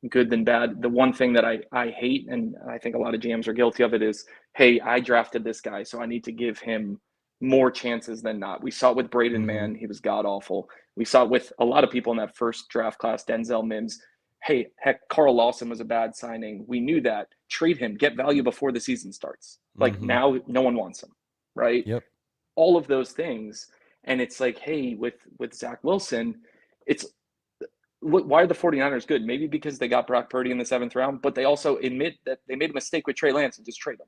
good than bad. The one thing that I hate, and I think a lot of GMs are guilty of it, is, hey, I drafted this guy, so I need to give him more chances than not. We saw it with Braden Mann. He was god-awful. We saw it with a lot of people in that first draft class, Denzel Mims. Hey, heck, Carl Lawson was a bad signing. We knew that. Trade him. Get value before the season starts. Now, no one wants him, right? Yep. All of those things. And it's like, hey, with Zach Wilson, why are the 49ers good? Maybe because they got Brock Purdy in the 7th round, but they also admit that they made a mistake with Trey Lance and just trade him.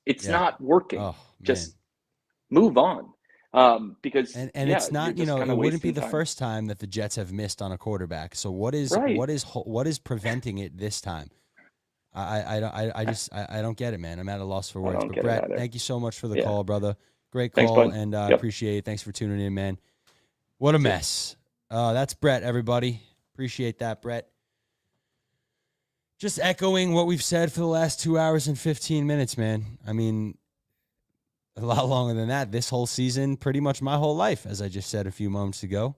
It's not working. Oh, just move on. Because it's not, it wouldn't be the time. first time that the Jets have missed on a quarterback. So what is preventing it this time? I don't get it, man. I'm at a loss for words. But Brett, thank you so much for the call, brother. Great call. Thanks, and I appreciate it. Thanks for tuning in, man. What a mess. That's Brett, everybody. Appreciate that, Brett. Just echoing what we've said for the last 2 hours and 15 minutes, man. I mean, a lot longer than that. This whole season, pretty much my whole life, as I just said a few moments ago.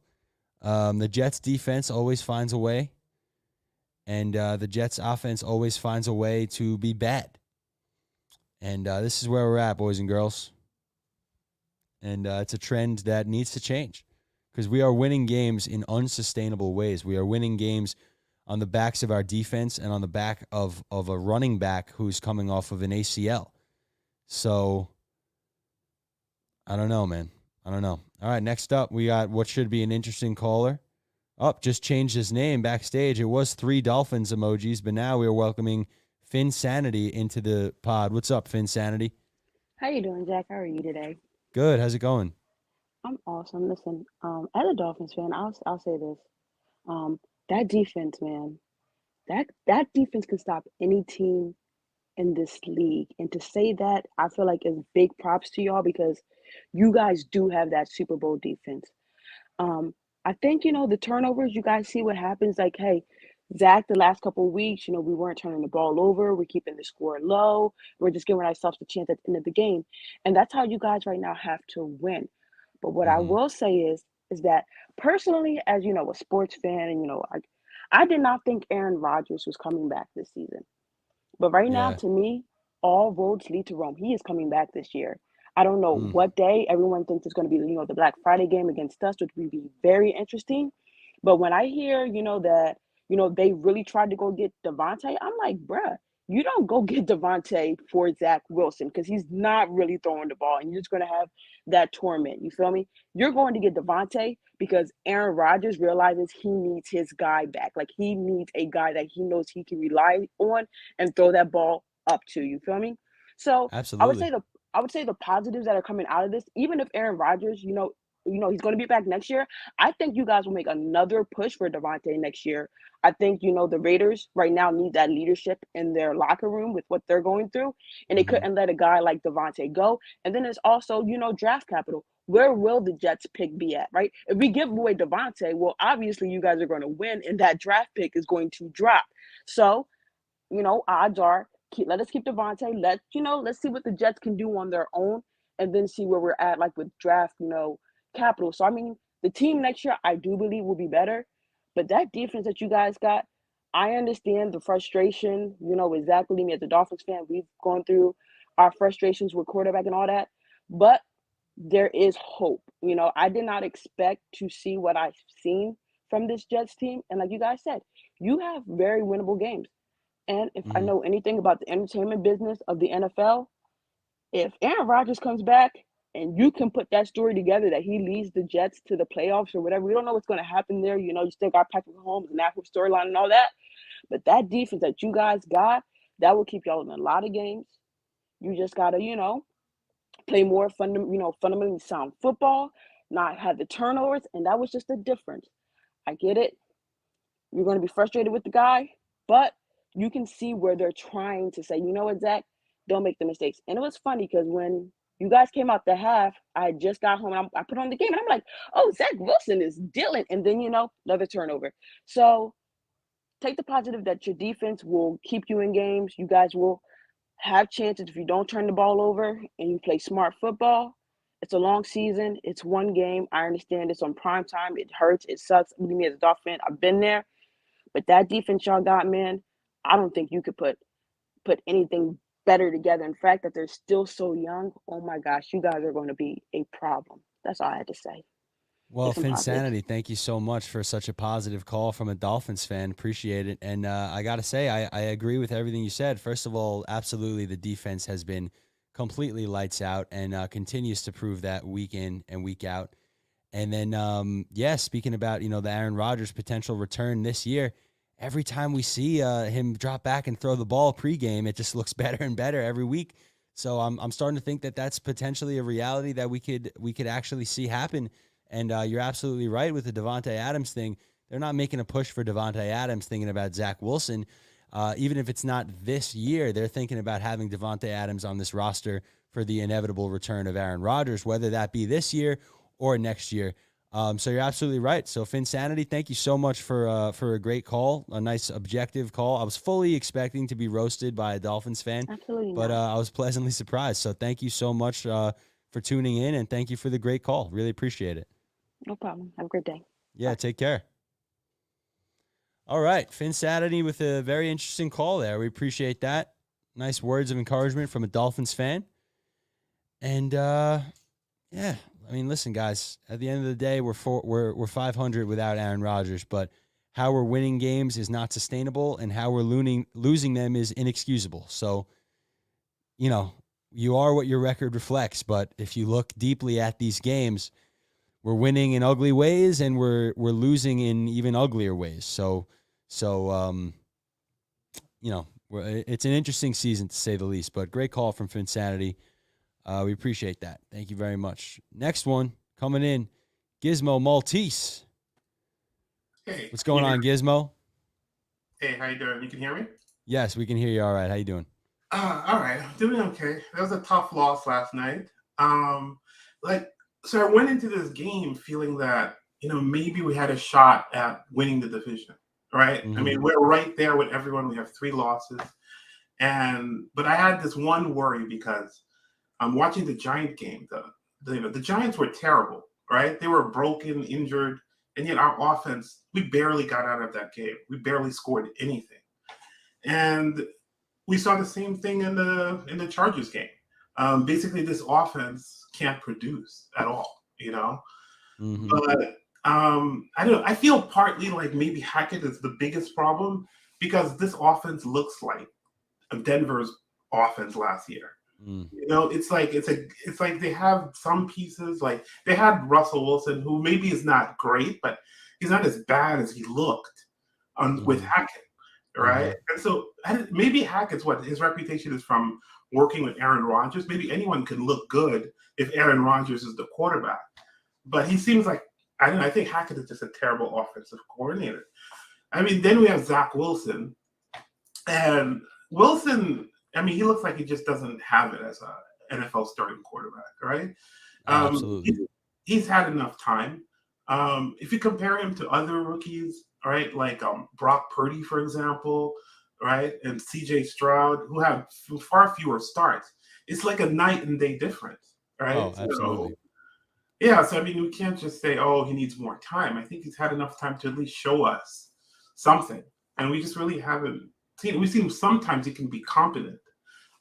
The Jets defense always finds a way, and the Jets offense always finds a way to be bad. And this is where we're at, boys and girls. And it's a trend that needs to change, because we are winning games in unsustainable ways. We are winning games on the backs of our defense and on the back of a running back who's coming off of an ACL. So I don't know, man. I don't know. All right, next up, we got what should be an interesting caller. Just changed his name backstage. It was 3 Dolphins emojis, but now we are welcoming Finn Sanity into the pod. What's up, Finn Sanity? How you doing, Jack? How are you today? Good. How's it going? I'm awesome. Listen, as a Dolphins fan, I'll say this. That defense, man, that defense can stop any team in this league. And to say that, I feel like is big props to y'all, because you guys do have that Super Bowl defense. I think, the turnovers, you guys see what happens. Like, hey, Zach, the last couple of weeks, we weren't turning the ball over. We're keeping the score low. We're just giving ourselves a chance at the end of the game. And that's how you guys right now have to win. But what I will say is that personally, as a sports fan, and I did not think Aaron Rodgers was coming back this season. But right now, to me, all roads lead to Rome. He is coming back this year. I don't know what day. Everyone thinks it's going to be, the Black Friday game against us, which would be very interesting. But when I hear, that, they really tried to go get Devontae, I'm like, bruh, you don't go get Devontae for Zach Wilson, because he's not really throwing the ball, and you're just going to have that torment. You feel me? You're going to get Devontae because Aaron Rodgers realizes he needs his guy back. Like, he needs a guy that he knows he can rely on and throw that ball up to. You feel me? So absolutely. I would say the positives that are coming out of this, even if Aaron Rodgers, he's going to be back next year, I think you guys will make another push for Devontae next year. I think, the Raiders right now need that leadership in their locker room with what they're going through, and they couldn't let a guy like Devontae go. And then there's also, draft capital. where will the Jets pick be at, right? If we give away Devontae, well, obviously you guys are going to win, and that draft pick is going to drop. So, odds are let us keep Devontae. Let's see what the Jets can do on their own, and then see where we're at, like with draft, capital. So I mean, the team next year, I do believe will be better, but that defense that you guys got, I understand the frustration. Exactly, me as a Dolphins fan, we've gone through our frustrations with quarterback and all that, but there is hope. I did not expect to see what I've seen from this Jets team, and like you guys said, you have very winnable games. And if I know anything about the entertainment business of the NFL, if Aaron Rodgers comes back and you can put that story together that he leads the Jets to the playoffs or whatever, we don't know what's going to happen there. You still got Patrick Mahomes and that whole storyline and all that. But that defense that you guys got, that will keep y'all in a lot of games. You just got to, play more fundamentally sound football, not have the turnovers. And that was just the difference. I get it. You're going to be frustrated with the guy, but you can see where they're trying to say, you know what, Zach, don't make the mistakes. And it was funny because when you guys came out the half, I just got home and I put on the game and I'm like, oh, Zach Wilson is dealing. And then, another turnover. So take the positive that your defense will keep you in games. You guys will have chances if you don't turn the ball over and you play smart football. It's a long season. It's one game. I understand it's on prime time. It hurts. It sucks. Me as a Dolphin fan, I've been there. But that defense y'all got, man, I don't think you could put anything better together. In fact, that they're still so young. Oh my gosh, you guys are going to be a problem. That's all I had to say. Well, Finsanity, thank you so much for such a positive call from a Dolphins fan. Appreciate it. And I got to say, I agree with everything you said. First of all, absolutely, the defense has been completely lights out and continues to prove that week in and week out. And then, speaking about, the Aaron Rodgers potential return this year, every time we see him drop back and throw the ball pregame, it just looks better and better every week. So I'm starting to think that that's potentially a reality that we could actually see happen. And you're absolutely right with the Davante Adams thing. They're not making a push for Davante Adams thinking about Zach Wilson. Even if it's not this year, they're thinking about having Davante Adams on this roster for the inevitable return of Aaron Rodgers, whether that be this year or next year. So you're absolutely right. So Finsanity, thank you so much for a great call, a nice objective call. I was fully expecting to be roasted by a Dolphins fan, Absolutely but not. I was pleasantly surprised. So thank you so much for tuning in, and thank you for the great call. Really appreciate it. No problem. Have a great day. Yeah, take care. All right, Finsanity with a very interesting call there. We appreciate that. Nice words of encouragement from a Dolphins fan. And yeah. I mean, listen, guys, at the end of the day, we're 500 without Aaron Rodgers, but how we're winning games is not sustainable, and how we're losing them is inexcusable. So, you are what your record reflects, but if you look deeply at these games, we're winning in ugly ways and we're losing in even uglier ways. So it's an interesting season to say the least, but great call from Finsanity. We appreciate that. Thank you very much. Next one coming in, Gizmo Maltese. Hey, what's going on, Gizmo? Hey, how you doing? You can hear me? Yes, we can hear you. All right, how you doing? All right, I'm doing okay. That was a tough loss last night. So I went into this game feeling that maybe we had a shot at winning the division, right? Mm-hmm. I mean, we're right there with everyone. We have 3 losses, but I had this one worry because I'm watching the Giant game. The Giants were terrible, right? They were broken, injured, and yet our offense, we barely got out of that game. We barely scored anything, and we saw the same thing in the Chargers game. Basically, this offense can't produce at all, Mm-hmm. But I don't know. I feel partly like maybe Hackett is the biggest problem because this offense looks like Denver's offense last year. It's like they have some pieces, like they had Russell Wilson, who maybe is not great, but he's not as bad as he looked with Hackett, right? Mm-hmm. And so maybe Hackett's his reputation is from working with Aaron Rodgers. Maybe anyone can look good if Aaron Rodgers is the quarterback, but he seems like I think Hackett is just a terrible offensive coordinator. I mean, then we have Zach Wilson, and Wilson. I mean, he looks like he just doesn't have it as an NFL starting quarterback, right? Absolutely. he's had enough time. If you compare him to other rookies, right, like Brock Purdy, for example, right, and C.J. Stroud, who have far fewer starts, it's like a night and day difference, right? Oh, absolutely. So, yeah, so I mean, we can't just say, oh, he needs more time. I think he's had enough time to at least show us something, and we just really haven't seen. We've seen sometimes he can be competent,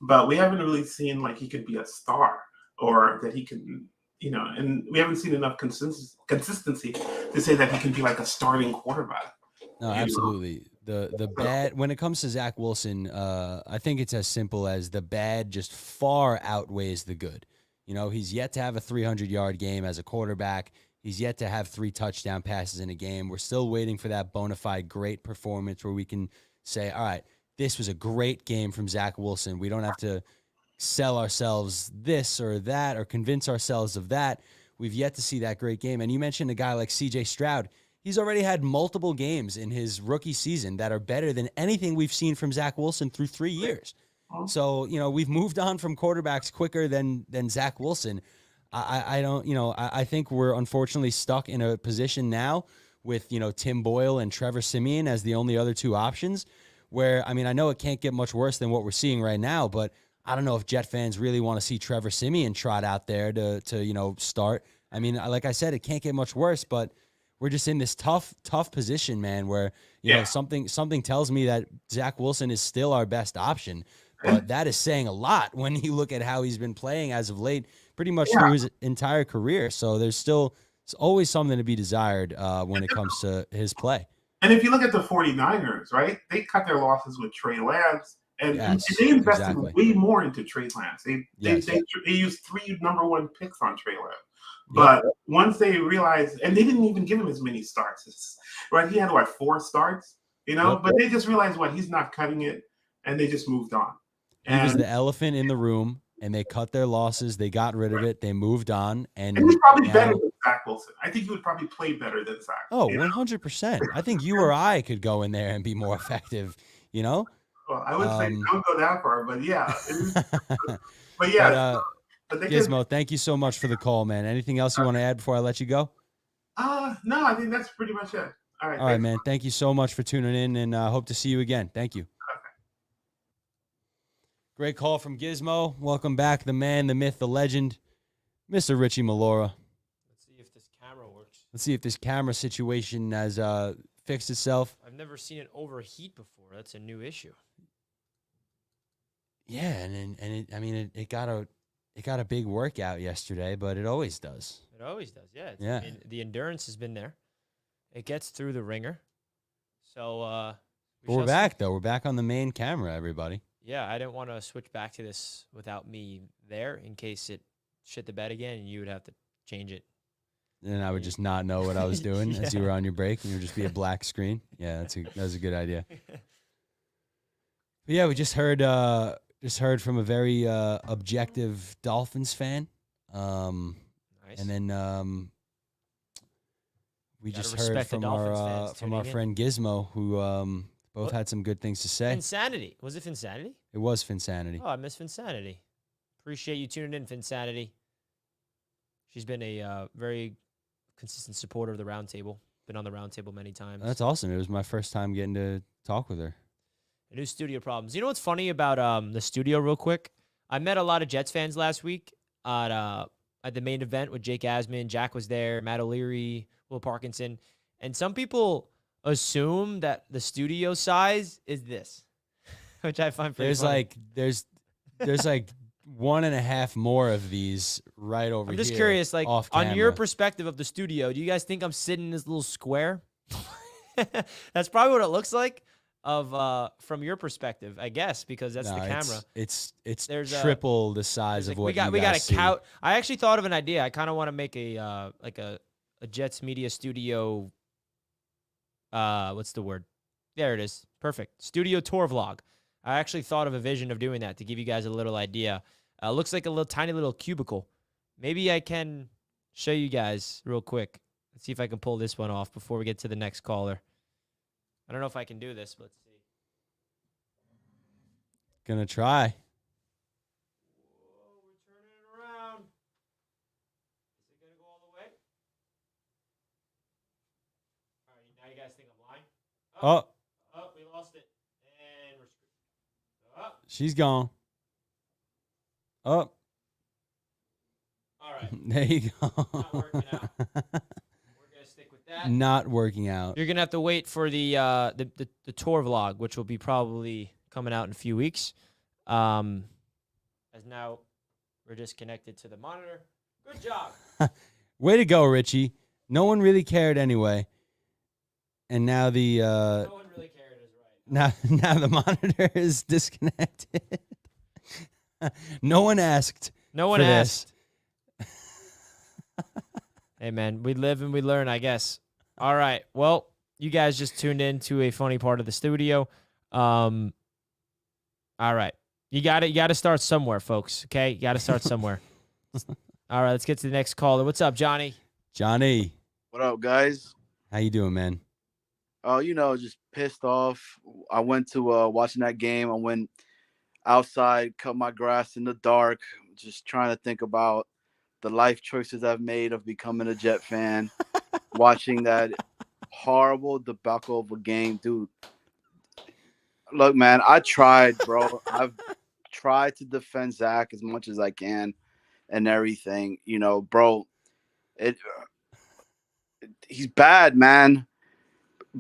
but we haven't really seen like he could be a star or that he can, and we haven't seen enough consistency to say that he can be like a starting quarterback. No, absolutely. The bad when it comes to Zach Wilson, I think it's as simple as the bad just far outweighs the good. He's yet to have a 300-yard game as a quarterback. He's yet to have 3 touchdown passes in a game. We're still waiting for that bona fide great performance where we can say, all right, this was a great game from Zach Wilson. We don't have to sell ourselves this or that or convince ourselves of that. We've yet to see that great game. And you mentioned a guy like C.J. Stroud. He's already had multiple games in his rookie season that are better than anything we've seen from Zach Wilson through 3 years. So, we've moved on from quarterbacks quicker than Zach Wilson. I think we're unfortunately stuck in a position now with, Tim Boyle and Trevor Siemian as the only other 2 options where, I know it can't get much worse than what we're seeing right now, but I don't know if Jet fans really want to see Trevor Siemian trot out there to start. Like I said, it can't get much worse, but we're just in this tough position, man, where, something tells me that Zach Wilson is still our best option. But that is saying a lot when you look at how he's been playing as of late, pretty much through his entire career. So there's always something to be desired when it comes to his play. And if you look at the 49ers, right, they cut their losses with Trey Lance, and they invested way more into Trey Lance. They used 3 number 1 picks on Trey Lance. But once they realized, and they didn't even give him as many starts, right? He had 4 starts, but they just realized he's not cutting it, and they just moved on. He was the elephant in the room, and they cut their losses. They got rid of it. They moved on. And he's probably better than Zach Wilson. I think he would probably play better than Zach. Oh, 100%. I think you or I could go in there and be more effective, Well, I would say don't go that far, but yeah. But yeah. Gizmo, thank you so much for the call, man. Anything else you want to add before I let you go? No, I think that's pretty much it. All right, man. Thank you so much for tuning in, and hope to see you again. Thank you. Great call from Gizmo. Welcome back, the man, the myth, the legend, Mr. Richie Malora. Let's see if this camera works. Let's see if this camera situation has fixed itself. I've never seen it overheat before. That's a new issue. Yeah, it got a big workout yesterday, but it always does. It always does, yeah. Yeah. The endurance has been there. It gets through the ringer. So we're back, though. We're back on the main camera, everybody. Yeah, I didn't want to switch back to this without me there in case it shit the bed again and you would have to change it. And I would just not know what I was doing as you were on your break, and it would just be a black screen. Yeah, that was a good idea. But yeah, we just heard from a very objective Dolphins fan. Nice. And then we just heard from our friend Gizmo, who both had some good things to say. Finsanity. Was it Finsanity? It was Finsanity. Oh, I miss Finsanity. Appreciate you tuning in, Finsanity. She's been a very consistent supporter of the Roundtable. Been on the Roundtable many times. That's awesome. It was my first time getting to talk with her. New studio problems. You know what's funny about the studio real quick? I met a lot of Jets fans last week at the main event with Jake Asman. Jack was there, Matt O'Leary, Will Parkinson. And some people assume that the studio size is this, which I find pretty funny. There's like 1.5 more of these right over here. I'm just curious, like, on on your perspective of the studio, do you guys think I'm sitting in this little square? That's probably what it looks like from your perspective, I guess, because that's the camera. It's triple the size of what we got a couch. I actually thought of an idea. I kind of want to make a Jets media studio. What's the word? There it is. Perfect. Studio tour vlog. I actually thought of a vision of doing that to give you guys a little idea. Looks like a tiny little cubicle. Maybe I can show you guys real quick. Let's see if I can pull this one off before we get to the next caller. I don't know if I can do this, but let's see. Gonna try. Whoa, we're turning it around. Is it gonna go all the way? guys think I'm lying? Oh, We lost it. And we're screwed. she's gone. Oh. All right. There you go. Not working out. We're going to stick with that. Not working out. You're going to have to wait for the tour vlog, which will be probably coming out in a few weeks. As now we're disconnected to the monitor. Good job. Way to go, Richie. No one really cared anyway. And now the No one really cared is right. now the monitor is disconnected. No one asked. No one for asked. Hey, man, we live and we learn, I guess. All right. Well, you guys just tuned in to a funny part of the studio. All right. You got to start somewhere, folks, okay? You got to start somewhere. All right, let's get to the next caller. What's up, Johnny? Johnny. What up, guys? How you doing, man? Oh, just pissed off. I went to watching that game. I went outside, cut my grass in the dark, just trying to think about the life choices I've made of becoming a Jet fan, watching that horrible debacle of a game. Dude, look, man, I tried, bro. I've tried to defend Zach as much as I can and everything, bro. He's bad, man.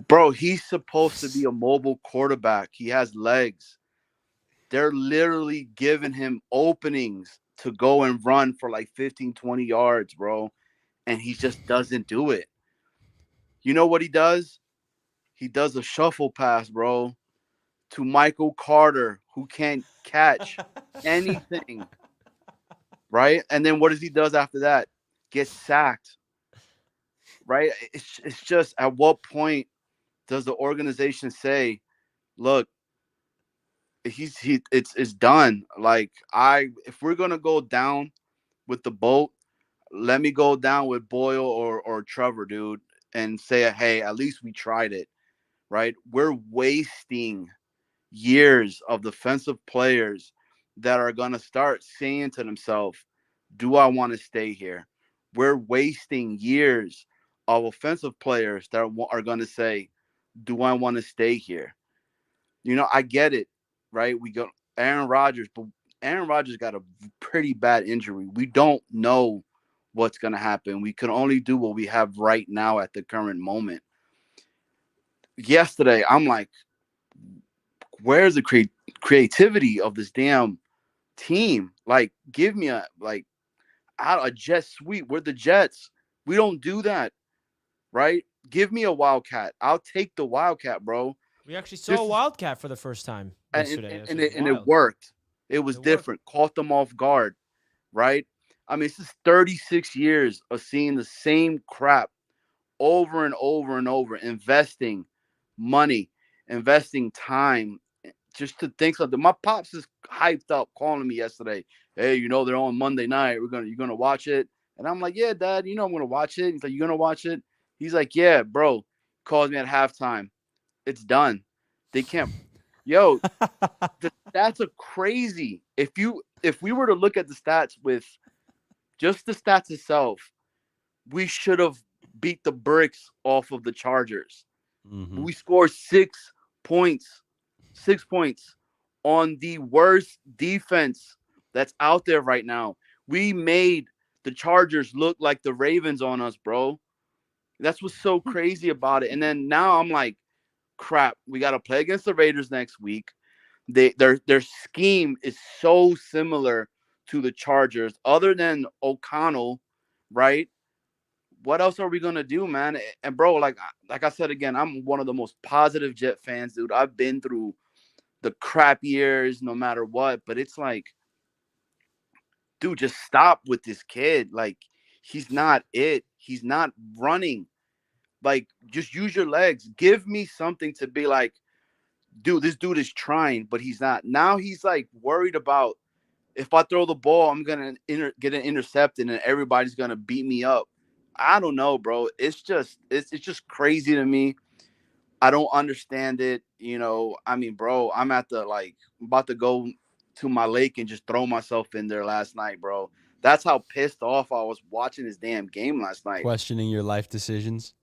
Bro, he's supposed to be a mobile quarterback. He has legs. They're literally giving him openings to go and run for like 15, 20 yards, bro. And he just doesn't do it. You know what he does? He does a shuffle pass, bro, to Michael Carter, who can't catch anything. Right? And then what does he does after that? Gets sacked. Right? It's just, at what point does the organization say, look, it's done. Like, if we're gonna go down with the boat, let me go down with Boyle or Trevor, dude, and say, hey, at least we tried it. Right? We're wasting years of defensive players that are gonna start saying to themselves, do I want to stay here? We're wasting years of offensive players that are going to say, do I want to stay here? I get it, right? We got Aaron Rodgers, but Aaron Rodgers got a pretty bad injury. We don't know what's going to happen. We can only do what we have right now at the current moment. Yesterday, I'm like, where's the creativity of this damn team? Like, give me a jet sweep. We're the Jets. We don't do that, right? Give me a Wildcat. I'll take the Wildcat, bro. We actually saw a Wildcat for the first time yesterday. And it worked. It was different. Caught them off guard, right? I mean, this is 36 years of seeing the same crap over and over and over, investing money, investing time, just to think something. My pops is hyped up, calling me yesterday. Hey, they're on Monday night. You're gonna watch it. And I'm like, yeah, Dad, I'm gonna watch it. He's like, you gonna watch it? He's like, yeah, bro. Calls me at halftime. It's done. They can't. Yo, the stats are crazy. If we were to look at the stats with just the stats itself, we should have beat the bricks off of the Chargers. Mm-hmm. We scored 6 points. 6 points on the worst defense that's out there right now. We made the Chargers look like the Ravens on us, bro. That's what's so crazy about it. And then now I'm like, crap, we got to play against the Raiders next week. Their scheme is so similar to the Chargers, other than O'Connell, right? What else are we going to do, man? And, bro, like I said again, I'm one of the most positive Jet fans, dude. I've been through the crap years no matter what, but it's like, dude, just stop with this kid. Like, he's not it. He's not running. Like, just use your legs. Give me something to be like, dude, this dude is trying, but he's not. Now he's like worried about, if I throw the ball, I'm going to get an intercepted and everybody's going to beat me up. I don't know, bro. It's just crazy to me. I don't understand it. I mean, bro, I'm about to go to my lake and just throw myself in there last night, bro. That's how pissed off I was watching this damn game last night. Questioning your life decisions.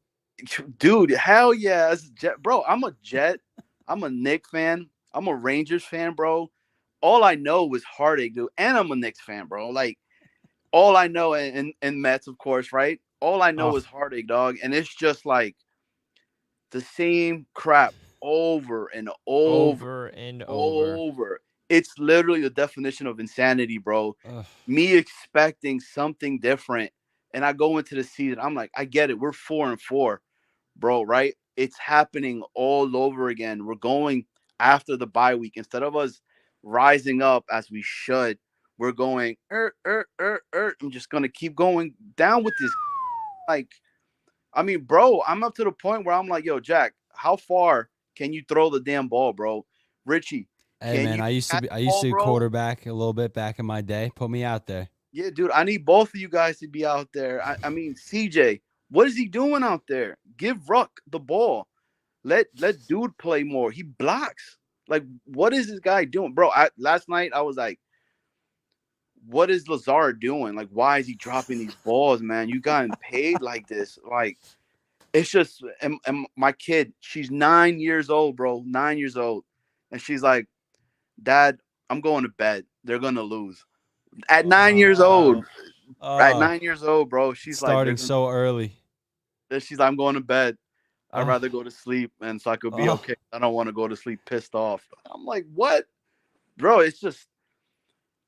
Dude, hell yeah. Bro, I'm a Jet. I'm a Knicks fan. I'm a Rangers fan, bro. All I know was heartache, dude. And I'm a Knicks fan, bro. Like, all I know, and Mets, of course, right? All I know is heartache, dog. And it's just like the same crap over and over and over. It's literally the definition of insanity, bro. Ugh. Me expecting something different. And I go into the season, I'm like, I get it. We're 4-4, bro, right? It's happening all over again. We're going after the bye week. Instead of us rising up as we should, we're going, I'm just going to keep going down with this. Like, I mean, bro, I'm up to the point where I'm like, yo, Jack, how far can you throw the damn ball, bro? Richie. Hey, man, I used to quarterback a little bit back in my day. Put me out there. Yeah, dude, I need both of you guys to be out there. I mean, CJ, what is he doing out there? Give Ruck the ball. Let dude play more. He blocks. Like, what is this guy doing? Bro, last night I was like, what is Lazard doing? Like, why is he dropping these balls, man? You got him paid like this. Like, it's just, and my kid, she's 9 years old, bro, 9 years old. And she's like, Dad, I'm going to bed. They're going to lose. At 9 years old. At 9 years old, bro. She's starting so early. She's like, I'm going to bed. I'd rather go to sleep and so I could be okay. I don't want to go to sleep pissed off. I'm like, what? Bro, it's just,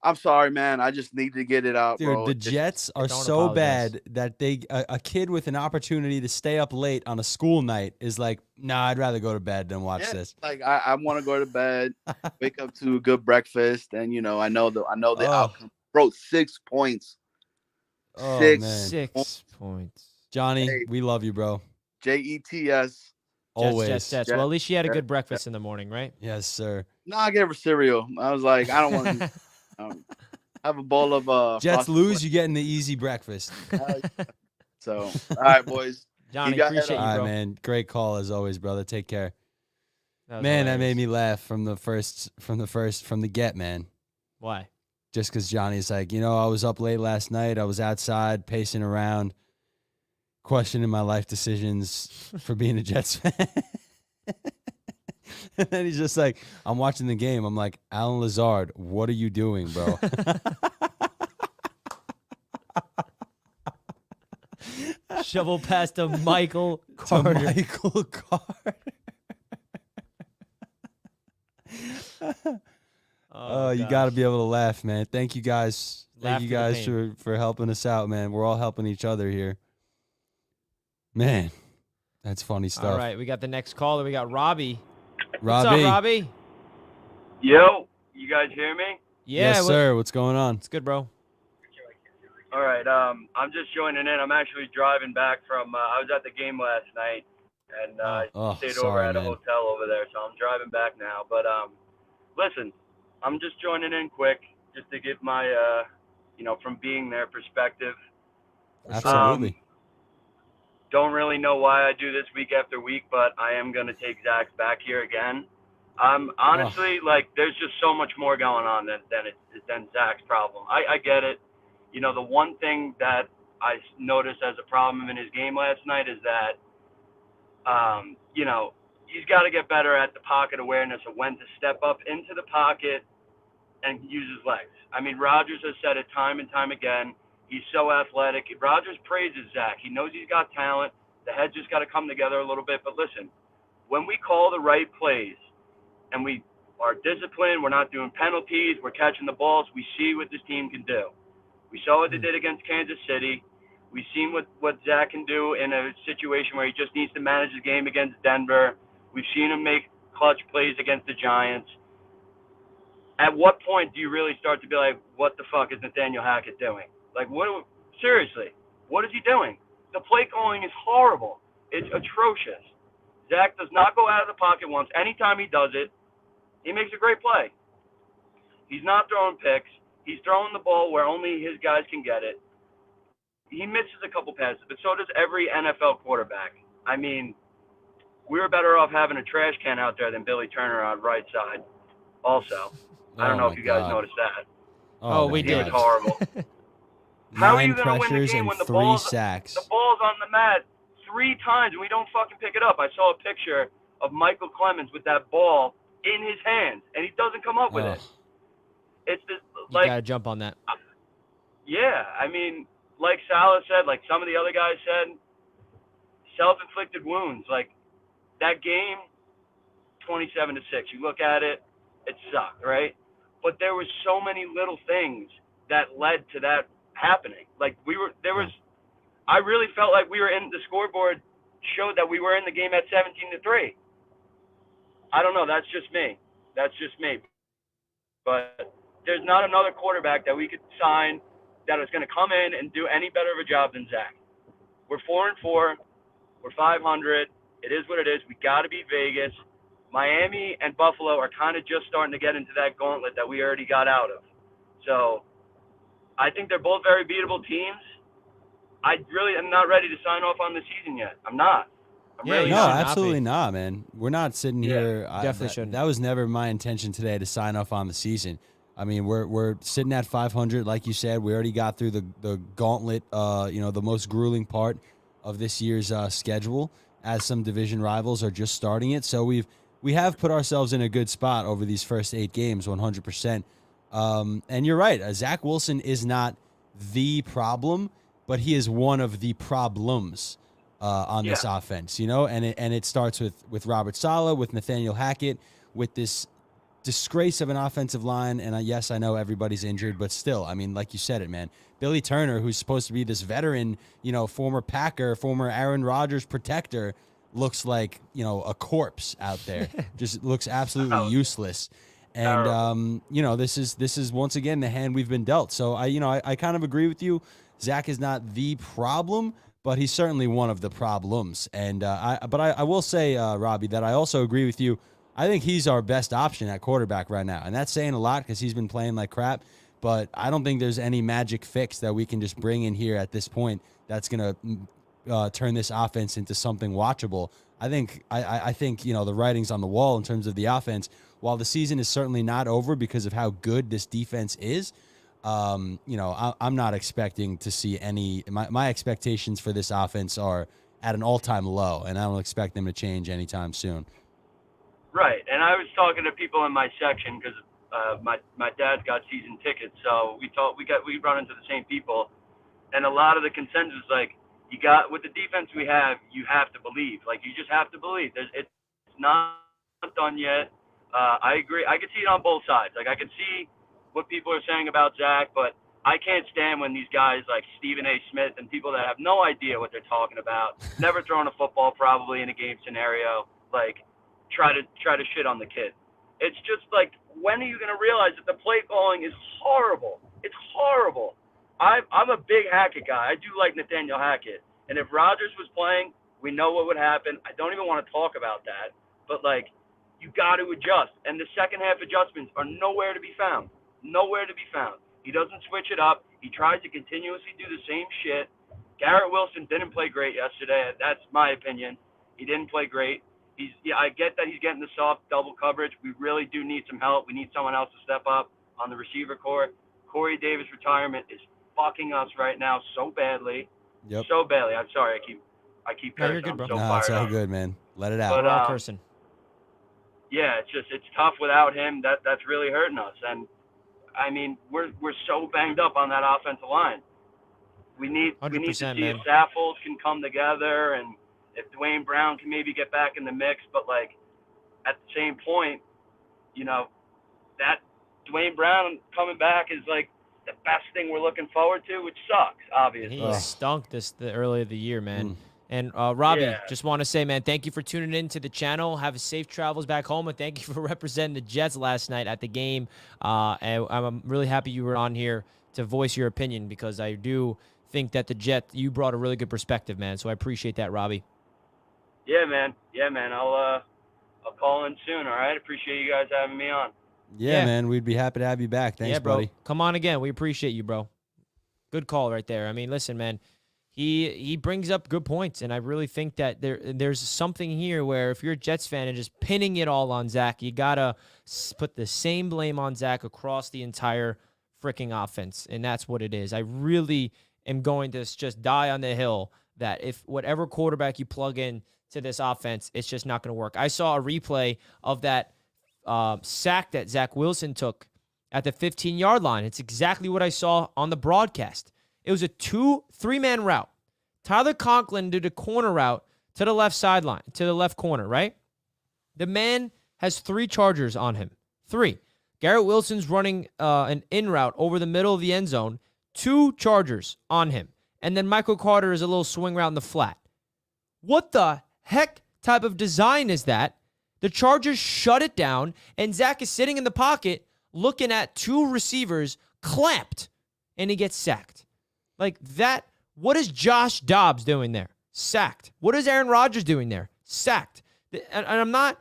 I'm sorry, man. I just need to get it out, dude, bro. The Jets are so bad that a kid with an opportunity to stay up late on a school night is like, nah, I'd rather go to bed than watch this. Like, I want to go to bed, wake up to a good breakfast, and I know the outcome. Bro, 6 points. Oh, 6 points. Johnny, we love you, bro. JETS. Always. Jets. Well, at least she had a good breakfast in the morning, right? Yes, sir. No, I gave her cereal. I was like, I don't want to have a bowl of Jets lose, you getting the easy breakfast. So, all right, boys. Johnny, appreciate you, bro. All right, man. Great call as always, brother. Take care. That made me laugh from the get, man. Why? Just because Johnny's like, I was up late last night. I was outside pacing around, questioning my life decisions for being a Jets fan. And then he's just like, I'm watching the game. I'm like, Alan Lazard, what are you doing, bro? Shovel pass to Michael Carter. Michael Carter. Oh, you got to be able to laugh, man. Thank you guys. Thank you guys for helping us out, man. We're all helping each other here. Man, that's funny stuff. All right, we got the next caller. We got Robbie. Robbie. What's up, Robbie? Yo, you guys hear me? Yeah, yes, sir. What's going on? It's good, bro. All right, I'm just joining in. I'm actually driving back from, I was at the game last night, and stayed over at a hotel over there, so I'm driving back now. But listen, I'm just joining in quick, just to get my, from being there perspective. Absolutely. Don't really know why I do this week after week, but I am going to take Zach's back here again. Honestly, there's just so much more going on than Zach's problem. I get it. The one thing that I noticed as a problem in his game last night is that, he's got to get better at the pocket awareness of when to step up into the pocket and use his legs. I mean, Rodgers has said it time and time again. He's so athletic. Rodgers praises Zach. He knows he's got talent. The head just got to come together a little bit. But listen, when we call the right plays and we are disciplined, we're not doing penalties, we're catching the balls, we see what this team can do. We saw what they did against Kansas City. We've seen what Zach can do in a situation where he just needs to manage the game against Denver. We've seen him make clutch plays against the Giants. At what point do you really start to be like, what the fuck is Nathaniel Hackett doing? Like, seriously, what is he doing? The play calling is horrible. It's atrocious. Zach does not go out of the pocket once. Anytime he does it, he makes a great play. He's not throwing picks. He's throwing the ball where only his guys can get it. He misses a couple passes, but so does every NFL quarterback. I mean, we were better off having a trash can out there than Billy Turner on right side. Also, I don't know if you guys noticed that. Oh, we did. It's horrible. How are you going to win the game when the ball's sacks. on the mat 3 times and we don't fucking pick it up. I saw a picture of Michael Clemens with that ball in his hands, and he doesn't come up with it. It's this, You got to jump on that. yeah, I mean, like Salah said, like some of the other guys said, self-inflicted wounds. Like that game, 27-6. You look at it, it sucked, right? But there was so many little things that led to that happening. Like I really felt like we were in the scoreboard showed that we were in the game at 17-3. I don't know. That's just me. But there's not another quarterback that we could sign that is going to come in and do any better of a job than Zach. We're 4-4. We're 500. It is what it is. We got to beat Vegas. Miami and Buffalo are kind of just starting to get into that gauntlet that we already got out of. So I think they're both very beatable teams. I really am not ready to sign off on the season yet. I'm not. No, absolutely not, man. We're not sitting here. Definitely shouldn't. That was never my intention today to sign off on the season. I mean, we're sitting at 500, like you said. We already got through the gauntlet, the most grueling part of this year's schedule, as some division rivals are just starting it. So we have put ourselves in a good spot over these first 8 games, 100%. And you're right. Zach Wilson is not the problem, but he is one of the problems on this offense, and it starts with Robert Salah, with Nathaniel Hackett, with this disgrace of an offensive line. And yes, I know everybody's injured, but still, I mean, like you said it, man. Billy Turner, who's supposed to be this veteran, former Packer, former Aaron Rodgers protector, looks like, a corpse out there. Just looks absolutely useless. And, this is once again the hand we've been dealt. So I kind of agree with you. Zach is not the problem, but he's certainly one of the problems. And I will say, Robbie, that I also agree with you. I think he's our best option at quarterback right now. And that's saying a lot because he's been playing like crap. But I don't think there's any magic fix that we can just bring in here at this point that's going to turn this offense into something watchable. I think the writing's on the wall in terms of the offense. While the season is certainly not over because of how good this defense is, I'm not expecting to see any. My expectations for this offense are at an all-time low, and I don't expect them to change anytime soon. Right, and I was talking to people in my section because my dad's got season tickets, so we run into the same people, and a lot of the consensus is like, you got with the defense we have, you have to believe. Like you just have to believe. It's not done yet. I agree. I could see it on both sides. Like I could see what people are saying about Zach, but I can't stand when these guys like Stephen A. Smith and people that have no idea what they're talking about, never thrown a football probably in a game scenario, like try to shit on the kid. It's just like, when are you going to realize that the play calling is horrible? It's horrible. I'm a big Hackett guy. I do like Nathaniel Hackett. And if Rodgers was playing, we know what would happen. I don't even want to talk about that. But, like, you got to adjust. And the second half adjustments are nowhere to be found. Nowhere to be found. He doesn't switch it up. He tries to continuously do the same shit. Garrett Wilson didn't play great yesterday. That's my opinion. He didn't play great. I get that he's getting the soft double coverage. We really do need some help. We need someone else to step up on the receiver corps. Corey Davis' retirement is fucking us right now so badly. Yep. So badly. I'm sorry. I keep No, cursing. you're good, bro. I'm so No, fired it's all up. good, man. Let it out. But, We're all cursing. Yeah, it's tough without him. That's really hurting us. And I mean, we're so banged up on that offensive line. We need to see man. if Saffold can come together and if Dwayne Brown can maybe get back in the mix. But like at the same point, that Dwayne Brown coming back is like the best thing we're looking forward to, which sucks, obviously. He stunk the early of the year, man. And Robbie, just want to say, man, thank you for tuning in to the channel. Have safe travels back home, and thank you for representing the Jets last night at the game. And I'm really happy you were on here to voice your opinion, because I do think that you brought a really good perspective, man. So I appreciate that, Robbie. Yeah, man. I'll call in soon. All right. Appreciate you guys having me on. Yeah, man. We'd be happy to have you back. Thanks, bro. buddy. Come on again. We appreciate you, bro. Good call right there. I mean, listen, man. He brings up good points, and I really think that there's something here where if you're a Jets fan and just pinning it all on Zach, you gotta put the same blame on Zach across the entire freaking offense, and that's what it is. I really am going to just die on the hill that if whatever quarterback you plug in to this offense, it's just not going to work. I saw a replay of that sack that Zach Wilson took at the 15-yard line. It's exactly what I saw on the broadcast. It was a 3-man route. Tyler Conklin did a corner route to the left sideline, to the left corner, right? The man has 3 chargers on him. 3. Garrett Wilson's running an in route over the middle of the end zone. 2 chargers on him. And then Michael Carter is a little swing route in the flat. What the heck type of design is that? The Chargers shut it down, and Zach is sitting in the pocket looking at 2 receivers clamped, and he gets sacked. Like that, what is Josh Dobbs doing there? Sacked. What is Aaron Rodgers doing there? Sacked. And I'm not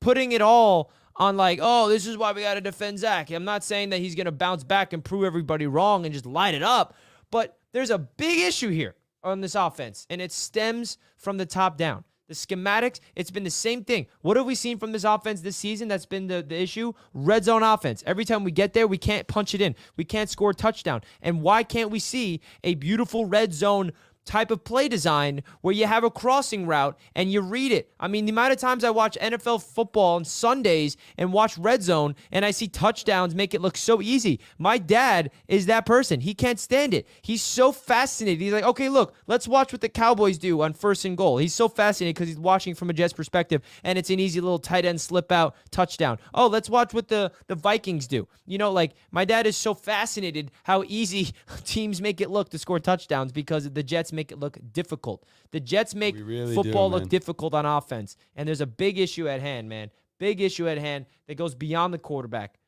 putting it all on like, oh, this is why we got to defend Zach. I'm not saying that he's going to bounce back and prove everybody wrong and just light it up, but there's a big issue here on this offense, and it stems from the top down. The schematics, it's been the same thing. What have we seen from this offense this season that's been the issue? Red zone offense. Every time we get there, we can't punch it in. We can't score a touchdown. And why can't we see a beautiful red zone type of play design where you have a crossing route and you read it? I mean, the amount of times I watch NFL football on Sundays and watch red zone and I see touchdowns make it look so easy. My dad is that person. He can't stand it. He's so fascinated. He's like, okay, look, let's watch what the Cowboys do on 1st and goal. He's so fascinated because he's watching from a Jets perspective and it's an easy little tight end slip out touchdown. Oh, let's watch what the Vikings do. You know, like my dad is so fascinated how easy teams make it look to score touchdowns because the Jets make it look difficult. The Jets make football look difficult on offense, and there's a big issue at hand, man. Big issue at hand that goes beyond the quarterback,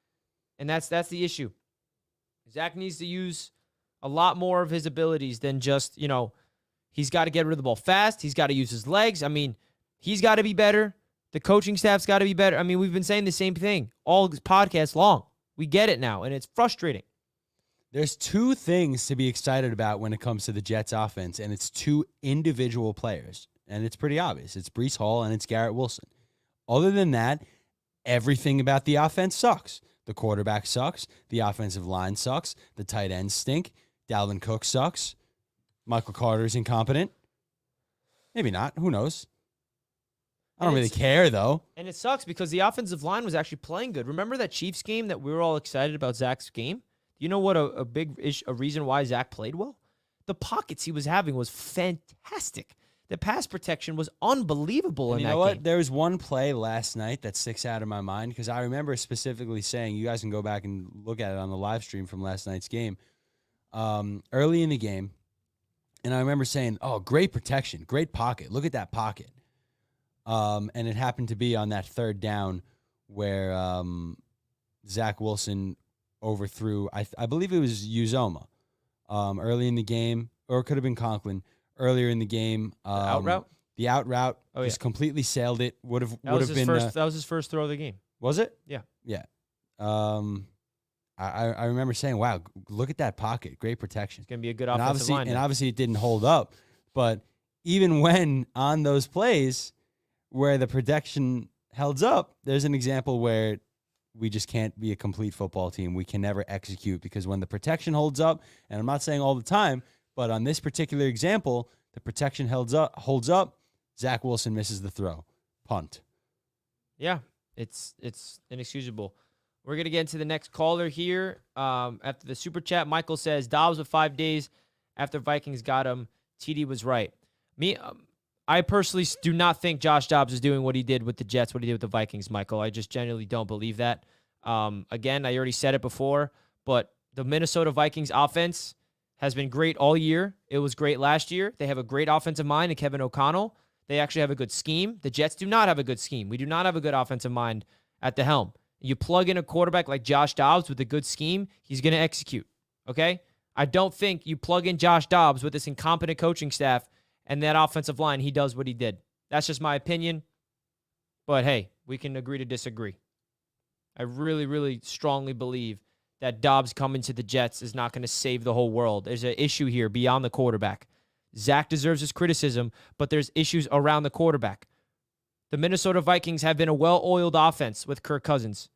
and that's the issue. Zach needs to use a lot more of his abilities than just, you know, he's got to get rid of the ball fast. He's got to use his legs. I mean, he's got to be better. The coaching staff's got to be better. I mean, we've been saying the same thing all podcasts long. We get it now, and it's frustrating. There's 2 things to be excited about when it comes to the Jets offense, and it's 2 individual players. And it's pretty obvious. It's Breece Hall and it's Garrett Wilson. Other than that, everything about the offense sucks. The quarterback sucks. The offensive line sucks. The tight ends stink. Dalvin Cook sucks. Michael Carter's incompetent. Maybe not. Who knows? I don't really care, though. And it sucks because the offensive line was actually playing good. Remember that Chiefs game that we were all excited about Zach's game? You know what a reason why Zach played well? The pockets he was having was fantastic. The pass protection was unbelievable in that game. You know what? There was one play last night that sticks out in my mind because I remember specifically saying, you guys can go back and look at it on the live stream from last night's game, early in the game, and I remember saying, oh, great protection, great pocket. Look at that pocket. And it happened to be on that 3rd down where Zach Wilson overthrew, I believe it was Uzoma early in the game, or it could have been Conklin earlier in the game. The out route? The out route just completely sailed it. Would have been that was his first throw of the game. Was it? Yeah. Yeah. I remember saying, wow, look at that pocket. Great protection. It's going to be a good offensive line. And obviously it didn't hold up. But even when on those plays where the protection held up, there's an example where we just can't be a complete football team. We can never execute because when the protection holds up, and I'm not saying all the time, but on this particular example, the protection holds up, Zach Wilson misses the throw. Punt. Yeah, it's inexcusable. We're going to get into the next caller here. After the super chat, Michael says, Dobbs with 5 days after Vikings got him. TD was right. I personally do not think Josh Dobbs is doing what he did with the Jets, what he did with the Vikings, Michael. I just genuinely don't believe that. Again, I already said it before, but the Minnesota Vikings offense has been great all year. It was great last year. They have a great offensive mind in Kevin O'Connell. They actually have a good scheme. The Jets do not have a good scheme. We do not have a good offensive mind at the helm. You plug in a quarterback like Josh Dobbs with a good scheme, he's going to execute, okay? I don't think you plug in Josh Dobbs with this incompetent coaching staff and that offensive line, he does what he did. That's just my opinion. But hey, we can agree to disagree. I really, really strongly believe that Dobbs coming to the Jets is not going to save the whole world. There's an issue here beyond the quarterback. Zach deserves his criticism, but there's issues around the quarterback. The Minnesota Vikings have been a well-oiled offense with Kirk Cousins.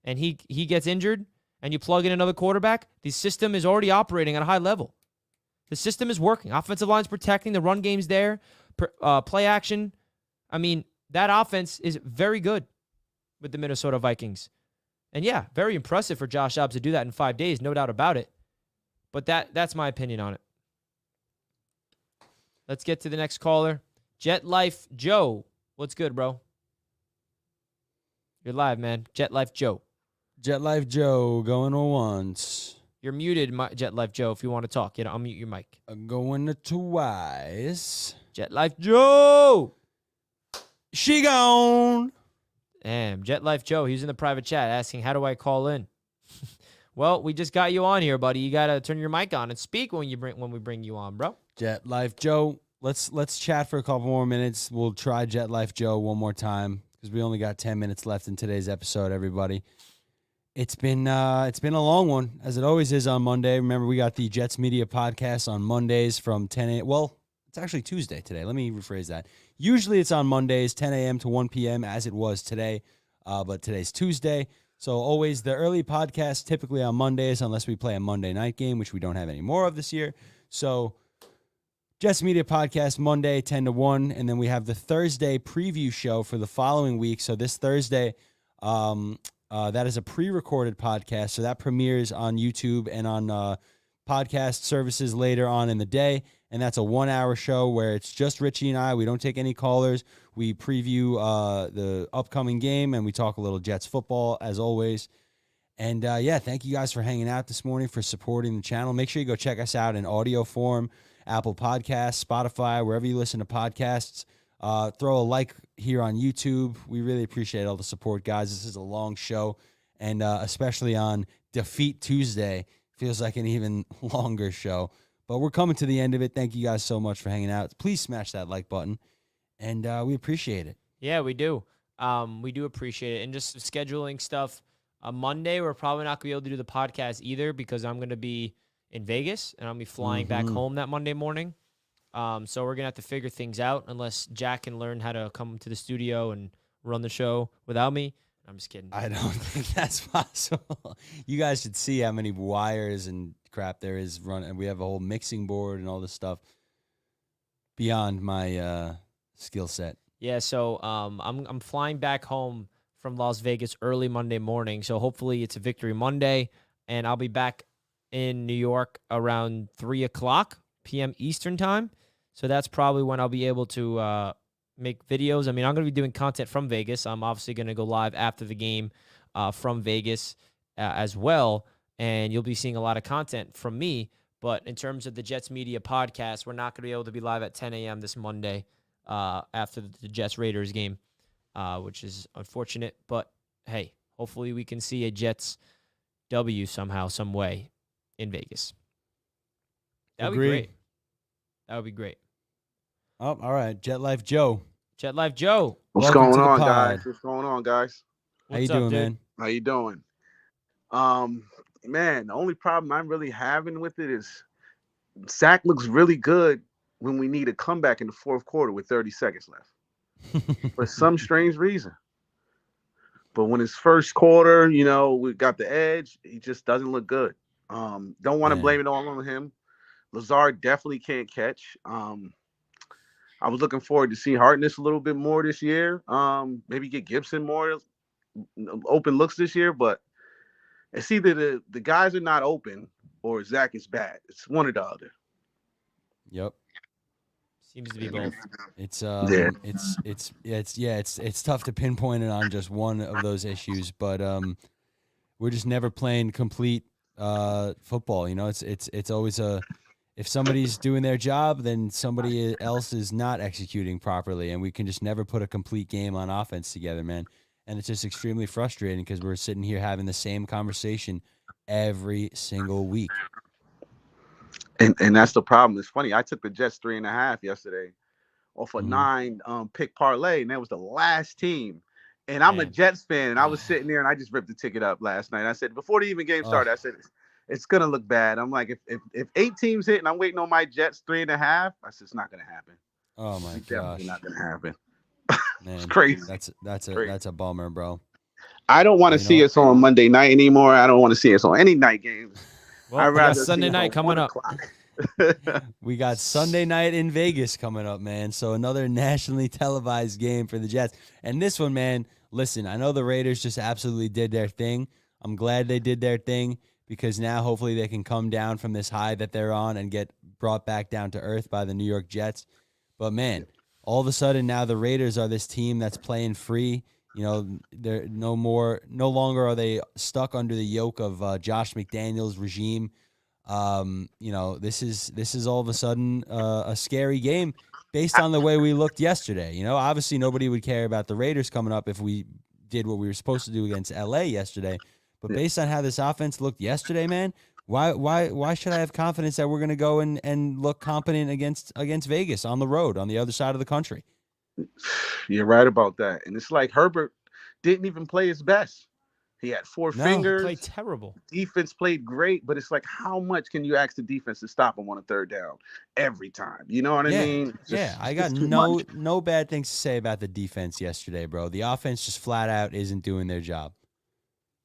And he gets injured, and you plug in another quarterback, the system is already operating at a high level. The system is working. Offensive line's protecting. The run game's there. Play action. I mean, that offense is very good with the Minnesota Vikings. And yeah, very impressive for Josh Dobbs to do that in 5 days, no doubt about it. But that's my opinion on it. Let's get to the next caller. Jet Life Joe. What's good, bro? You're live, man. Jet Life Joe. Jet Life Joe going on once. You're muted, Jet Life Joe, if you want to talk. Unmute your mic. Going to twice. Jet Life Joe. She gone. Damn, Jet Life Joe. He was in the private chat asking, how do I call in? Well, we just got you on here, buddy. You got to turn your mic on and speak when we bring you on, bro. Jet Life Joe. Let's chat for a couple more minutes. We'll try Jet Life Joe one more time because we only got 10 minutes left in today's episode, everybody. It's been a long one, as it always is on Monday. Remember, we got the Jets Media podcast on Mondays from 10 a.m. Well, it's actually Tuesday today. Let me rephrase that. Usually it's on Mondays, 10 a.m. to 1 p.m., as it was today. But today's Tuesday. So always the early podcast, typically on Mondays, unless we play a Monday night game, which we don't have any more of this year. So Jets Media podcast Monday, 10 to 1. And then we have the Thursday preview show for the following week. So this Thursday, that is a pre-recorded podcast. So that premieres on YouTube and on podcast services later on in the day. And that's a 1-hour show where it's just Richie and I. We don't take any callers. We preview the upcoming game, and we talk a little Jets football, as always. And, thank you guys for hanging out this morning, for supporting the channel. Make sure you go check us out in audio form, Apple Podcasts, Spotify, wherever you listen to podcasts. Throw a like here on YouTube. We really appreciate all the support, guys. This is a long show, and especially on Defeat Tuesday, feels like an even longer show. But we're coming to the end of it. Thank you guys so much for hanging out. Please smash that like button, and we appreciate it. Yeah, we do. We do appreciate it. And just scheduling stuff. Monday, we're probably not going to be able to do the podcast either because I'm going to be in Vegas, and I'll be flying back home that Monday morning. So we're going to have to figure things out unless Jack can learn how to come to the studio and run the show without me. I'm just kidding. I don't think that's possible. You guys should see how many wires and crap there is running. And we have a whole mixing board and all this stuff beyond my skill set. Yeah, so I'm flying back home from Las Vegas early Monday morning. So hopefully it's a victory Monday, and I'll be back in New York around 3:00 p.m. Eastern time. So that's probably when I'll be able to make videos. I mean, I'm going to be doing content from Vegas. I'm obviously going to go live after the game from Vegas as well, and you'll be seeing a lot of content from me. But in terms of the Jets Media podcast, we're not going to be able to be live at 10 a.m. this Monday after the Jets-Raiders game, which is unfortunate. But, hey, hopefully we can see a Jets W somehow, some way in Vegas. That would be great. That would be great. Oh, all right. Jet Life Joe. Jet Life Joe. What's Welcome going to the on, pod. guys? What's going on, guys? How you doing, man? How you doing? Man, the only problem I'm really having with it is Zach looks really good when we need a comeback in the fourth quarter with 30 seconds left. For some strange reason. But when it's first quarter, you know, we got the edge, he just doesn't look good. Don't want to blame it all on him. Lazard definitely can't catch. I was looking forward to see Hartness a little bit more this year. Maybe get Gibson more open looks this year, but it's either the guys are not open or Zach is bad. It's one or the other. Yep. Seems to be both. It's it's tough to pinpoint it on just one of those issues, but we're just never playing complete football. You know, it's always if somebody's doing their job, then somebody else is not executing properly, and we can just never put a complete game on offense together, man. And it's just extremely frustrating because we're sitting here having the same conversation every single week. And that's the problem. It's funny. I took the Jets 3.5 yesterday off a 9 pick parlay, and that was the last team. And I'm a Jets fan, and I was sitting there, and I just ripped the ticket up last night. I said, before the even game started, I said, it's going to look bad. I'm like, if 8 teams hit and I'm waiting on my Jets 3.5, I said, it's not going to happen. Oh, my gosh. Definitely not going to happen. Man, it's crazy. That's a bummer, bro. I don't want to see us on Monday night anymore. I don't want to see us on any night games. Well, I'd rather Sunday night coming up. We got Sunday night in Vegas coming up, man. So another nationally televised game for the Jets. And this one, man, listen, I know the Raiders just absolutely did their thing. I'm glad they did their thing because now hopefully they can come down from this high that they're on and get brought back down to earth by the New York Jets. But, man, all of a sudden now the Raiders are this team that's playing free. You know, they're no longer are they stuck under the yoke of Josh McDaniels' regime. You know, this is all of a sudden a scary game based on the way we looked yesterday. You know, obviously nobody would care about the Raiders coming up if we did what we were supposed to do against LA yesterday. But based on how this offense looked yesterday, man, why should I have confidence that we're going to go and look competent against Vegas on the road on the other side of the country? You're right about that. And it's like Herbert didn't even play his best. He had four fingers. He played terrible. Defense played great, but it's like, how much can you ask the defense to stop him on a third down every time? You know what I mean? I got no bad things to say about the defense yesterday, bro. The offense just flat out isn't doing their job.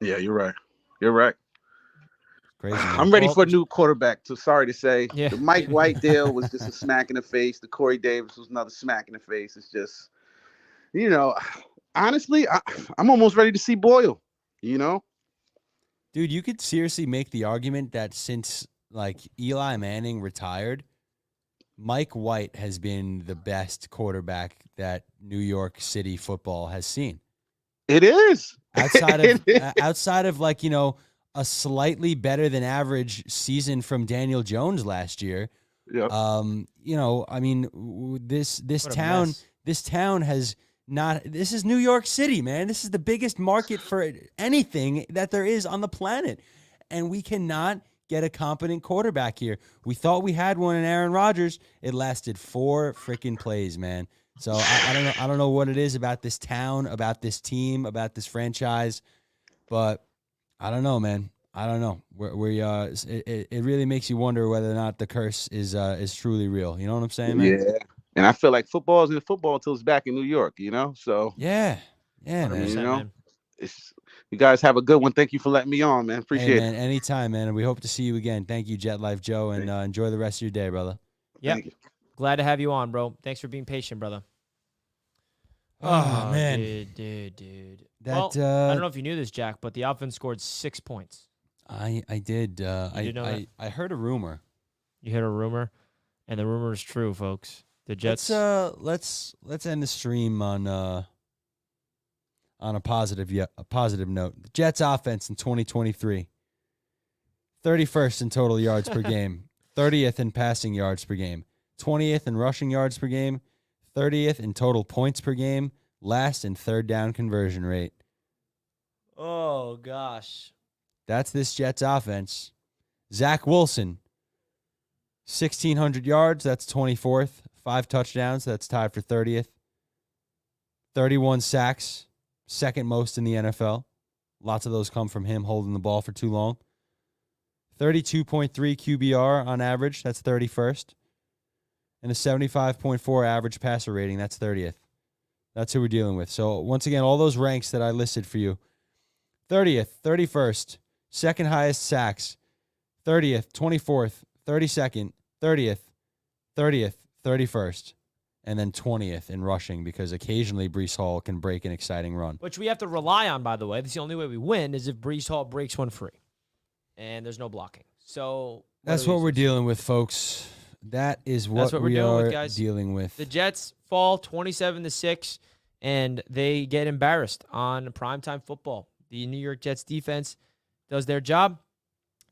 Yeah, you're right. You're right. Crazy, man. I'm ready for a new quarterback. So sorry to say, Yeah. the Mike White deal was just a smack in the face. The Corey Davis was another smack in the face. It's just, you know, honestly, I'm almost ready to see Boyle. You know, dude, you could seriously make the argument that since like Eli Manning retired, Mike White has been the best quarterback that New York City football has seen. It is outside of like, you know, a slightly better than average season from Daniel Jones last year. Yep. You know, I mean, this town has not. This is New York City, man. This is the biggest market for anything that there is on the planet, and we cannot get a competent quarterback here. We thought we had one in Aaron Rodgers. It lasted 4 freaking plays, man. So I don't know what it is about this town, about this team, about this franchise, but I don't know, man. I don't know. It really makes you wonder whether or not the curse is truly real. You know what I'm saying, man? Yeah. And I feel like football isn't football until it's back in New York, you know? So yeah, man. You know, you guys have a good one. Thank you for letting me on, man. Appreciate man, it. Anytime, man. And we hope to see you again. Thank you, Jet Life Joe, and enjoy the rest of your day, brother. Yeah. Glad to have you on, bro. Thanks for being patient, brother. Oh man. Dude. I don't know if you knew this, Jack, but the offense scored 6 points. I did. You know that? I heard a rumor. You heard a rumor? And the rumor is true, folks. The Jets. Let's end the stream on a positive note. The Jets offense in 2023, 31st in total yards per game, 30th in passing yards per game, 20th in rushing yards per game, 30th in total points per game, last in third down conversion rate. Oh gosh. That's this Jets offense. Zach Wilson, 1,600 yards. That's 24th. 5 touchdowns. That's tied for 30th. 31 sacks. Second most in the NFL. Lots of those come from him holding the ball for too long. 32.3 QBR on average. That's 31st. And a 75.4 average passer rating. That's 30th. That's who we're dealing with. So, once again, all those ranks that I listed for you. 30th, 31st, second highest sacks. 30th, 24th, 32nd, 30th, 30th, 31st, and then 20th in rushing because occasionally Breece Hall can break an exciting run. Which we have to rely on, by the way. That's the only way we win is if Breece Hall breaks one free. And there's no blocking. So that's what we're dealing with, folks. That's what we're dealing with, guys. Dealing with. The Jets fall 27-6, and they get embarrassed on primetime football. The New York Jets defense does their job.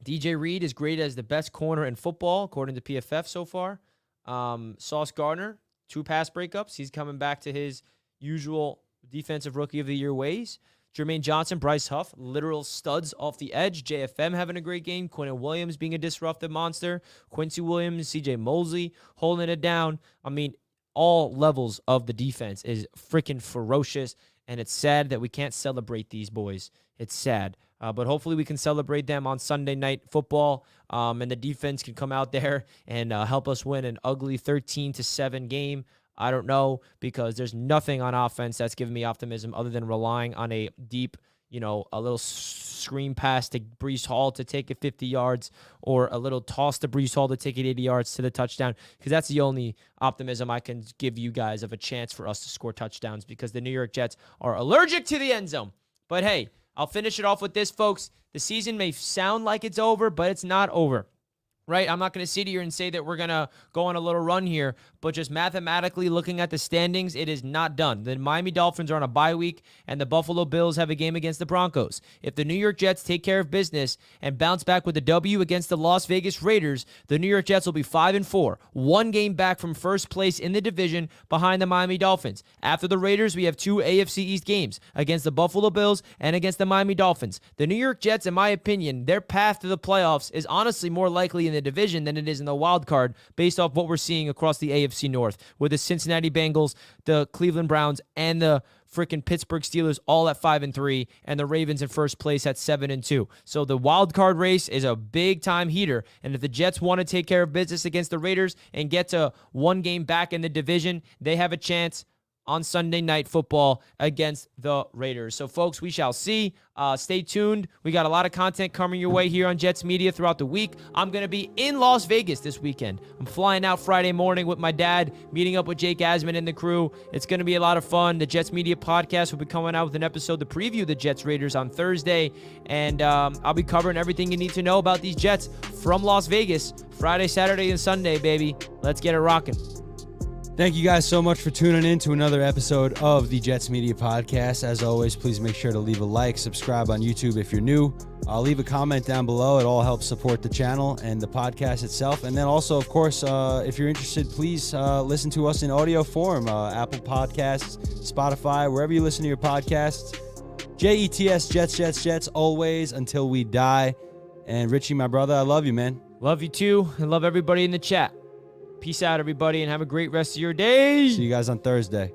DJ Reed is graded as the best corner in football, according to PFF so far. Sauce Gardner, 2 pass breakups. He's coming back to his usual defensive rookie of the year ways. Jermaine Johnson, Bryce Huff, literal studs off the edge. JFM having a great game. Quentin Williams being a disruptive monster. Quincy Williams, CJ Mosley holding it down. I mean, all levels of the defense is freaking ferocious, and it's sad that we can't celebrate these boys. It's sad. But hopefully we can celebrate them on Sunday Night Football, and the defense can come out there and help us win an ugly 13-7 game. I don't know, because there's nothing on offense that's giving me optimism other than relying on a deep, a little screen pass to Breece Hall to take it 50 yards, or a little toss to Breece Hall to take it 80 yards to the touchdown, because that's the only optimism I can give you guys of a chance for us to score touchdowns, because the New York Jets are allergic to the end zone. But hey, I'll finish it off with this, folks. The season may sound like it's over, but it's not over. Right? I'm not going to sit here and say that we're going to go on a little run here, but just mathematically looking at the standings, it is not done. The Miami Dolphins are on a bye week, and the Buffalo Bills have a game against the Broncos. If the New York Jets take care of business and bounce back with a W against the Las Vegas Raiders, the New York Jets will be 5-4, one game back from first place in the division behind the Miami Dolphins. After the Raiders, we have 2 AFC East games against the Buffalo Bills and against the Miami Dolphins. The New York Jets, in my opinion, their path to the playoffs is honestly more likely in the division than it is in the wild card, based off what we're seeing across the AFC North, with the Cincinnati Bengals, the Cleveland Browns, and the freaking Pittsburgh Steelers all at 5-3, and the Ravens in first place at 7-2. So the wild card race is a big time heater, and if the Jets want to take care of business against the Raiders and get to one game back in the division, they have a chance on Sunday Night Football against the Raiders. So, folks, we shall see. Stay tuned. We got a lot of content coming your way here on Jets Media throughout the week. I'm going to be in Las Vegas this weekend. I'm flying out Friday morning with my dad, meeting up with Jake Asman and the crew. It's going to be a lot of fun. The Jets Media podcast will be coming out with an episode to preview the Jets Raiders on Thursday, and I'll be covering everything you need to know about these Jets from Las Vegas Friday, Saturday, and Sunday, baby. Let's get it rocking. Thank you guys so much for tuning in to another episode of the Jets Media Podcast. As always, please make sure to leave a like, subscribe on YouTube if you're new. Leave a comment down below. It all helps support the channel and the podcast itself. And then also, of course, if you're interested, please listen to us in audio form. Apple Podcasts, Spotify, wherever you listen to your podcasts. JETS, Jets, Jets, Jets, always until we die. And Richie, my brother, I love you, man. Love you too, and love everybody in the chat. Peace out, everybody, and have a great rest of your day. See you guys on Thursday.